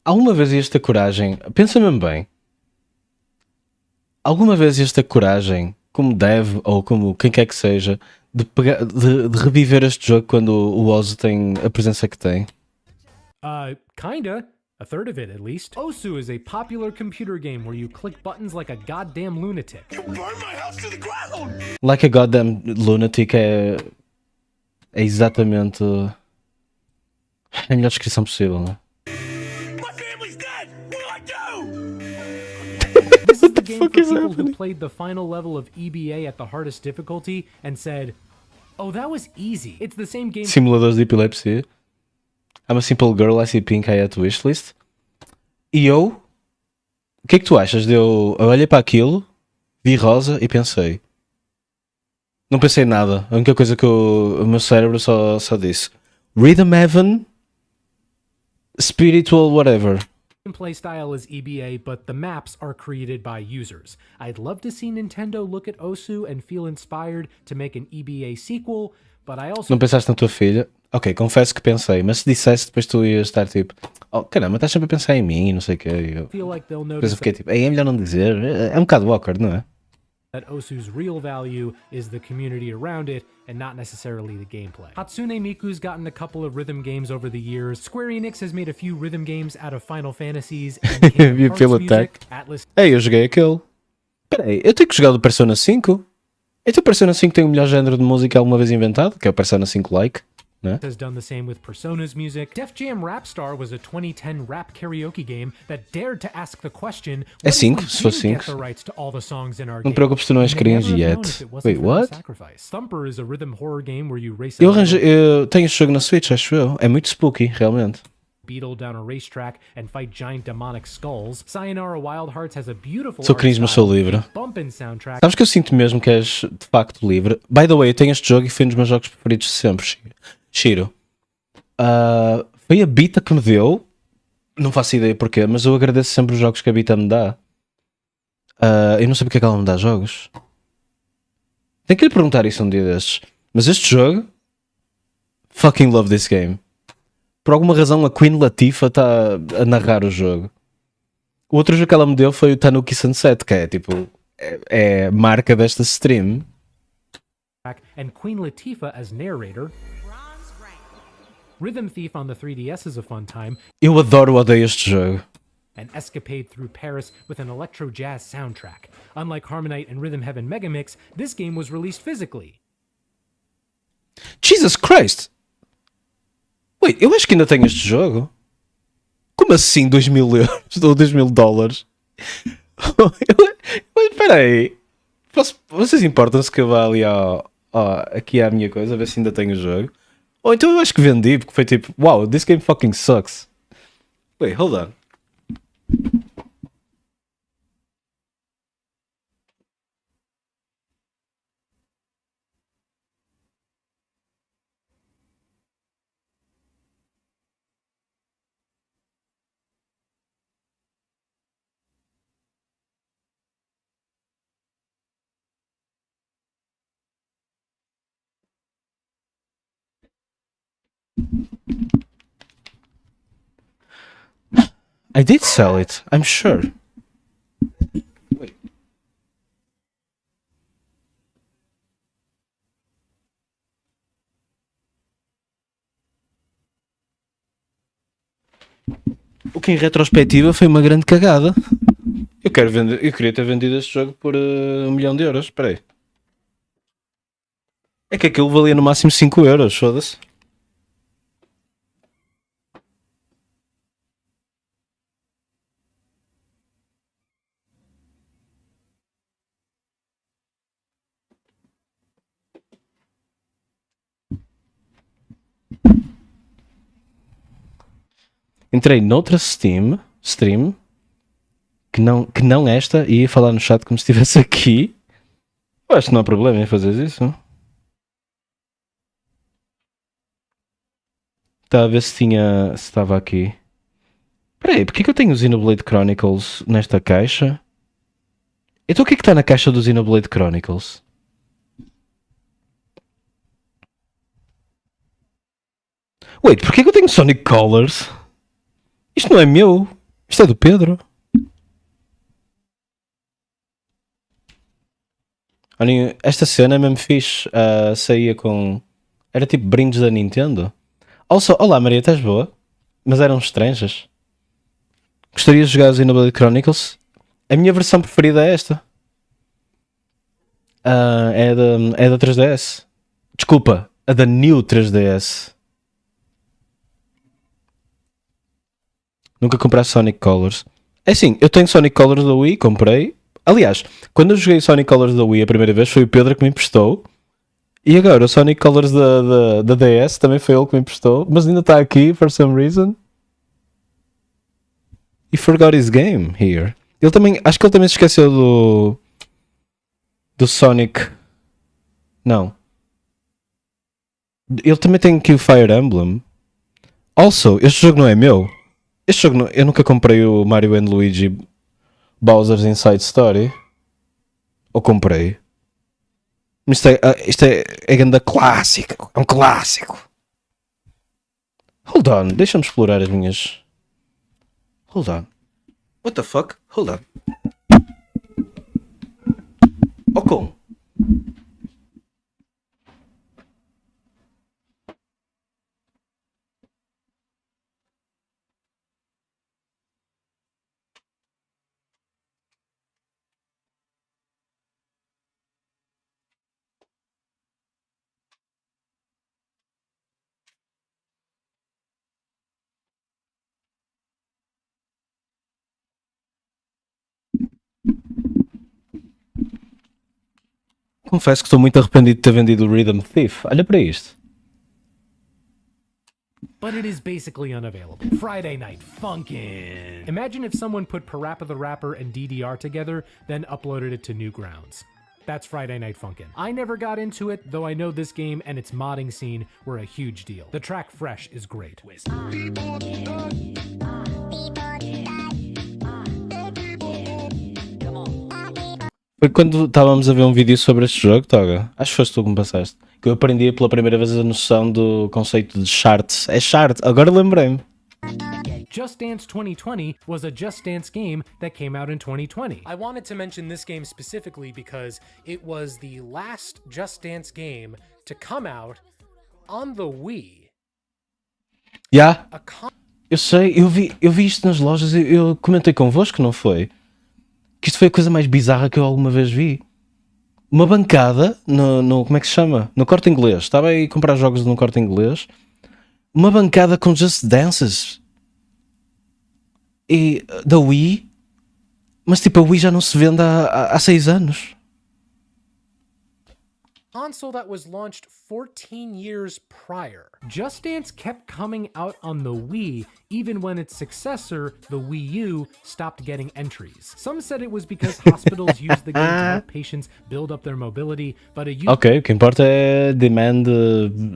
Alguma vez ias ter coragem, pensa mesmo bem, alguma vez ias ter coragem, como dev ou como quem quer que seja, de reviver este jogo quando o Ozu tem a presença que tem? Kinda. A third of it, at least. Osu is a popular computer game where you click buttons like a goddamn lunatic. Burn my house to the ground! Like a Goddamn Lunatic é exatamente a melhor descrição possível, não é? My family's dead! What do I do? This is the game for people who played the final level of EBA at the hardest difficulty and said, oh, that was easy. It's the same game. Simuladores de epilepsia. I'm a simple girl, I see pink, I add wishlist. E eu? O que é que tu achas? Eu olhei para aquilo, vi rosa e pensei. Não pensei em nada. A única coisa que o meu cérebro só disse: Rhythm Heaven, Spiritual Whatever. Play style is EBA, but the maps are created by users. I'd love to see Nintendo look at Osu and feel inspired to make an EBA sequel, but I also Não pensaste na tua filha? Ok, confesso que pensei, mas se dissesse depois tu ias estar tipo, oh caramba, estás sempre a pensar em mim, não sei o quê. feel like they'll Depois eu notice fiquei tipo, é melhor não dizer, é um bocado awkward, não é? that Osu's real value is the community around it and not necessarily the gameplay. Hatsune Miku's gotten a couple of rhythm games over the years. Square Enix has made a few rhythm games out of Final Fantasies and Kingdom You Hearts feel music. attacked? Atlas Ei, eu joguei aquele. Espera aí, eu tenho que jogar do Persona 5? Então o Persona 5 tem o melhor género de música alguma vez inventado, que é o Persona 5 Like, né? has done the same with Persona's music. Def Jam Rap Star was a 2010 rap karaoke game that dared to ask the question, É what if 5, we se for didn't 5. get the rights to all the songs in our Não game? te preocupes, tu não és We may never cringe have known yet. if it wasn't Wait, for their what? sacrifice. Thumper is a rhythm horror game where you race Eu tenho este jogo na Switch, acho eu. É muito spooky, realmente. beetle down a racetrack and fight giant demonic skulls. Sayonara Wild Hearts has a beautiful Sou art cringe, mas style, sou livre. bumpin' soundtrack. Sabes que eu sinto mesmo que és de facto livre. By the way, eu tenho este jogo e foi um dos meus jogos preferidos de sempre, Shiro. Foi a Bita que me deu. Não faço ideia porquê, mas eu agradeço sempre os jogos que a Bita me dá. Eu não sei porque é que ela me dá jogos. Tenho que lhe perguntar isso um dia destes. Mas este jogo, fucking love this game. Por alguma razão a Queen Latifah está a narrar o jogo. O outro jogo que ela me deu foi o Tanuki Sunset, que é tipo, é marca desta stream. And Queen Latifah as narrator. Rhythm Thief on the 3DS is a fun time. Eu adoro ou odeio este jogo. An escapade through Paris with an electro jazz soundtrack. Unlike Harmonite and Rhythm Heaven Megamix, this game was released physically. Jesus Christ! Wait, eu acho que ainda tenho este jogo. Como assim 2.000 euros ou 2.000 dólares? Espera aí. Vocês importam-se que eu vá ali aqui à minha coisa, a ver se ainda tenho o jogo? Ou então eu acho que vendi, porque foi tipo, wow, this game fucking sucks. Wait, hold on. I did sell it, I'm sure. Wait. O que em retrospectiva foi uma grande cagada. Eu queria ter vendido este jogo por 1.000.000 euros. Espera aí. É que aquilo valia no máximo 5 euros, foda-se. Entrei noutra stream, que não esta, e ia falar no chat como se estivesse aqui. Eu acho que não há problema em fazer isso. Estava a ver se estava aqui. Espera aí, porque é que eu tenho o Xenoblade Chronicles nesta caixa? Então o que é que está na caixa do Xenoblade Chronicles? Wait, porque é que eu tenho Sonic Colors? Isto não é meu. Isto é do Pedro. Olhem, esta cena é mesmo fixe. Saía com... Era tipo brindes da Nintendo. Also, olá Maria, estás boa? Mas eram estranjas. Gostarias de jogar o Xenoblade Chronicles? A minha versão preferida é esta. É da 3DS. Desculpa, a da New 3DS. Nunca comprei Sonic Colors. É assim, eu tenho Sonic Colors da Wii, comprei. Aliás, quando eu joguei Sonic Colors da Wii a primeira vez foi o Pedro que me emprestou. E agora o Sonic Colors da DS também foi ele que me emprestou. Mas ainda está aqui, for some reason. He forgot his game here. Ele também, acho que ele também se esqueceu do Sonic. Não. Ele também tem aqui o Fire Emblem. Also, este jogo não é meu. Este jogo não, eu nunca comprei o Mario and Luigi Bowser's Inside Story. Ou comprei? Isto é grande clássico. É um clássico. Hold on, deixa-me explorar as minhas... Hold on. What the fuck? Hold on. Oh, como? Confesso que estou muito arrependido de ter vendido o Rhythm Thief. Olha para isto. But it is basically unavailable. Friday Night Funkin'. Imagine if someone put Parappa the Rapper and DDR together, then uploaded it to Newgrounds. That's Friday Night Funkin'. I never got into it, though I know this game and its modding scene were a huge deal. The track Fresh is great. Foi quando estávamos a ver um vídeo sobre este jogo, Toga. Acho que foste tu que me passaste. Que eu aprendi pela primeira vez a noção do conceito de charts. É chart, agora lembrei-me. Just Dance 2020 was a Just Dance game that came out in 2020. I wanted to mention this game specifically because it was the last Just Dance game to come out on the Wii. Yeah. Eu sei, eu vi isto nas lojas e eu comentei convosco, não foi? Que isto foi a coisa mais bizarra que eu alguma vez vi. Uma bancada no como é que se chama? No Corte Inglês. Estava aí a comprar jogos no Corte Inglês. Uma bancada com Just Dances. E da Wii. Mas tipo, a Wii já não se vende há 6 anos. Console that was launched 14 years prior. Just Dance kept coming out on the Wii, even when its successor, the Wii U, stopped getting entries. Some said it was because hospitals used the game to help patients build up their mobility, but a Ok, o que importa é demand,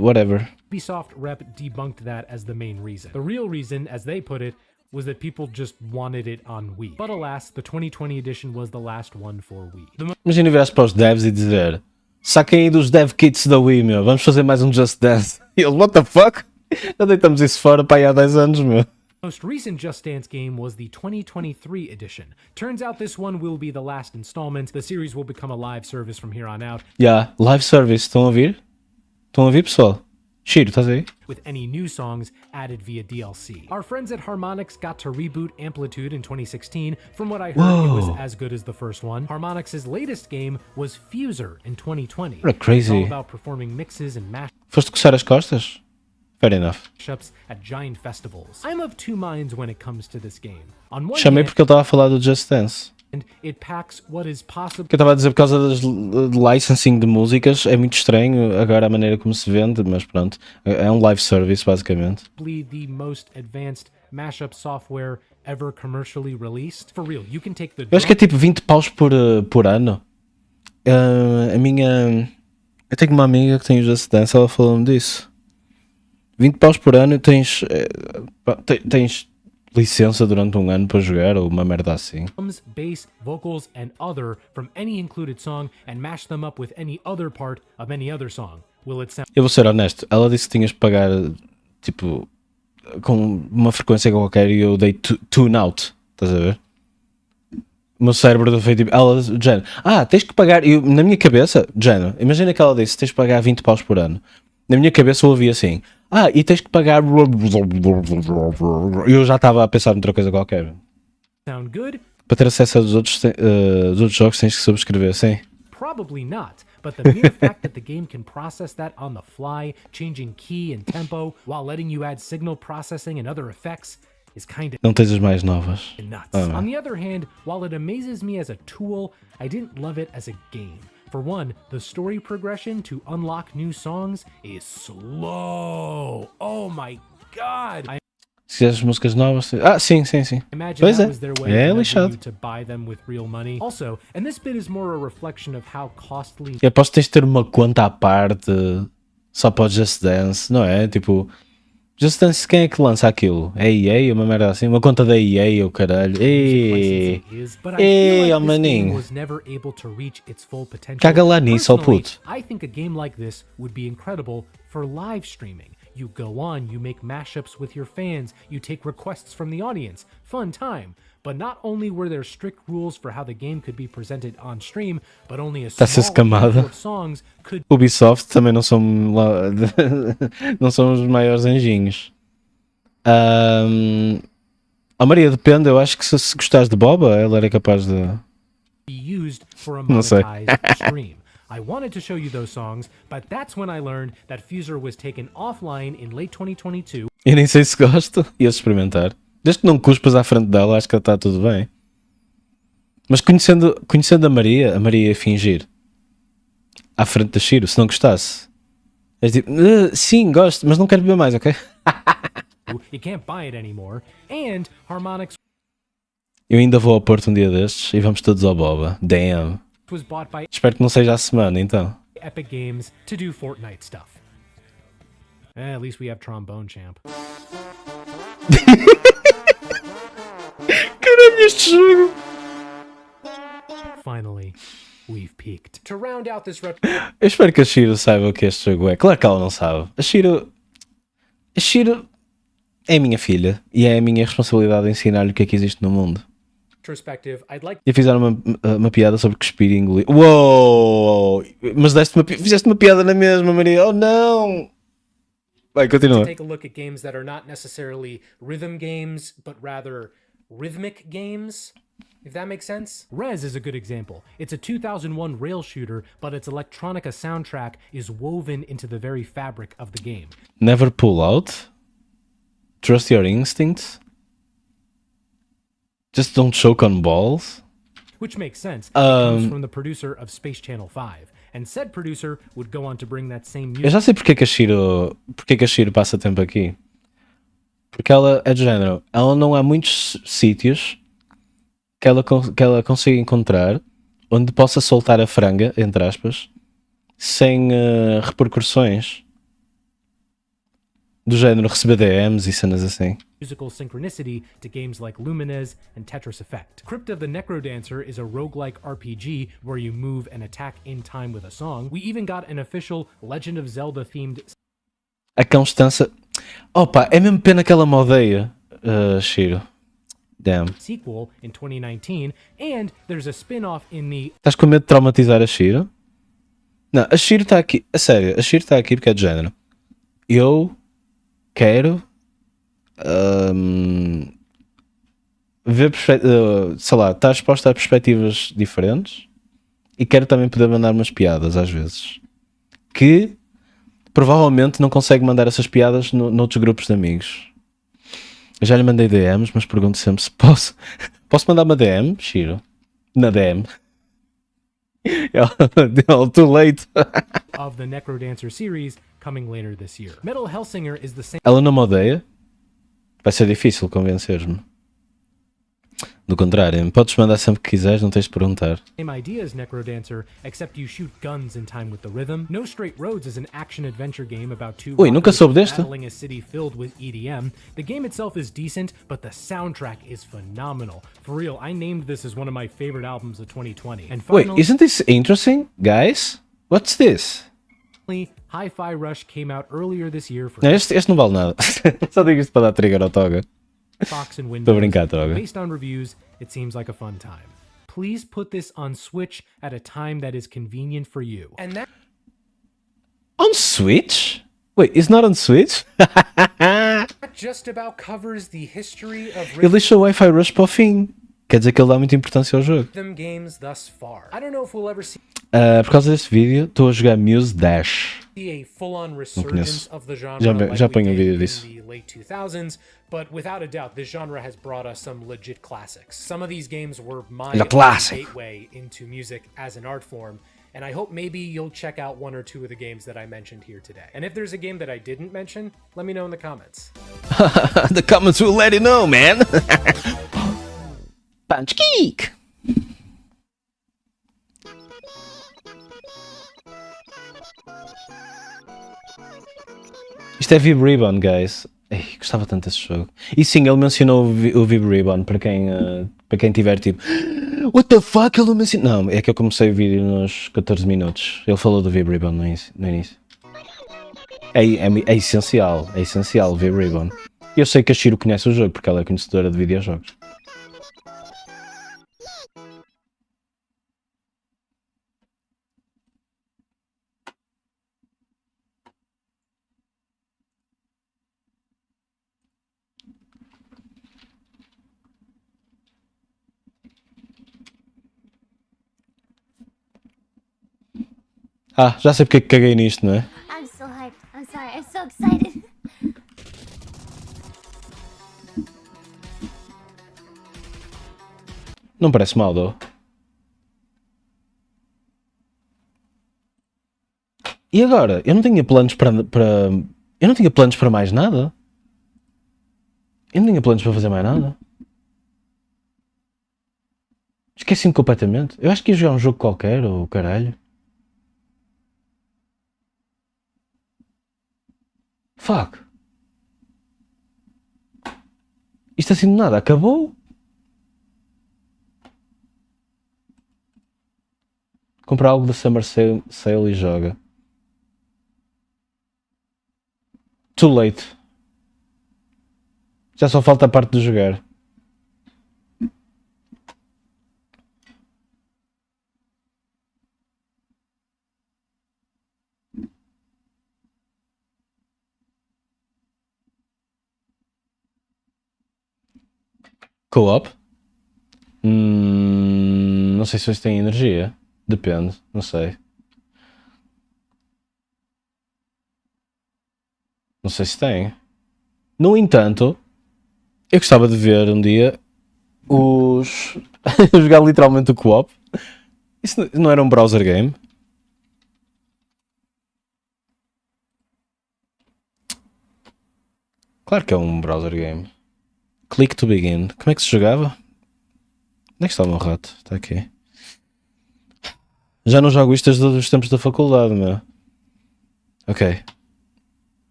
whatever. Ubisoft rep debunked that as the main reason. The real reason, as they put it, was that people just wanted it on Wii. But alas, the 2020 edition was the last one for Wii. Imagina virar-se para os devs e dizer: saquem aí dos dev kits da Wii, meu, vamos fazer mais um Just Dance. E ele, what the fuck? Já deitamos isso fora para aí há 10 anos, meu. Most recent Just Dance game was the 2023 edition. Turns out this one will be the last installment. The series will become a live service from here on out. Yeah, live service, estão a ouvir? Estão a ouvir, pessoal? Chiro, estás aí? With any new songs added via DLC. Our friends at Harmonix got to reboot Amplitude in 2016. From what I heard, it was as good as the first one. Harmonix's latest game was Fuser in 2020. What crazy. It's all about performing mixes and Foste coçar as costas? Fair enough. mashups at giant festivals. I'm of two minds when it comes to this game. On one Chamei hand, porque ele estava a falar do Just Dance. it packs what is possible. Que eu estava a dizer por causa das licensing de músicas, é muito estranho agora a maneira como se vende, mas pronto, é um live service basicamente. The most advanced mashup software ever commercially released. For real, you can take the Eu acho que é tipo 20 paus por ano. Eu tenho uma amiga que tem o Just Dance, ela falou-me disso. 20 paus por ano e tens licença durante um ano para jogar ou uma merda assim. drums, bass, vocals, and other from any included song and mash them up with any other part of any other song. Will it sound Eu vou ser honesto, ela disse que tinhas que pagar tipo com uma frequência qualquer e eu dei tune out, estás a ver? O meu cérebro foi tipo, ela, género, tens que pagar, eu, na minha cabeça, género, imagina que ela disse, tens que pagar 20 paus por ano. Na minha cabeça eu ouvi assim, e tens que pagar, e eu já estava a pensar noutra coisa qualquer. sound good? Para ter acesso aos outros jogos tens que subscrever, sim. Probably not. But the mere fact that the game can process that on the fly, changing key and tempo, while letting you add signal processing and other effects, is kind of Não tens as mais novas. nuts. On the other hand, while it amazes me as a tool, I didn't love it as a game. For one, the story progression to unlock new songs is slow. Oh my god! I Se quiseres músicas novas, sim. imagine Pois that é, was their way é of lixado. you to buy them with real money. Also, and this bit is more a reflection of how costly Eu aposto que tens de ter uma conta à parte só para o Just Dance, não é? Tipo, Just Dance, quem é que lança aquilo? É EA, uma merda assim? Uma conta da EA, o caralho. licensing is, but I Ei, feel ó like this game maninho. was never able to reach its full potential. Caga lá nisso, ó Personally, puto. I think a game like this would be incredible for live streaming. You go on, you make mashups with your fans, you take requests from the audience. Fun time. But not only were there strict rules for how the game could be presented on stream, but only a Tá-se small escamada. handful of songs could Ubisoft também não são lá, não são os maiores anjinhos. A Maria, depende, eu acho que se gostares de Boba, ela era capaz de... be used for a Não sei. monetized stream. I wanted to show you those songs, but that's when I learned that Fuser was taken offline in late 2022. Eu nem sei se gosto, ia experimentar. Desde que não cuspas à frente dela, acho que está tudo bem. Mas conhecendo a Maria ia fingir. À frente da Shiro, se não gostasse. É tipo, sim, gosto, mas não quero beber mais, ok? You can't buy it anymore. And Harmonix Eu ainda vou ao Porto um dia destes e vamos todos ao Boba. Damn. was bought by Espero que não seja a semana, então. Epic Games to do Fortnite stuff. At least we have Trombone Champ. Caralho, este jogo! Finally, we've peaked. To round out this Eu espero que a Shiro saiba o que este jogo é. Claro que ela não sabe. A Shiro é a minha filha e é a minha responsabilidade ensinar-lhe o que é que existe no mundo. retrospective, I'd like E fizeram uma piada sobre cuspir e engolir. Uou! Mas fizeste uma piada na mesma, Maria. Oh não! Vai, continua. to take a look at games that are not necessarily rhythm games, but rather rhythmic games. If that makes sense. Rez is a good example. It's a 2001 rail shooter, but its electronica soundtrack is woven into the very fabric of the game. Never pull out. Trust your instincts. Just don't choke on balls. Which makes sense. It comes from the producer of Space Channel 5. And said producer would go on to bring that same Eu music já sei porque que a Shiro passa tempo aqui. Porque ela é do género. Ela não há muitos sítios que ela consiga encontrar onde possa soltar a franga, entre aspas, sem repercussões. Do género receber DMs e cenas assim. musical synchronicity to games like Lumines and Tetris Effect. Crypt of the Necrodancer is a roguelike RPG where you move and attack in time with a song. We even got an official Legend of Zelda themed A constância. Opa, é mesmo pena que ela me odeia, Shiro. Damn. sequel in 2019, and there's a spin-off in the Estás com medo de traumatizar a Shiro? Não, a Shiro está aqui. A sério, a Shiro está aqui porque é de género. Eu quero ver, sei lá, estar exposta a perspectivas diferentes e quero também poder mandar umas piadas às vezes. Que provavelmente não consegue mandar essas piadas noutros grupos de amigos. Eu já lhe mandei DMs, mas pergunto sempre se posso. Posso mandar uma DM, Shiro? Na DM. Too late. of the Necrodancer series coming later this year. Metal Hellsinger is the same Ela não me odeia. Vai ser difícil convencer-me. Do contrário, podes mandar sempre que quiseres, não tens de perguntar. idea as Necrodancer, except you shoot guns in time with the rhythm. No Straight Roads is an action-adventure game about two Ui, nunca rockers soube deste. battling a city filled with EDM. The game itself is decent, but the soundtrack is phenomenal. For real, I named this as one of my favorite albums of 2020. And Wait, finally, isn't this interesting, guys? What's this? Hi-Fi Rush came out earlier this year for Não, este não vale nada. Só digo isto para dar trigger ao Toga. Xbox and Windows. Estou a brincar, Toga. Based on reviews, it seems like a fun time. Please put this on Switch at a time that is convenient for you. And that On Switch? Wait, it's not on Switch? just about covers the history of Ele deixou o Wi-Fi Rush para o fim. Quer dizer que ele dá muita importância ao jogo. rhythm games thus far. I don't know if we'll ever see Por causa deste vídeo, estou a jogar Muse Dash. a full-on resurgence of the genre Já like ponho we um did vídeo in disso. the late 2000s, but without a doubt, this genre has brought us some legit classics. Some of these games were my Le classic. gateway into music as an art form, and I hope maybe you'll check out one or two of the games that I mentioned here today. And if there's a game that I didn't mention, let me know in the comments. The comments will let you know, man. Punch Geek. Isto é Vib Ribbon, guys. Ei, gostava tanto desse jogo. E sim, ele mencionou o Vib Ribbon para quem tiver tipo what the fuck, ele mencionou. Não, é que eu comecei o vídeo nos 14 minutos. Ele falou do Vib Ribbon no início. É essencial o Vib Ribbon. Eu sei que a Shiro conhece o jogo porque ela é conhecedora de videojogos. Ah, já sei porque é que caguei nisto, não é? I'm so hyped. I'm sorry. I'm so excited. Não parece mal, dou. E agora? Eu não tinha planos para... Eu não tinha planos para mais nada. Eu não tinha planos para fazer mais nada. Esqueci-me completamente. Eu acho que ia jogar um jogo qualquer, ou caralho. Fuck. Isto assim de nada, acabou? Compra algo da Summer Sale e joga. Too late. Já só falta a parte de jogar. Co-op? Não sei se vocês têm energia. Depende, não sei. Não sei se tem. No entanto, eu gostava de ver um dia os... jogar literalmente o co-op. Isso não era um browser game? Claro que é um browser game. Click to begin. Como é que se jogava? Onde é que está o meu rato? Está aqui. Já não jogo isto desde os tempos da faculdade, meu. Ok.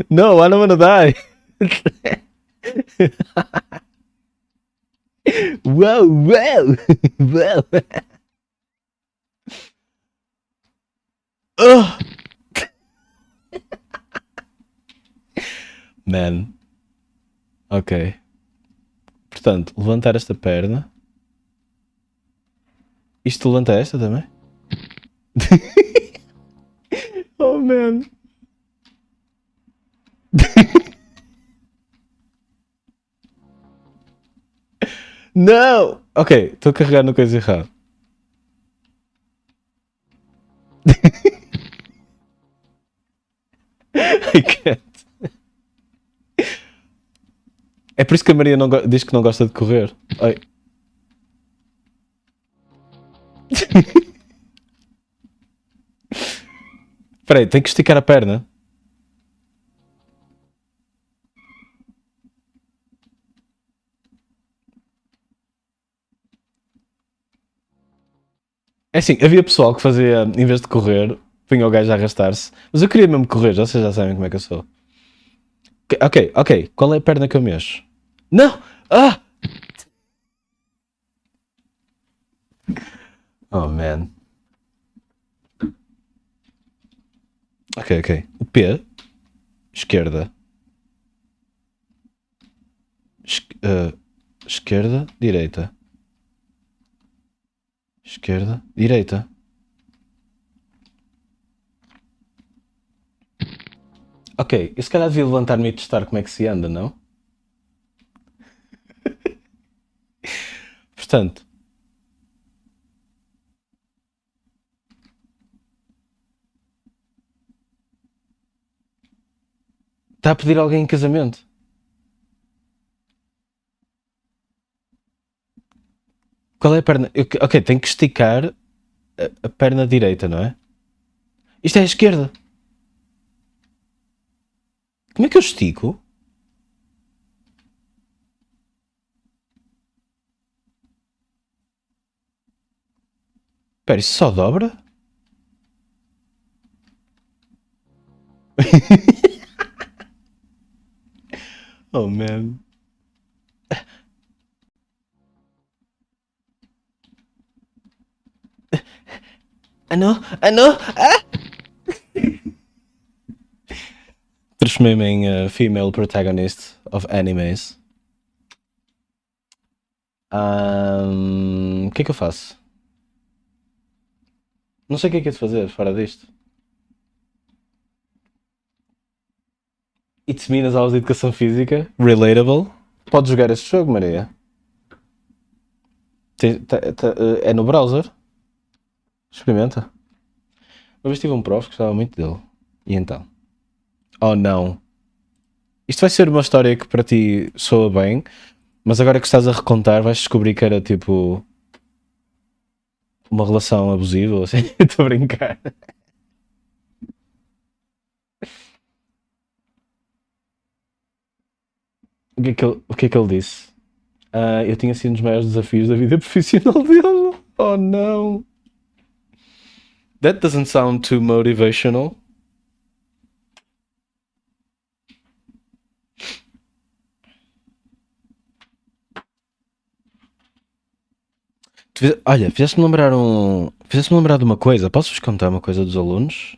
No, I don't wanna die. Wow, wow, wow. Man. Ok. Portanto, levantar esta perna. Isto levanta esta também? Oh, man. Não! Ok, estou a carregar no coisa errada. I can't. É por isso que a Maria não diz que não gosta de correr. Ai. Espera aí, tenho que esticar a perna. É assim, havia pessoal que fazia, em vez de correr, punha o gajo a arrastar-se. Mas eu queria mesmo correr, vocês já sabem como é que eu sou. Ok. Qual é a perna que eu mexo? Não! Ah! Oh, man. Ok. O P. Esquerda. Esquerda, direita. Esquerda, direita. Ok, eu se calhar devia levantar-me e testar como é que se anda, não? Portanto. Está a pedir alguém em casamento? Qual é a perna? Ok, tenho que esticar a perna direita, não é? Isto é a esquerda. Como é que eu estico? Espera, isso só dobra? Oh, man. Ah, não! Ah! Transformei-me em female protagonist of animes. O que é que eu faço? Não sei o que é de fazer fora disto. It's me nas aulas de educação física. Relatable. Podes jogar este jogo, Maria. É no browser. Experimenta. Uma vez tive um prof que gostava muito dele. E então? Oh, não. Isto vai ser uma história que para ti soa bem, mas agora que estás a recontar vais descobrir que era tipo uma relação abusiva ou assim. Estou a brincar. O que é que ele disse? Eu tinha sido um dos maiores desafios da vida profissional dele. Oh, não. That doesn't sound too motivational. Olha, fizeste-me lembrar de uma coisa. Posso-vos contar uma coisa dos alunos?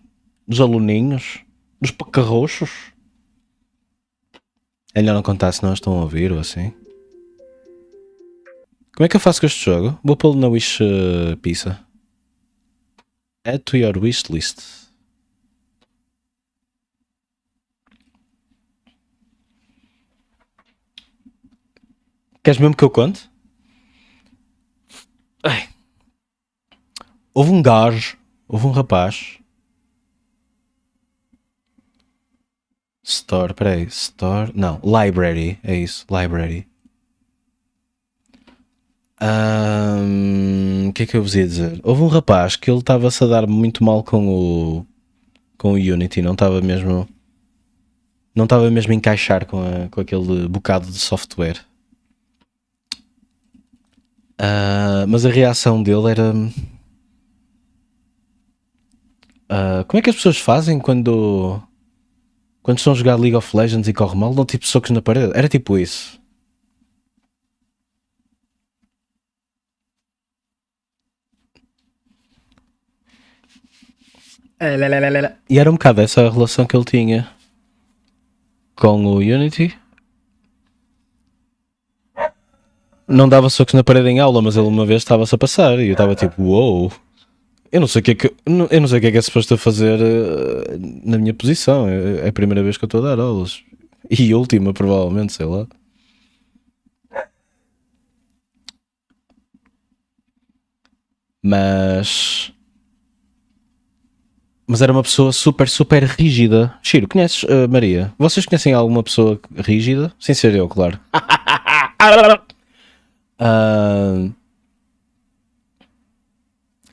Dos aluninhos? Dos pacarroxos? É melhor não contar, senão eles estão a ouvir ou assim. Como é que eu faço com este jogo? Vou pô-lo na Wish Pizza. Add to your wish list. Queres mesmo que eu conte? Ai. Houve um rapaz. Store, peraí, Store, não, Library, é isso, Library. O que é que eu vos ia dizer? Houve um rapaz que ele estava-se a dar muito mal com o Unity, não estava mesmo a encaixar com aquele bocado de software. Mas a reação dele era... como é que as pessoas fazem quando estão a jogar League of Legends e corre mal? Dão tipo socos na parede? Era tipo isso. E era um bocado essa a relação que ele tinha com o Unity. Não dava socos na parede em aula, mas ele uma vez estava-se a passar e eu estava tipo, uou. Eu não sei o que é que, eu não sei o que é suposto a fazer na minha posição. É a primeira vez que eu estou a dar aulas. E última, provavelmente, sei lá. Mas era uma pessoa super, super rígida. Chiro, conheces Maria? Vocês conhecem alguma pessoa rígida? Sem ser eu, claro.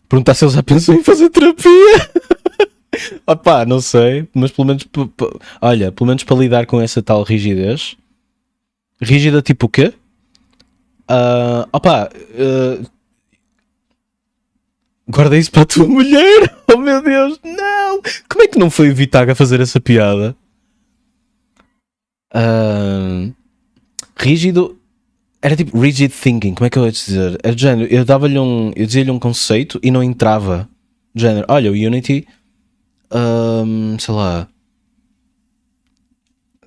Perguntar se ele já pensou em fazer terapia. Opá, não sei, mas pelo menos, olha, pelo menos para lidar com essa tal rigidez. Rígida tipo o quê? Opá, guarda isso para a tua mulher. Oh meu Deus, não! Como é que não foi o Vitaga a fazer essa piada? Rígido. Era tipo rigid thinking, como é que eu ia dizer? Era de género, eu dizia-lhe um conceito e não entrava. De género, olha, o Unity, sei lá,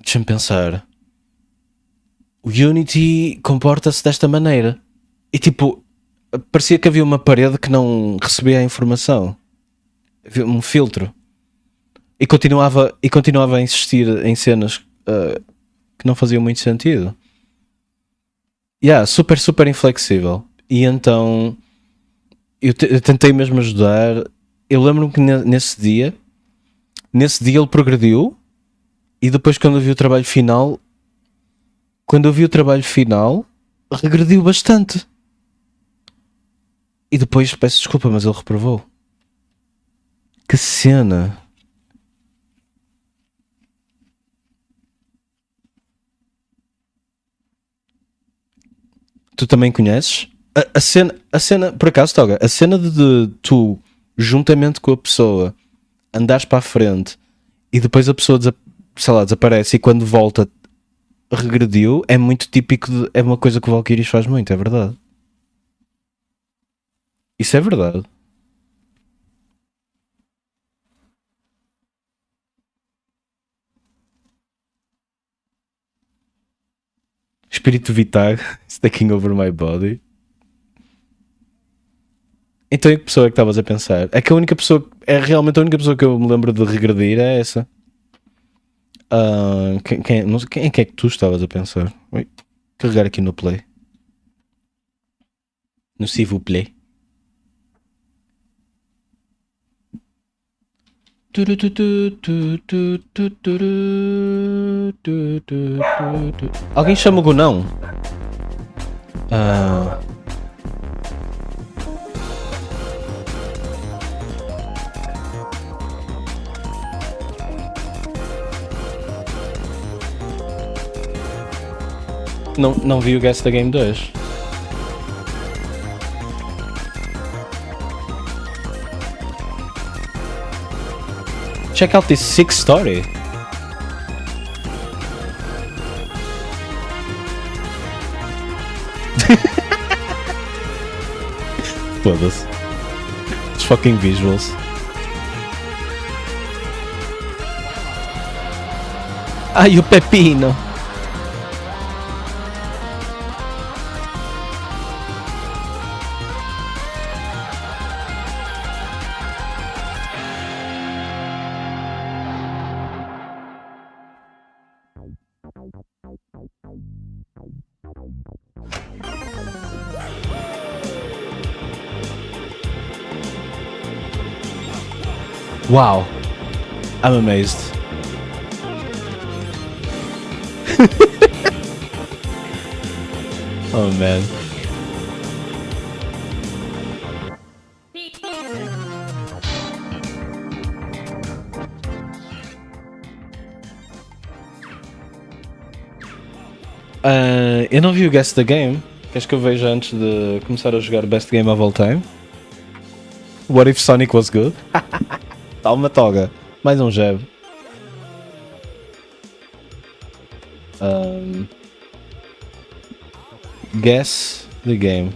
deixa-me pensar. O Unity comporta-se desta maneira. E tipo, parecia que havia uma parede que não recebia a informação. Havia um filtro. E continuava a insistir em cenas que não faziam muito sentido. Super, super inflexível. E então eu tentei mesmo ajudar. Eu lembro-me que nesse dia ele progrediu. E depois quando eu vi o trabalho final, regrediu bastante. E depois peço desculpa, mas ele reprovou. Que cena! Tu também conheces? A cena, por acaso, Toga, a cena de tu, juntamente com a pessoa, andares para a frente e depois a pessoa, sei lá, desaparece e quando volta regrediu, é muito típico, é uma coisa que o Valkyries faz muito, é verdade. Isso é verdade. Espírito Vitag, it's taking over my body. Então em que pessoa é que estavas a pensar? É que a única pessoa, é realmente a única pessoa que eu me lembro de regredir é essa. Não sei, quem é que tu estavas a pensar? Oi, carregar aqui no play. No s'il vous plaît. Alguém chama o Gunão? Não vi o Guess the Game 2. Check out this sick story. Foda-se. Os fucking visuals. Ai, o Pepino. Wow, I'm amazed. Oh man. Eu não vi o Guess the Game. Queres que eu veja antes de começar a jogar Best Game of All Time? What if Sonic was good? Toma, Toga. Mais um jab. Guess the Game.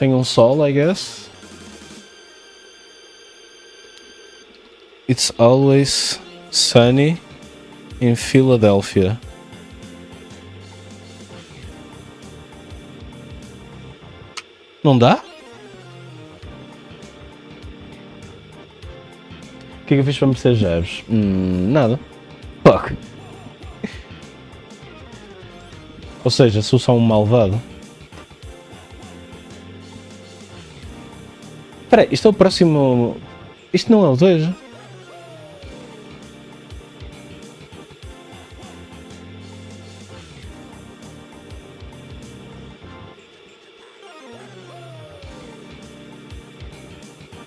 Tem um sol, I guess. It's always sunny in Philadelphia. Não dá? O que é que eu fiz para merecer jabs? Nada. Fuck. Ou seja, sou só um malvado. Espera aí, isto é o próximo... Isto não é o 2?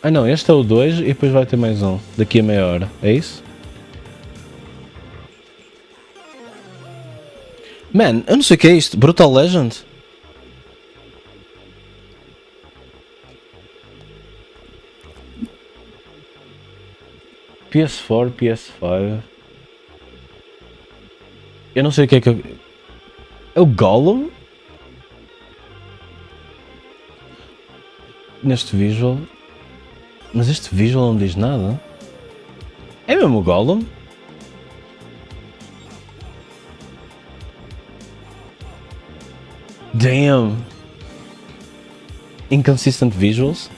Ah não, este é o 2 e depois vai ter mais um. Daqui a meia hora. É isso? Man, eu não sei o que é isto. Brutal Legend? PS4, PS5. Eu não sei o que é que eu... É o Gollum? Neste visual... Mas este visual não diz nada. É mesmo o Gollum? Damn! Inconsistent visuals?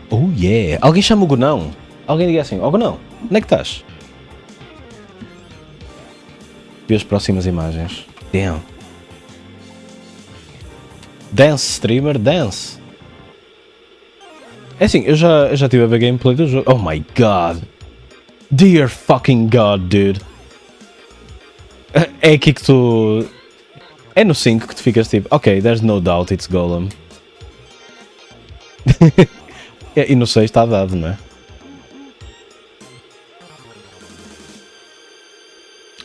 Oh yeah! Alguém chama o Gonão? Alguém diga assim, ó Gonão, onde é que estás? Vê as próximas imagens. Damn! Dance streamer, dance! É assim, eu já tive a ver gameplay do jogo. Oh my god! Dear fucking god, dude! É aqui que tu... É no 5 que tu ficas tipo, ok, there's no doubt it's Golem. E no 6 está dado, não é?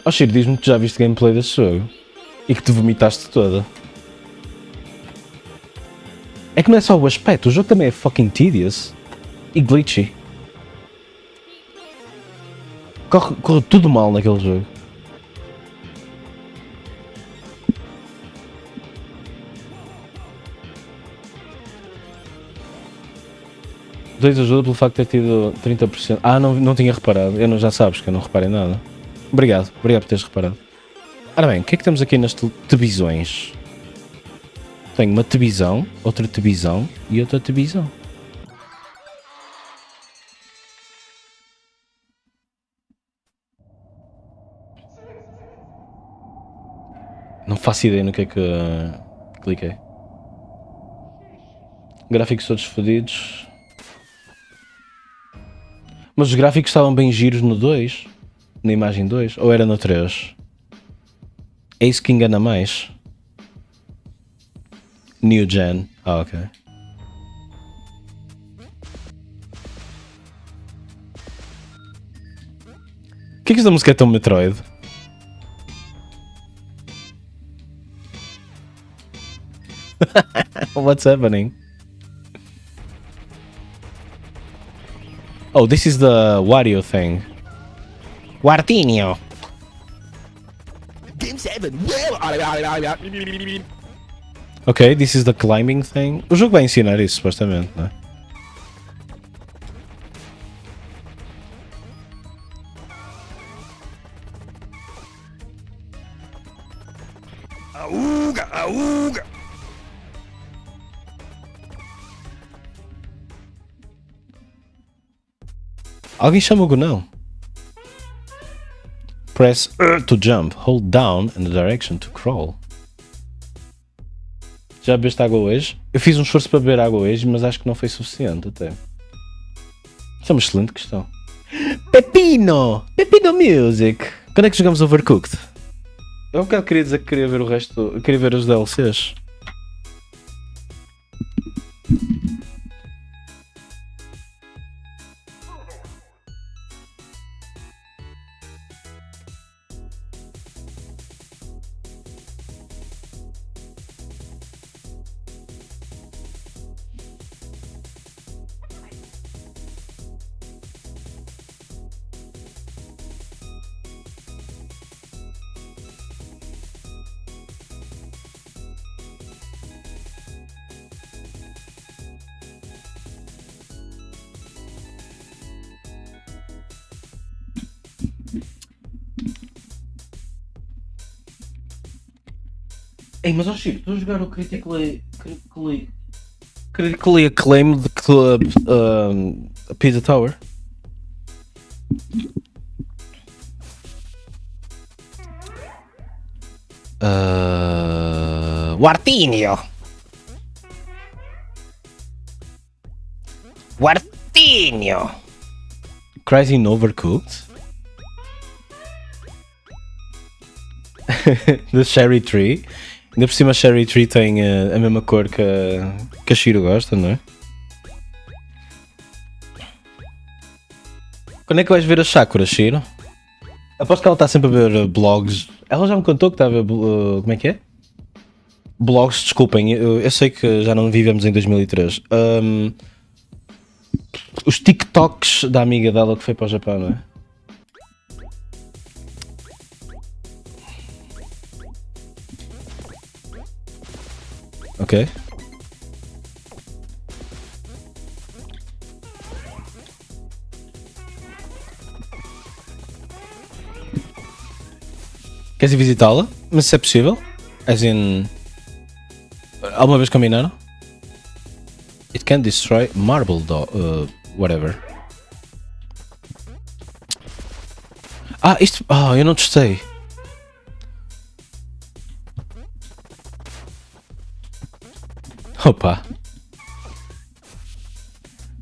Oh Shiro, diz-me que tu já viste gameplay desse jogo e que te vomitaste toda. É que não é só o aspecto, o jogo também é fucking tedious e glitchy. Corre tudo mal naquele jogo. Dois ajuda pelo facto de ter tido 30%. Ah, não tinha reparado. Eu não, já sabes que eu não reparei nada. Obrigado por teres reparado. Ora bem, o que é que temos aqui nas televisões? Tenho uma televisão, outra televisão e outra televisão. Não faço ideia no que é que cliquei. Gráficos todos fodidos. Mas os gráficos estavam bem giros no 2? Na imagem 2? Ou era no 3? É isso que engana mais. New Gen. Ah, ok. Por que esta música é tão Metroid? What's happening? Oh, this is the Wario thing. Wartinho. Game 7. Ok, this is the climbing thing. O jogo vai ensinar isso, supostamente, não é? Auga, auga. Alguém chama o Gonão. Press to jump. Hold down in the direction to crawl. Já bebeste água hoje? Eu fiz um esforço para beber água hoje, mas acho que não foi suficiente até. Isso é uma excelente questão. Pepino! Pepino Music! Quando é que jogamos Overcooked? Eu um bocado queria dizer que queria ver o resto. Eu queria ver os DLCs. Ei, mas ó Chico, estou a jogar o Critically Acclaimed Club Pizza Tower. O Artinho. O Artinho. Crazy Overcooked. The Cherry Tree. Ainda por cima a Cherry Tree tem a mesma cor que a Shiro gosta, não é? Quando é que vais ver a Sakura, Shiro? Aposto que ela está sempre a ver blogs. Ela já me contou que está a ver. Como é que é? Blogs, desculpem. Eu sei que já não vivemos em 2003. Os TikToks da amiga dela que foi para o Japão, não é? Ok. Queres ir visitá-la? Mas se é possível? As in... Alguma vez combinaram? It can destroy marble whatever. Isto... eu não testei. Opa.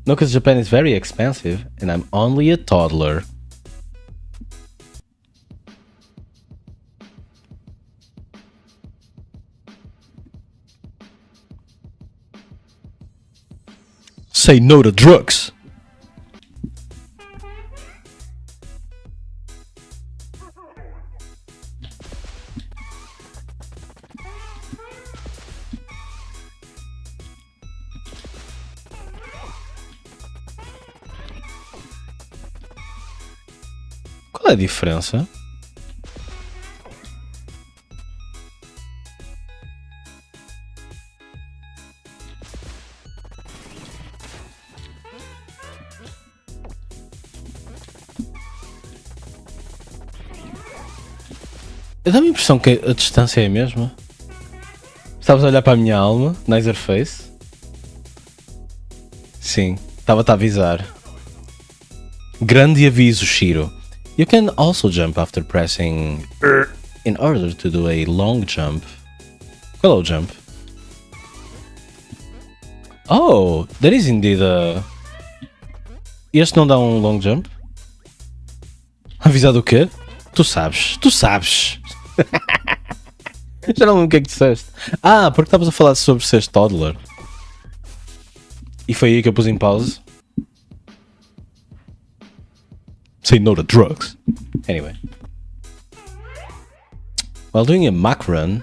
No, because Japan is very expensive and I'm only a toddler. Say no to drugs. Qual é a diferença? Dá-me a impressão que a distância é a mesma. Estavas a olhar para a minha alma, Nicer Face? Sim, estava-te a avisar. Grande aviso, Shiro. You can also jump after pressing in order to do a long jump. Qual é o jump? Oh, that is indeed a... Este não dá um long jump? Avisado o quê? Tu sabes. Já não lembro o que é que disseste. Porque estavas a falar sobre seres toddler. E foi aí que eu pus em pause. Say no to drugs. Anyway. While doing a Mach run...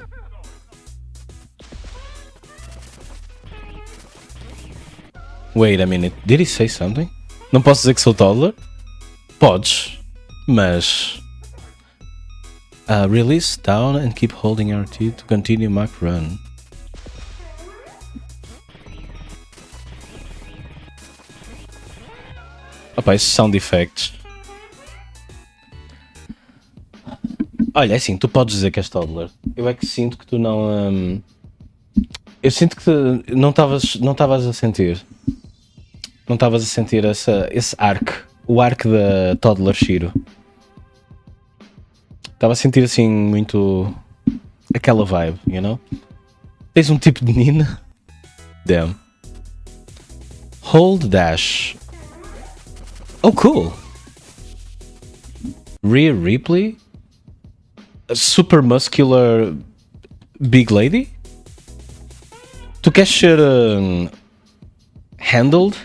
Wait a minute, did he say something? Não posso dizer que sou toddler? Podes, mas... release down and keep holding RT to continue Mach run. Opa, esses sound effects. Olha, é assim, tu podes dizer que és toddler. Eu é que sinto que tu não... Eu sinto que não estavas a sentir. Não estavas a sentir esse arc. O arc da toddler Shiro. Estava a sentir assim muito... aquela vibe, you know? Tens um tipo de menina? Damn. Hold dash. Oh, cool. Rhea Ripley? A super muscular big lady? Tu queres ser handled?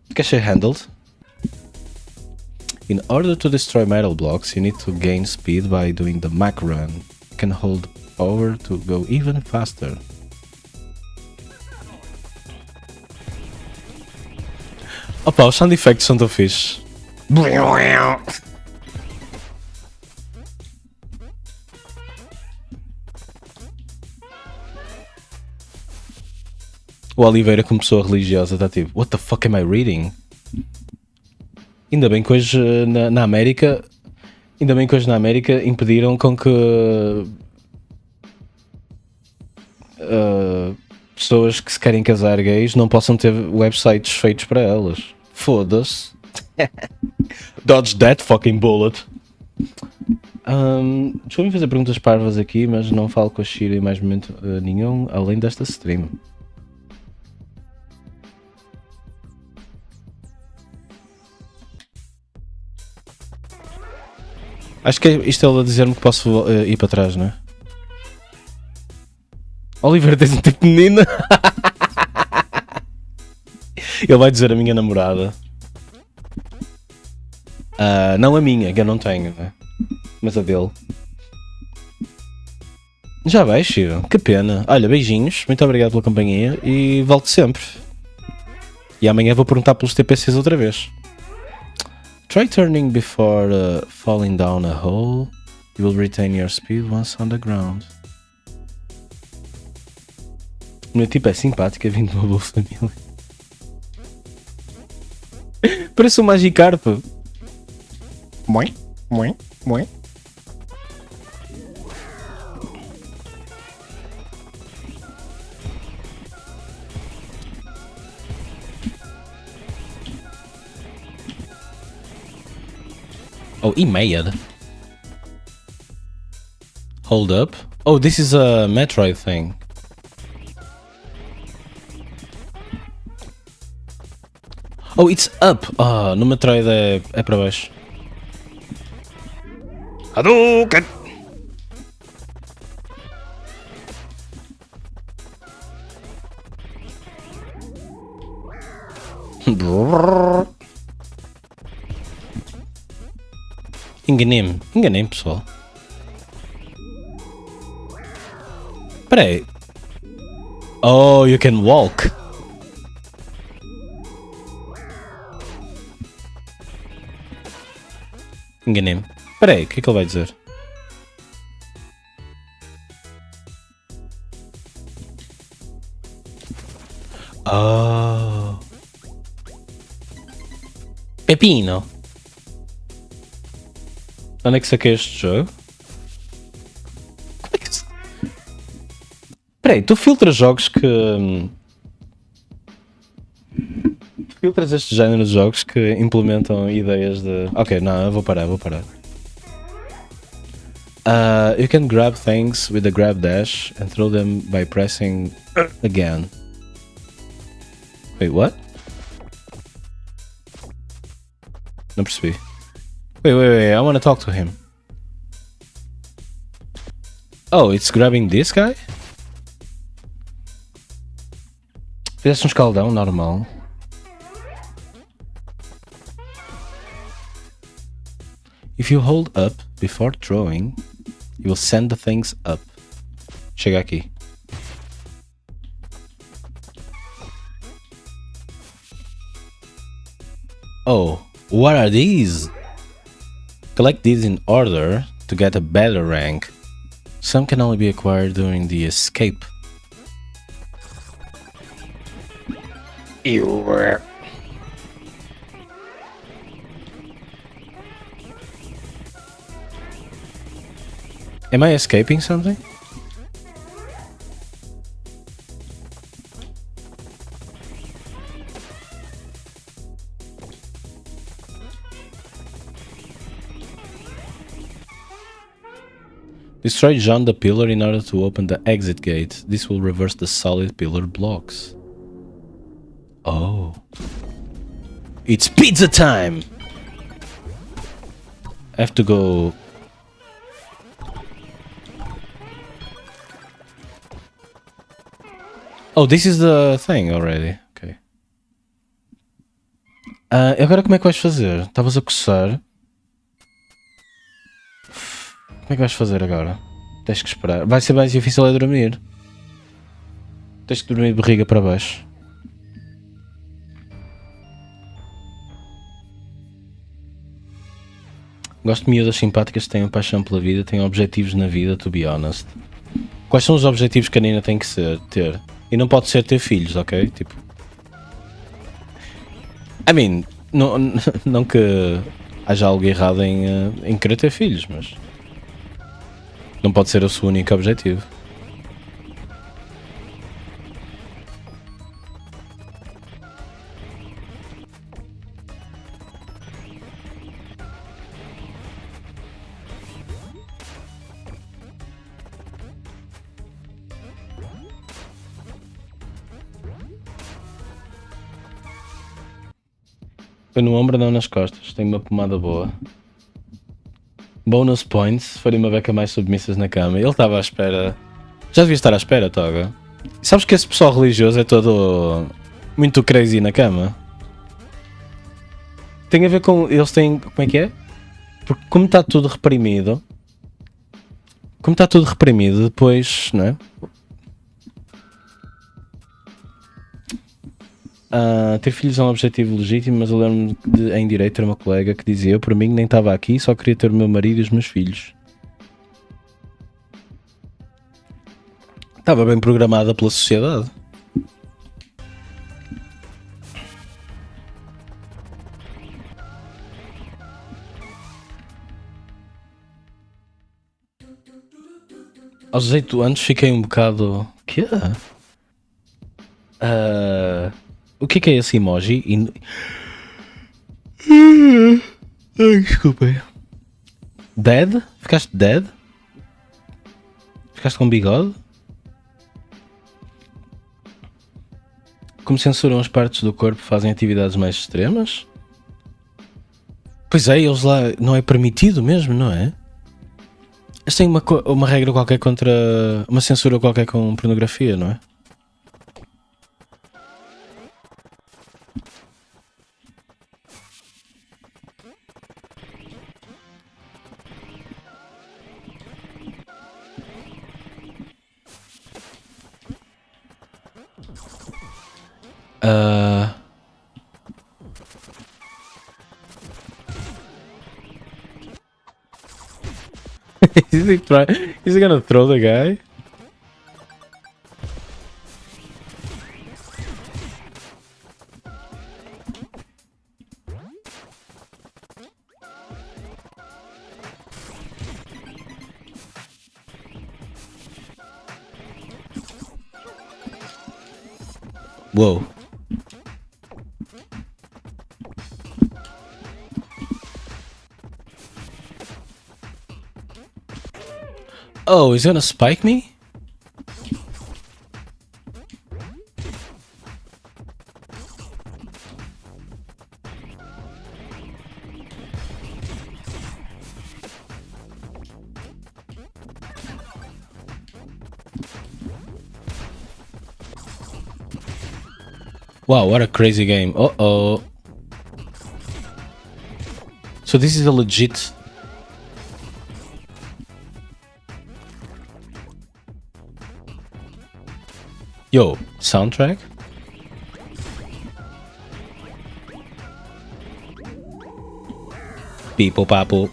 Tu queres ser handled? In order to destroy metal blocks, you need to gain speed by doing the Mach run. You can hold over to go even faster. Opa, os sound effects são tão fixe. O Oliveira, como pessoa religiosa, está tipo, what the fuck am I reading? Ainda bem que hoje na América impediram com que pessoas que se querem casar gays não possam ter websites feitos para elas. Foda-se. Dodge that fucking bullet. Deixa-me fazer perguntas parvas aqui, mas não falo com a Shira em mais momento nenhum, além desta stream. Acho que isto é ele a dizer-me que posso ir para trás, não é? Oliver, tens um tipo de menina? Ele vai dizer a minha namorada. Não a minha, que eu não tenho, né? Mas a dele. Já vai, Shiro. Que pena. Olha, beijinhos. Muito obrigado pela companhia e volto sempre. E amanhã vou perguntar pelos TPCs outra vez. Try turning before falling down a hole. You will retain your speed once on the ground. O meu tipo é simpático, vindo de uma boa família. Parece um Magikarp. Moi, moi, moi. Oh, he made. Hold up. Oh, this is a Metroid thing. Oh, it's up. No Metroid é para baixo. Hadouken! Enganei-me, pessoal. Espera aí. Oh, you can walk. Enganei-me. Espera aí, o que é que ele vai dizer? Oh. Pepino. Onde é que saquei este jogo? Como é que... Espera aí, tu filtras jogos que... filtras este género de jogos que implementam ideias de... Ok, não, eu vou parar. You can grab things with the grab dash and throw them by pressing again. Wait, what? Não percebi. Wait, I want to talk to him. Oh, it's grabbing this guy? Fizeste um escaldão normal. If you hold up before throwing, you will send the things up. Chega aqui. Oh, what are these? Collect these in order to get a better rank. Some can only be acquired during the escape. Ew. Am I escaping something? Destroy John the pillar in order to open the exit gate. This will reverse the solid pillar blocks. Oh. It's pizza time! I have to go... Oh, this is the thing already. Ok. Agora como é que vais fazer? Estavas a coçar. Como é que vais fazer agora? Tens que esperar. Vai ser mais difícil dormir. Tens que dormir de barriga para baixo. Gosto de miúdas simpáticas que têm paixão pela vida, têm objetivos na vida, to be honest. Quais são os objetivos que a Nina tem que ter? E não pode ser ter filhos, ok? Tipo... I mean, não que haja algo errado em querer ter filhos, mas... Não pode ser o seu único objetivo. Foi no ombro, não nas costas. Tenho uma pomada boa. Bonus points. Farei uma beca mais submissas na cama. Ele estava à espera. Já devia estar à espera, Toga. E sabes que esse pessoal religioso é todo muito crazy na cama? Tem a ver com... Eles têm... Como é que é? Porque como está tudo reprimido... Como está tudo reprimido, depois, não é? Ter filhos é um objetivo legítimo, mas eu lembro-me em direito ter uma colega que dizia: eu por mim nem estava aqui, só queria ter o meu marido e os meus filhos. Estava bem programada pela sociedade. Aos 18 anos fiquei um bocado... Quê? O que é esse emoji? Ai, desculpa. Dead? Ficaste dead? Ficaste com bigode? Como censuram as partes do corpo, fazem atividades mais extremas? Pois é, eles lá não é permitido mesmo, não é? Eles têm uma regra qualquer contra... Uma censura qualquer com pornografia, não é? Is he gonna throw the guy? Whoa. Oh, he's gonna spike me? Wow, what a crazy game. Uh-oh. So this is a legit... Yo, soundtrack? People papo.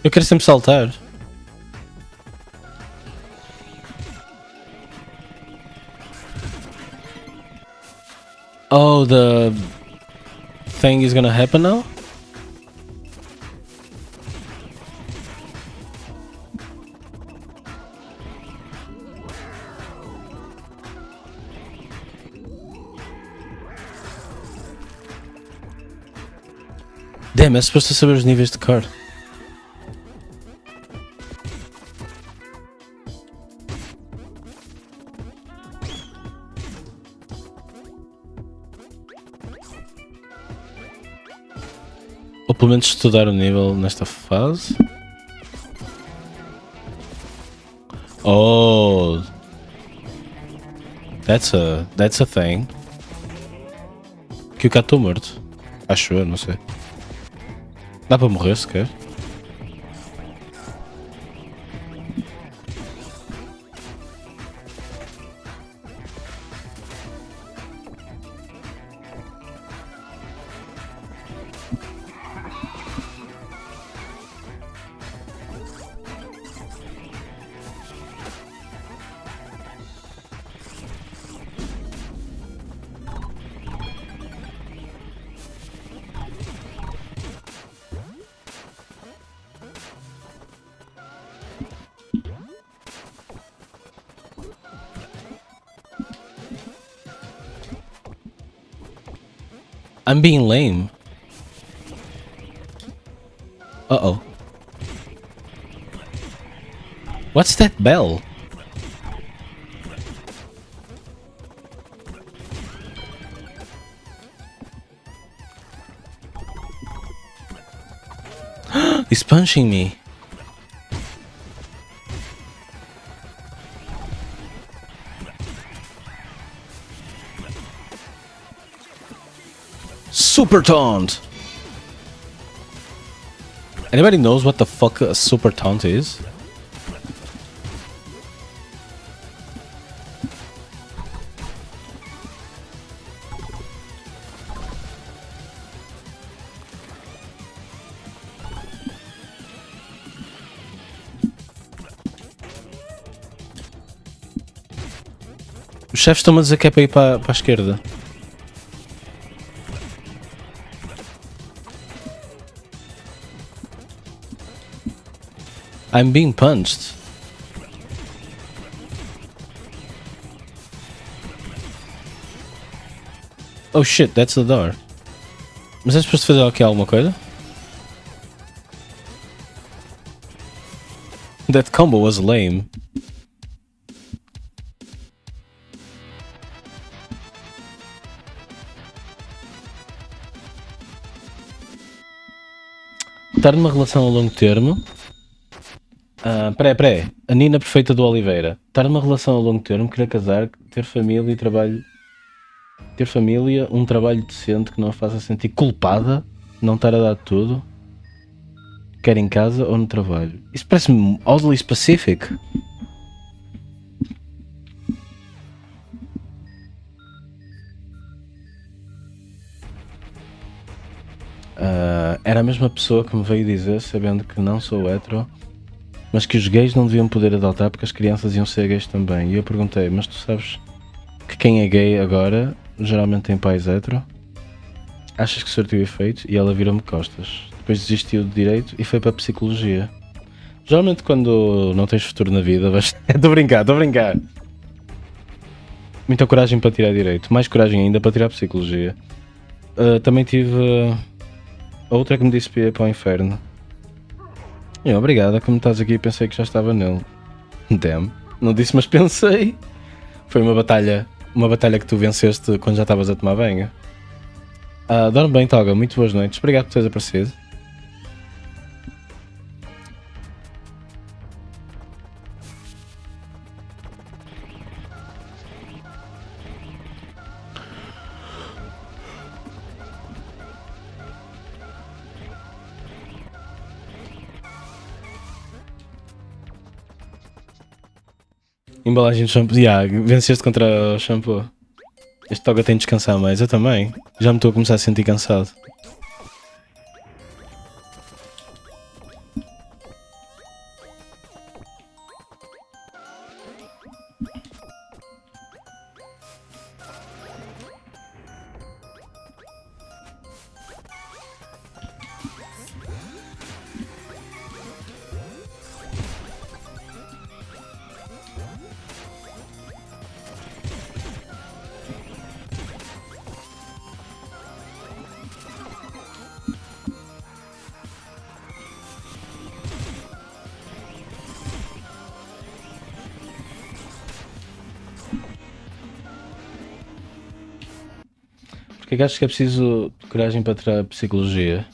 Eu quero sempre saltar. Oh, the thing is gonna happen now? Damn, é suposto saber os níveis de cor. Ou pelo menos estudar o nível nesta fase. Oh, that's a thing. Que o gato estou morto. Acho eu, não sei. Dá para morrer se quer. I'm being lame. Uh-oh. What's that bell? He's punching me. Super taunt. Anybody knows what the fuck a super taunt is? Os chefes estão a dizer que é para ir para a esquerda. I'm being punched. Oh shit, that's the door. Mas é suposto fazer aqui alguma coisa? That combo was lame. Estar numa relação a longo termo. Peraí. A Nina perfeita do Oliveira. Estar numa relação a longo termo, querer casar, ter família e trabalho. Ter família, um trabalho decente que não a faça sentir culpada, não estar a dar tudo. Quer em casa ou no trabalho. Isso parece-me oddly specific. Era a mesma pessoa que me veio dizer, sabendo que não sou hetero, mas que os gays não deviam poder adotar porque as crianças iam ser gays também. E eu perguntei, mas tu sabes que quem é gay agora geralmente tem pais hetero? Achas que surtiu efeito? E ela virou-me costas. Depois desistiu de direito e foi para a psicologia. Geralmente quando não tens futuro na vida vais... Estou a brincar. Muita coragem para tirar direito. Mais coragem ainda para tirar psicologia. Também tive... outra que me disse para ir para o inferno. E obrigado, como estás aqui pensei que já estava nele. Damn, não disse mas pensei. Foi uma batalha que tu venceste quando já estavas a tomar banho. Dorme bem, Toga, muito boas noites. Obrigado por teres aparecido. Embalagem de shampoo. Venceste contra o shampoo. Este Toga tem de descansar mais. Eu também. Já me estou a começar a sentir cansado. Porque é que achas que é preciso de coragem para tirar a psicologia?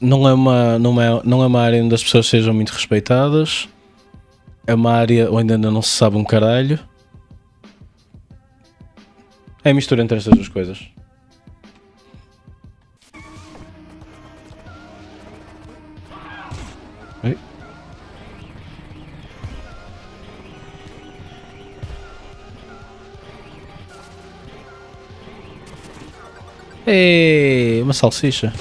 Não é uma área onde as pessoas sejam muito respeitadas. É uma área onde ainda não se sabe um caralho. É a mistura entre estas duas coisas. Oi? Ei, uma salsicha.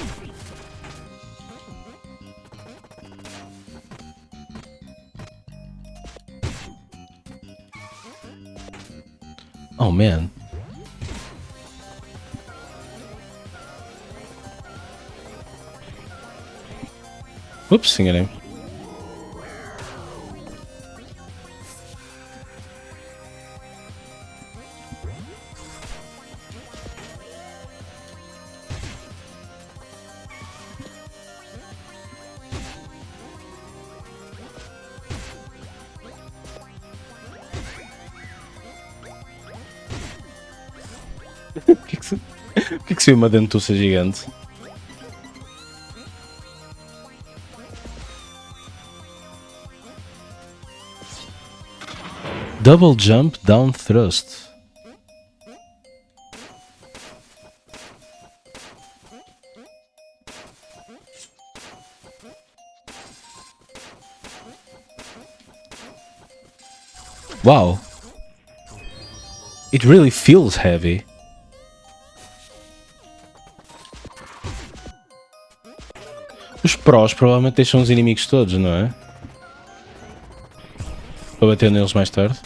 Oh man. Ups, enganei. O que é que saiu uma dentuça gigante? Double jump, down thrust. Wow. It really feels heavy. Os prós provavelmente deixam os inimigos todos, não é? Para bater neles mais tarde.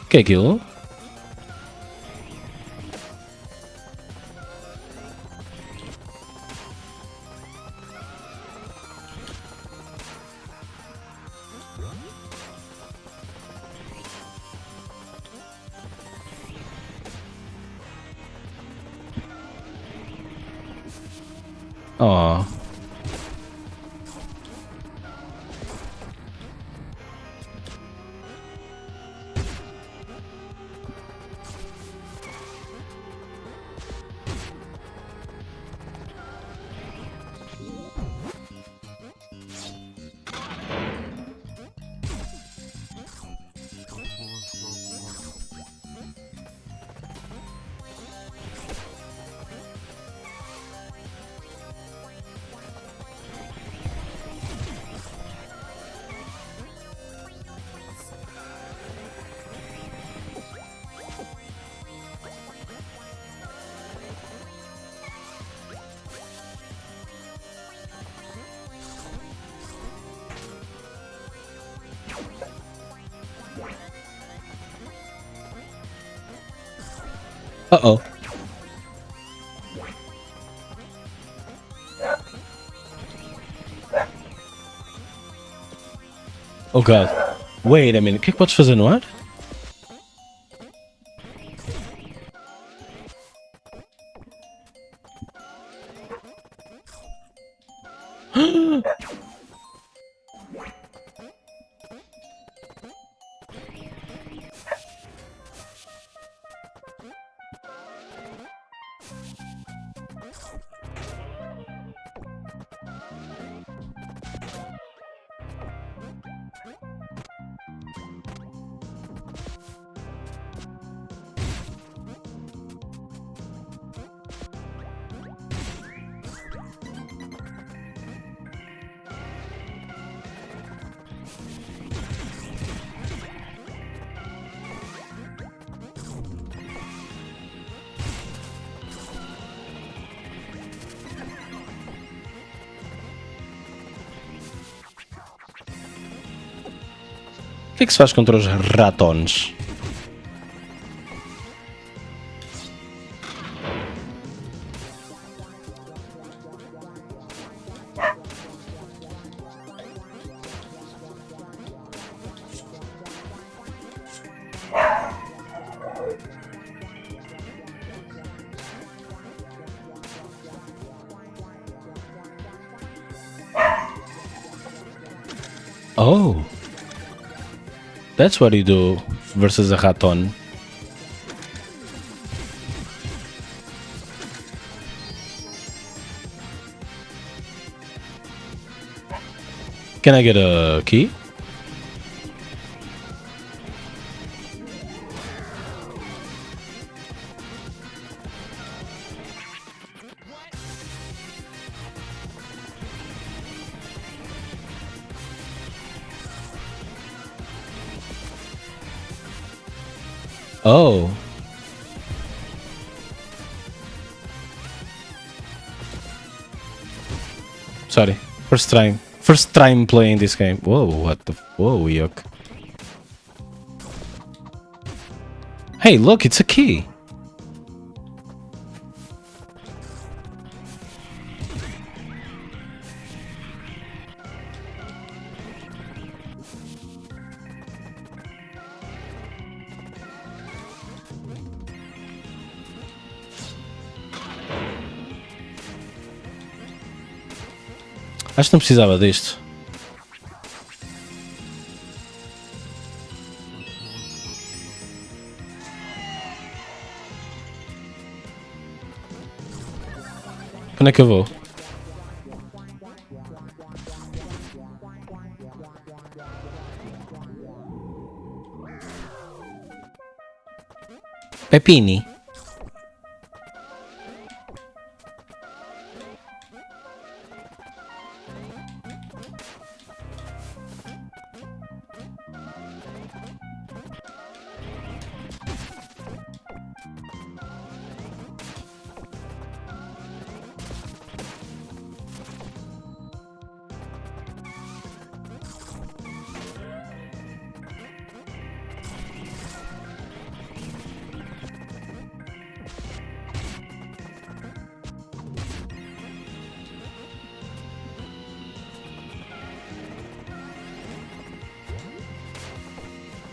O que é aquilo? Oh. Uh-oh. Oh god. Wait a minute. O que é que podes fazer no ar? O que é que se faz contra os ratões? Oh. That's what you do versus a raton. Can I get a key? Oh. Sorry. First time playing this game. Whoa, what the... Whoa, yuck. Hey, look, it's a key. Acho que não precisava disto. Onde é que eu vou? Pepini.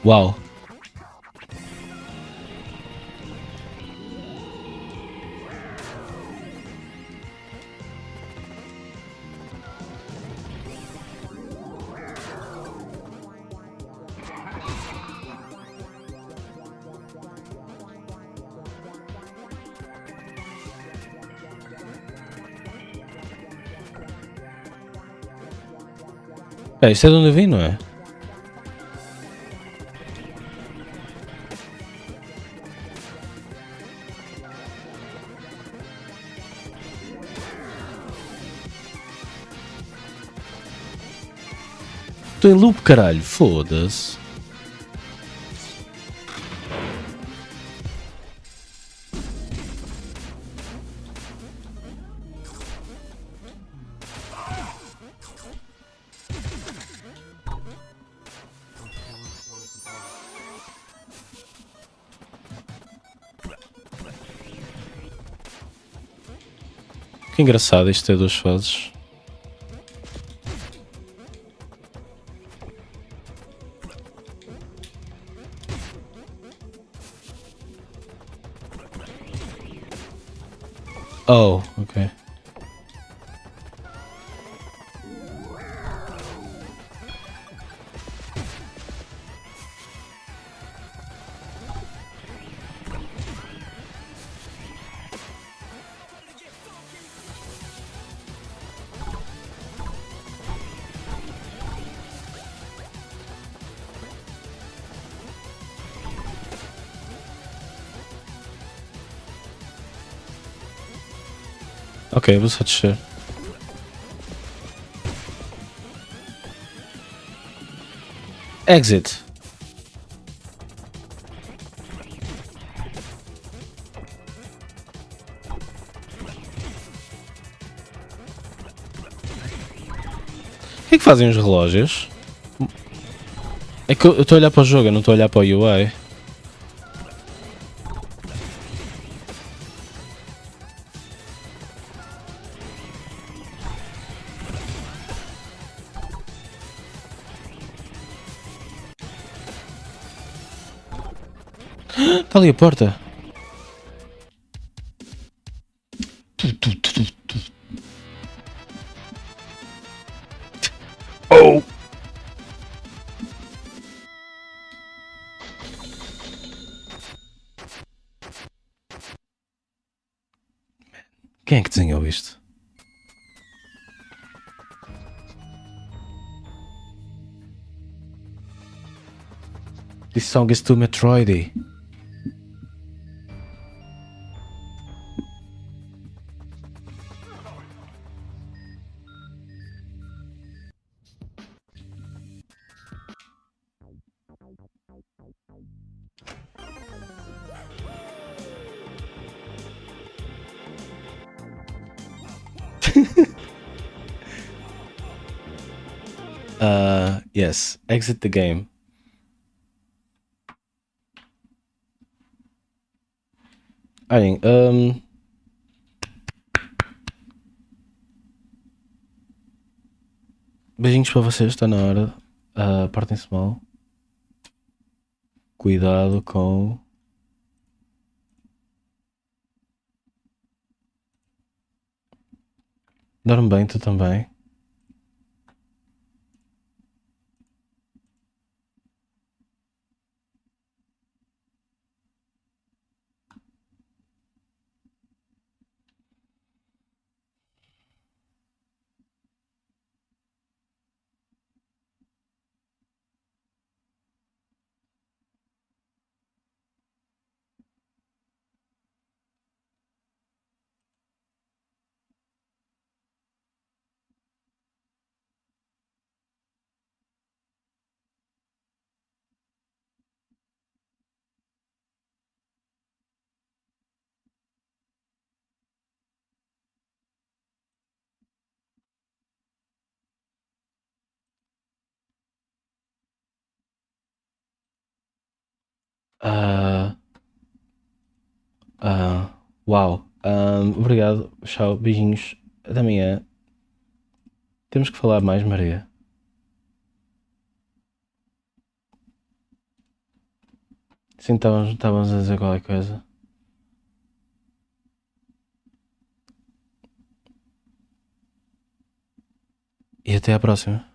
Uau. É, isto é de onde eu vim, não é? Estou em loop, caralho. Foda-se. Que engraçado isto ter duas fases. Oh, ok. Ok, vou só descer. Exit. O que é que fazem os relógios? É que eu estou a olhar para o jogo, eu não estou a olhar para o UI. Está ali a porta. Oh! Quem é que desenhou isto? This song is too Metroidy. Yes, exit the game. Olhem, beijinhos para vocês, está na hora. Portem-se mal. Cuidado com. Dorme bem, tu também. Ah, uau. Obrigado. Tchau. Beijinhos. Até amanhã. Temos que falar mais, Maria. Sim, estávamos a dizer qualquer coisa. E até à próxima.